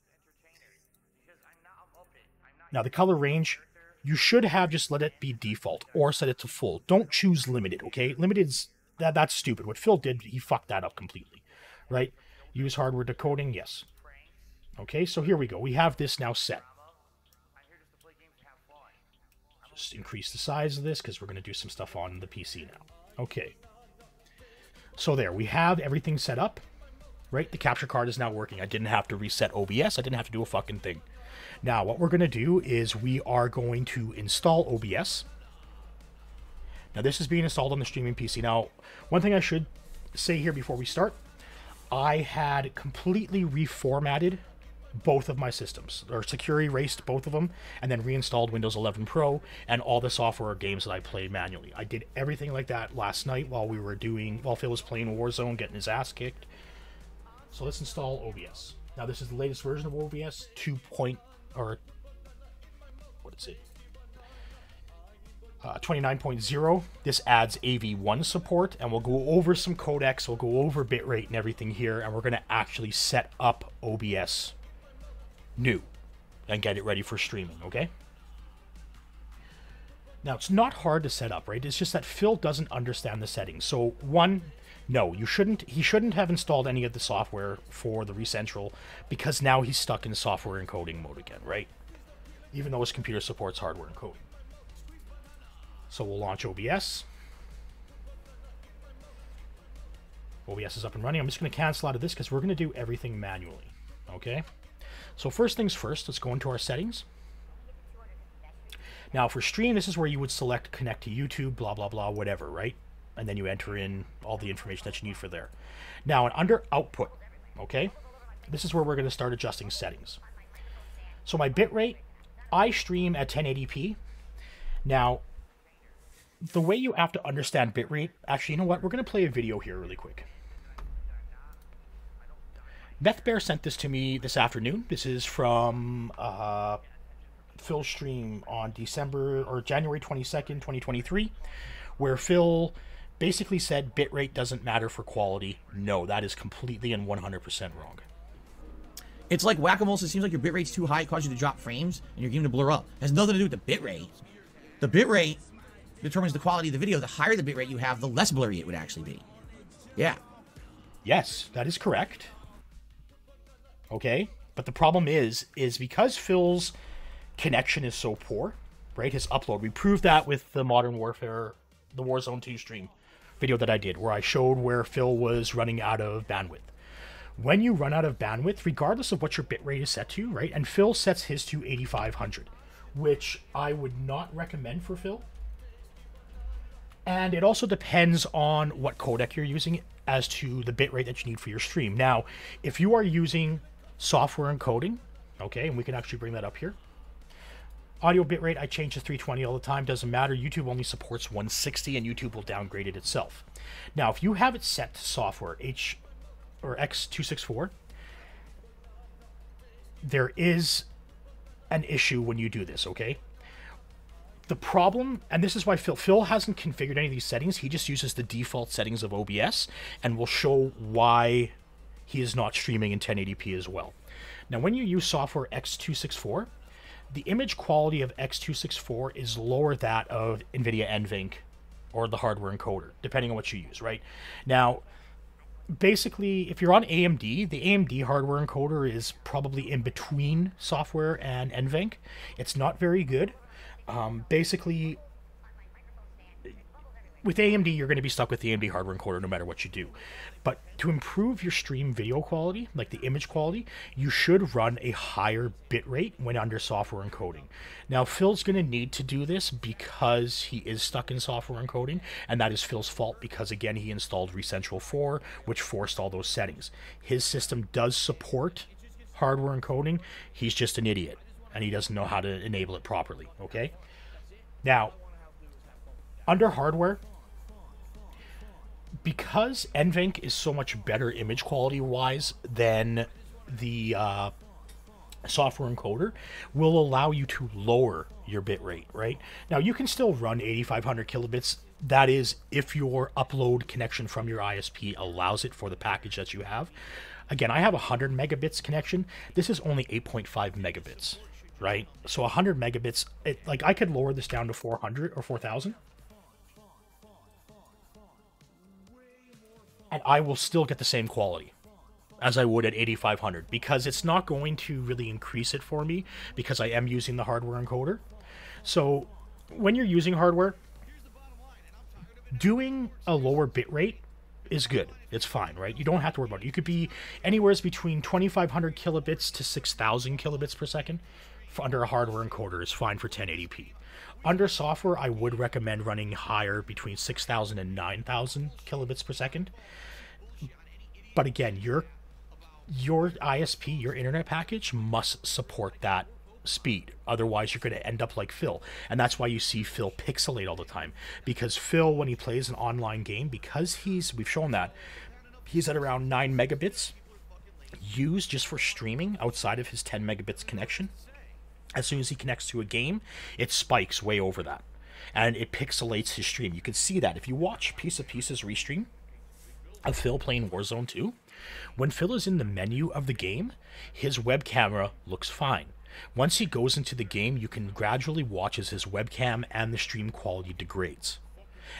Now, the color range, you should have just let it be default or set it to full. Don't choose limited, okay? Limited's, that's stupid. What Phil did, he fucked that up completely, right? Use hardware decoding, yes. Okay, so here we go. We have this now set. Just increase the size of this because we're going to do some stuff on the PC now. Okay. So there, we have everything set up, right? The capture card is now working. I didn't have to reset OBS. I didn't have to do a fucking thing. Now, what we're going to do is we are going to install OBS. Now, this is being installed on the streaming PC. Now, one thing I should say here before we start, I had completely reformatted both of my systems, or securely erased both of them, and then reinstalled Windows 11 Pro and all the software games that I play manually. I did everything like that last night while Phil was playing Warzone, getting his ass kicked. So let's install OBS. Now, this is the latest version of OBS, 29.0. This adds AV1 support, and we'll go over some codecs, we'll go over bitrate and everything here, and we're going to actually set up OBS new and get it ready for streaming, okay? Now, it's not hard to set up, right? It's just that Phil doesn't understand the settings. So, one, no, he shouldn't have installed any of the software for the ReCentral because now he's stuck in software encoding mode again, right? Even though his computer supports hardware encoding. So we'll launch OBS. OBS is up and running. I'm just going to cancel out of this because we're going to do everything manually, okay? So first things first, let's go into our settings. Now for stream, this is where you would select connect to YouTube, blah, blah, blah, whatever, right? And then you enter in all the information that you need for there. Now, under output, okay, this is where we're going to start adjusting settings. So my bitrate, I stream at 1080p. Now, the way you have to understand bitrate, actually, you know what? We're going to play a video here really quick. MethBear sent this to me this afternoon. This is from Phil's stream on January 22nd, 2023, where Phil basically said bitrate doesn't matter for quality. No, that is completely and 100% wrong. It's like whack-a-mole, so it seems like your bitrate's too high, it causes you to drop frames, and you're getting to blur up. It has nothing to do with the bitrate. The bitrate determines the quality of the video. The higher the bitrate you have, the less blurry it would actually be. Yeah. Yes, that is correct. Okay, but the problem is because Phil's connection is so poor, right, his upload, we proved that with the Modern Warfare, the Warzone 2 stream video that I did, where I showed where Phil was running out of bandwidth. When you run out of bandwidth, regardless of what your bitrate is set to, right, and Phil sets his to 8500, which I would not recommend for Phil. And it also depends on what codec you're using as to the bitrate that you need for your stream. Now, if you are using software encoding, okay, and we can actually bring that up here. Audio bitrate, I change to 320 all the time, doesn't matter. YouTube only supports 160 and YouTube will downgrade it itself. Now, if you have it set to software X264, there is an issue when you do this, okay? The problem, and this is why Phil hasn't configured any of these settings, he just uses the default settings of OBS, and will show why he is not streaming in 1080p as well. Now, when you use software X264, the image quality of X264 is lower that of NVIDIA NVENC or the hardware encoder, depending on what you use, right? Now, basically, if you're on AMD, the AMD hardware encoder is probably in between software and NVENC. It's not very good. Basically, with AMD, you're going to be stuck with the AMD hardware encoder no matter what you do. But to improve your stream video quality, like the image quality, you should run a higher bitrate when under software encoding. Now, Phil's going to need to do this because he is stuck in software encoding, and that is Phil's fault because, again, he installed ReCentral 4, which forced all those settings. His system does support hardware encoding. He's just an idiot, and he doesn't know how to enable it properly, okay? Now, under hardware, because NVENC is so much better image quality-wise than the software encoder will allow you to lower your bit rate, right? Now you can still run 8500 kilobits. That is if your upload connection from your ISP allows it for the package that you have. Again, I have 100 megabits connection. This is only 8.5 megabits, right? So 100 megabits, like I could lower this down to 400 or 4000. And I will still get the same quality as I would at 8500, because it's not going to really increase it for me because I am using the hardware encoder. So when you're using hardware, doing a lower bit rate is good. It's fine, right? You don't have to worry about it. You could be anywhere between 2500 kilobits to 6000 kilobits per second under a hardware encoder is fine for 1080p. Under software, I would recommend running higher between 6000 and 9000 kilobits per second. But again, your ISP, your internet package, must support that speed. Otherwise, you're going to end up like Phil. And that's why you see Phil pixelate all the time. Because Phil, when he plays an online game, because we've shown that, he's at around 9 megabits used just for streaming outside of his 10 megabits connection. As soon as he connects to a game, it spikes way over that. And it pixelates his stream. You can see that. If you watch Piece of Pieces restream of Phil playing Warzone 2, when Phil is in the menu of the game, his web camera looks fine. Once he goes into the game, you can gradually watch as his webcam and the stream quality degrades.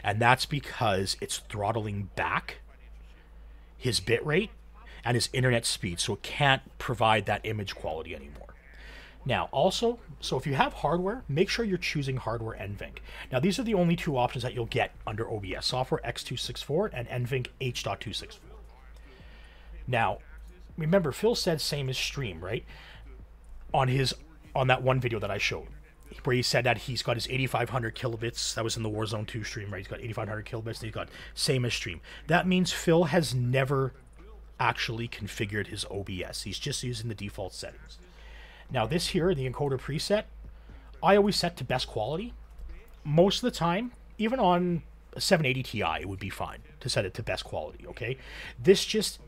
And that's because it's throttling back his bitrate and his internet speed, so it can't provide that image quality anymore. Now, also, so if you have hardware, make sure you're choosing hardware NVENC. Now, these are the only two options that you'll get under OBS, software X264 and NVENC H.264. Now, remember, Phil said same as stream, right? On that one video that I showed, where he said that he's got his 8500 kilobits. That was in the Warzone 2 stream, right? He's got 8500 kilobits, and he's got same as stream. That means Phil has never actually configured his OBS. He's just using the default settings. Now this here, the encoder preset, I always set to best quality. Most of the time, even on a 780 Ti, it would be fine to set it to best quality, okay? This just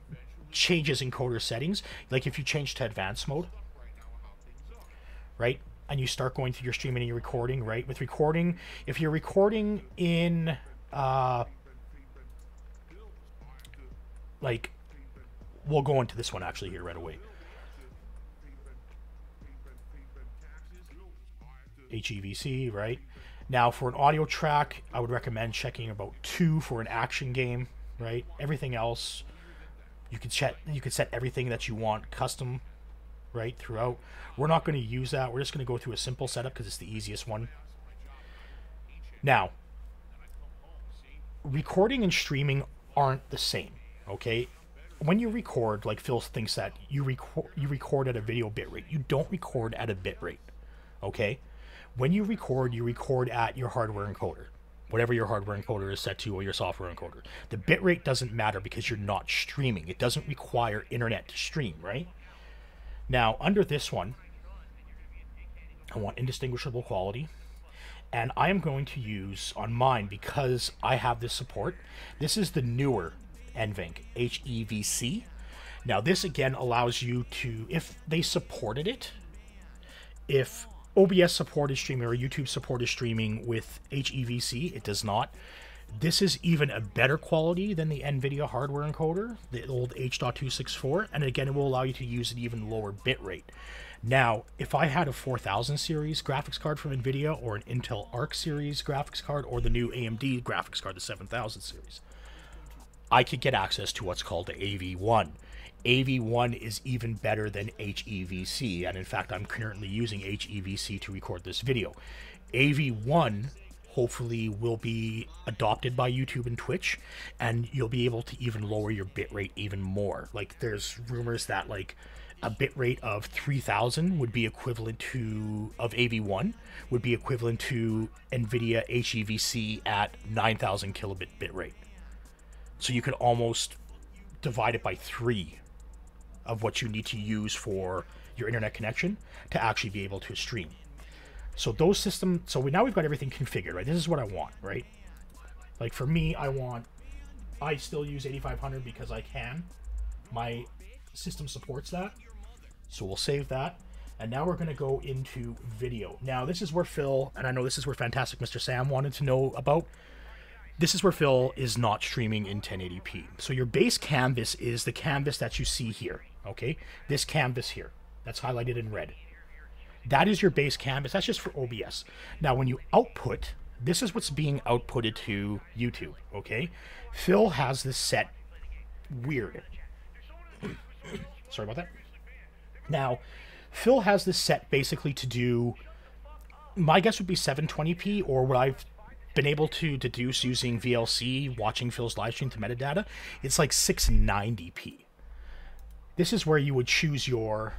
changes encoder settings. Like if you change to advanced mode, right? And you start going through your streaming and your recording, right? With recording, if you're recording in, like, we'll go into this one actually here right away. HEVC, right? Now for an audio track, I would recommend checking about 2 for an action game, right? Everything else, you could set everything that you want custom, right, throughout. We're not going to use that. We're just going to go through a simple setup because it's the easiest one. Now, recording and streaming aren't the same, okay? When you record, like Phil thinks that you record at a video bitrate. You don't record at a bitrate, okay? When you record at your hardware encoder, whatever your hardware encoder is set to, or your software encoder. The bitrate doesn't matter because you're not streaming. It doesn't require internet to stream, right? Now, under this one, I want indistinguishable quality, and I am going to use, on mine, because I have this support, this is the newer NVENC, HEVC. Now, this again allows you to, if they supported it, if OBS supported streaming or YouTube supported streaming with HEVC, it does not. This is even a better quality than the NVIDIA hardware encoder, the old H.264, and again, it will allow you to use an even lower bitrate. Now, if I had a 4000 series graphics card from NVIDIA, or an Intel Arc series graphics card, or the new AMD graphics card, the 7000 series, I could get access to what's called the AV1. AV1 is even better than HEVC, and in fact, I'm currently using HEVC to record this video. AV1 hopefully will be adopted by YouTube and Twitch, and you'll be able to even lower your bitrate even more. Like, there's rumors that like a bitrate of 3000 would be equivalent to, of AV1, would be equivalent to NVIDIA HEVC at 9000 kilobit bitrate. So you could almost divide it by 3 of what you need to use for your internet connection to actually be able to stream. So those systems, so now we've got everything configured, right? This is what I want, right? Like for me, I still use 8500 because I can. My system supports that. So we'll save that. And now we're going to go into video. Now, this is where Phil, and I know this is where Fantastic Mr. Sam wanted to know about, this is where Phil is not streaming in 1080p. So your base canvas is the canvas that you see here, okay? This canvas here, that's highlighted in red. That is your base canvas. That's just for OBS. Now, when you output, this is what's being outputted to YouTube, okay? Phil has this set weird. Sorry about that. Now, Phil has this set basically to do, my guess would be 720p, or what I've been able to deduce using VLC, watching Phil's live stream to metadata, it's like 690p. This is where you would choose your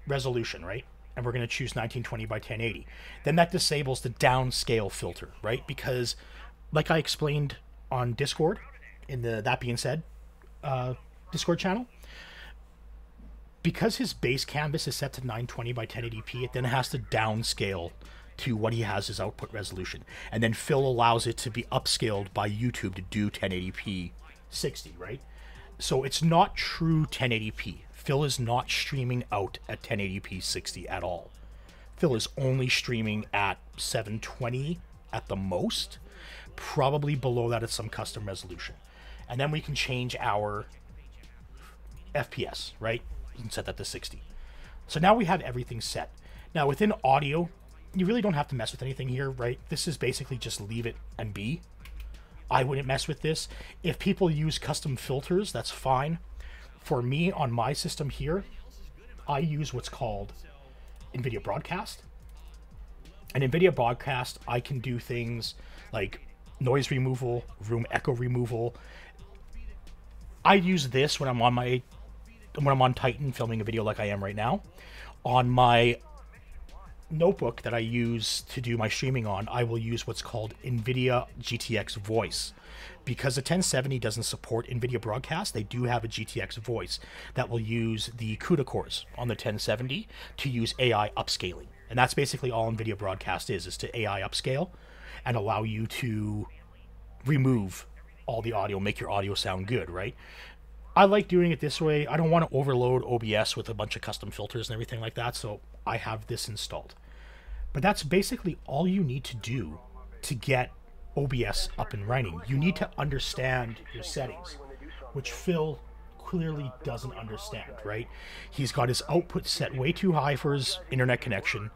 resolution, right? And we're going to choose 1920 by 1080. Then that disables the downscale filter, right? Because, like I explained on Discord, in the That Being Said Discord channel, because his base canvas is set to 920 by 1080p, it then has to downscale to what he has as output resolution. And then Phil allows it to be upscaled by YouTube to do 1080p 60, right? So it's not true 1080p. Phil is not streaming out at 1080p 60 at all. Phil is only streaming at 720 at the most, probably below that at some custom resolution. And then we can change our FPS, right? You can set that to 60. So now we have everything set. Now within audio, you really don't have to mess with anything here, right? This is basically just leave it and be. I wouldn't mess with this. If people use custom filters, that's fine. For me, on my system here, I use what's called NVIDIA Broadcast. And NVIDIA Broadcast, I can do things like noise removal, room echo removal. I use this when I'm on Titan filming a video like I am right now. On my notebook that I use to do my streaming on, I will use what's called NVIDIA GTX Voice. Because the 1070 doesn't support NVIDIA Broadcast, they do have a GTX Voice that will use the CUDA cores on the 1070 to use AI upscaling. And that's basically all NVIDIA Broadcast is to AI upscale and allow you to remove all the audio, make your audio sound good, right? I like doing it this way. I don't want to overload OBS with a bunch of custom filters and everything like that, so I have this installed. But that's basically all you need to do to get OBS up and running. You need to understand your settings, which Phil clearly doesn't understand, right? He's got his output set way too high for his internet connection.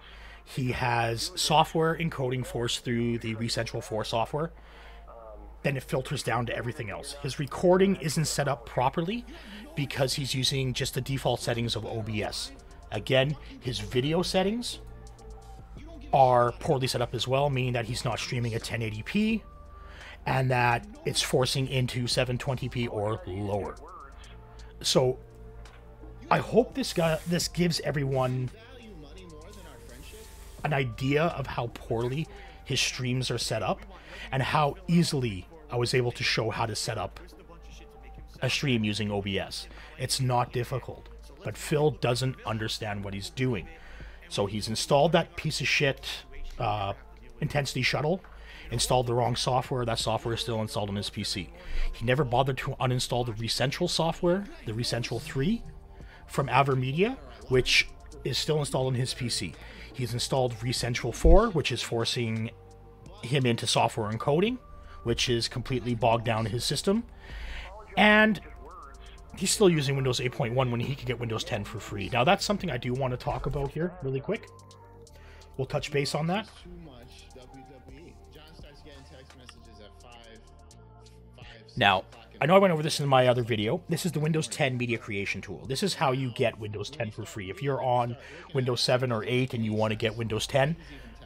He has software encoding forced through the ReCentral 4 software. Then it filters down to everything else. His recording isn't set up properly because he's using just the default settings of OBS. Again, his video settings are poorly set up as well, meaning that he's not streaming at 1080p and that it's forcing into 720p or lower. So I hope this gives everyone an idea of how poorly his streams are set up and how easily I was able to show how to set up a stream using OBS. It's not difficult, but Phil doesn't understand what he's doing. So he's installed that piece of shit Intensity Shuttle, installed the wrong software. That software is still installed on his PC. He never bothered to uninstall the ReCentral software, the ReCentral 3 from AverMedia, which is still installed on his PC. He's installed ReCentral 4, which is forcing him into software encoding, which is completely bogged down his system. And he's still using Windows 8.1 when he could get Windows 10 for free. Now, that's something I do want to talk about here really quick. We'll touch base on that. Too much WWE. John starts getting text messages at 5 Now, I know I went over this in my other video. This is the Windows 10 Media Creation Tool. This is how you get Windows 10 for free. If you're on Windows 7 or 8 and you want to get Windows 10,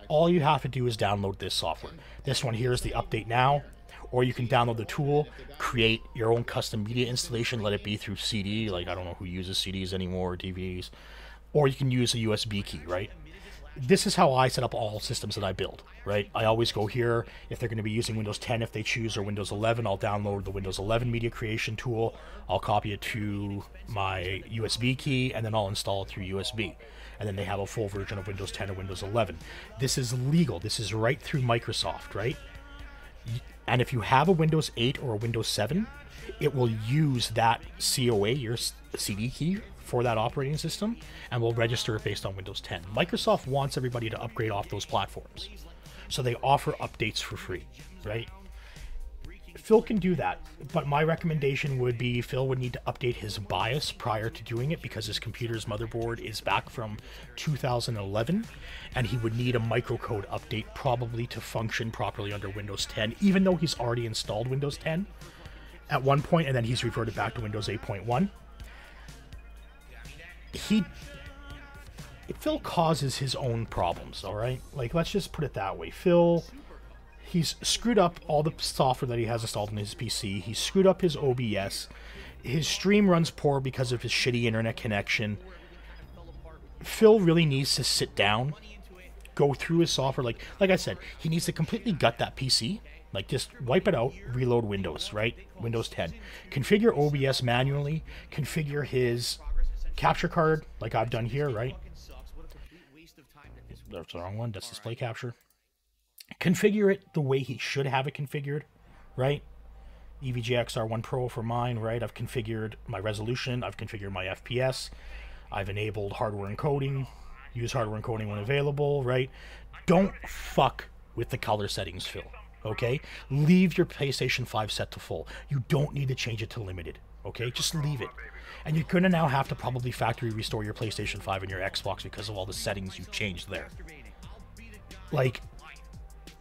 all you have to do is download this software. This one here is the Update Now, or you can download the tool, create your own custom media installation, let it be through CD, like I don't know who uses CDs anymore, or DVDs, or you can use a USB key, right? This is how I set up all systems that I build, right? I always go here. If they're going to be using Windows 10, if they choose, or Windows 11, I'll download the Windows 11 Media Creation Tool. I'll copy it to my USB key, and then I'll install it through USB. And then they have a full version of Windows 10 or Windows 11. This is legal. This is right through Microsoft, right? And if you have a Windows 8 or a Windows 7, it will use that COA, your CD key for that operating system, and we'll register it based on Windows 10. Microsoft wants everybody to upgrade off those platforms, so they offer updates for free, right? Phil can do that, but my recommendation would be Phil would need to update his BIOS prior to doing it, because his computer's motherboard is back from 2011, and he would need a microcode update probably to function properly under Windows 10, even though he's already installed Windows 10 at one point, and then he's reverted back to Windows 8.1. Phil causes his own problems, all right? Like, let's just put it that way. He's screwed up all the software that he has installed in his PC. He's screwed up his OBS. His stream runs poor because of his shitty internet connection. Phil really needs to sit down, go through his software. Like I said, he needs to completely gut that PC. Like, just wipe it out, reload Windows, right? Windows 10. Configure OBS manually. Configure his capture card, like I've done here, right? That's the wrong one. That's display capture. Configure it the way he should have it configured, right? EVGA XR1 Pro for mine, right? I've configured my resolution. I've configured my FPS. I've enabled hardware encoding. Use hardware encoding when available, right? Don't fuck with the color settings, Phil, okay? Leave your PlayStation 5 set to full. You don't need to change it to limited, okay? Just leave it. And you're going to now have to probably factory restore your PlayStation 5 and your Xbox because of all the settings you've changed there. Like,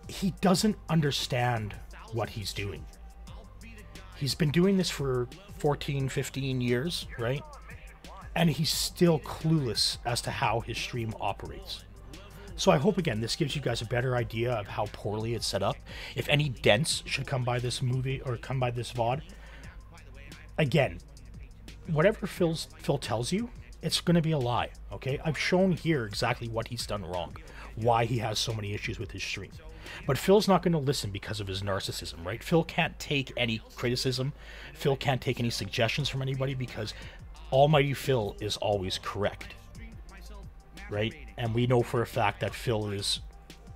he doesn't understand what he's doing. He's been doing this for 14, 15 years, right? And he's still clueless as to how his stream operates. So I hope, again, this gives you guys a better idea of how poorly it's set up. If any dents should come by this movie or come by this VOD, again, whatever Phil tells you, it's going to be a lie, okay? I've shown here exactly what he's done wrong, why he has so many issues with his stream. But Phil's not going to listen because of his narcissism, right? Phil can't take any criticism. Phil can't take any suggestions from anybody because Almighty Phil is always correct, right? And we know for a fact that Phil is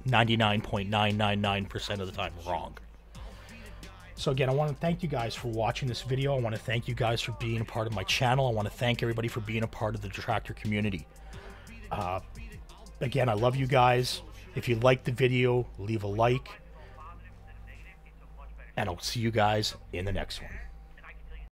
99.999% of the time wrong. So again, I want to thank you guys for watching this video. I want to thank you guys for being a part of my channel. I want to thank everybody for being a part of the Detractor community. Again, I love you guys. If you liked the video, leave a like. And I'll see you guys in the next one.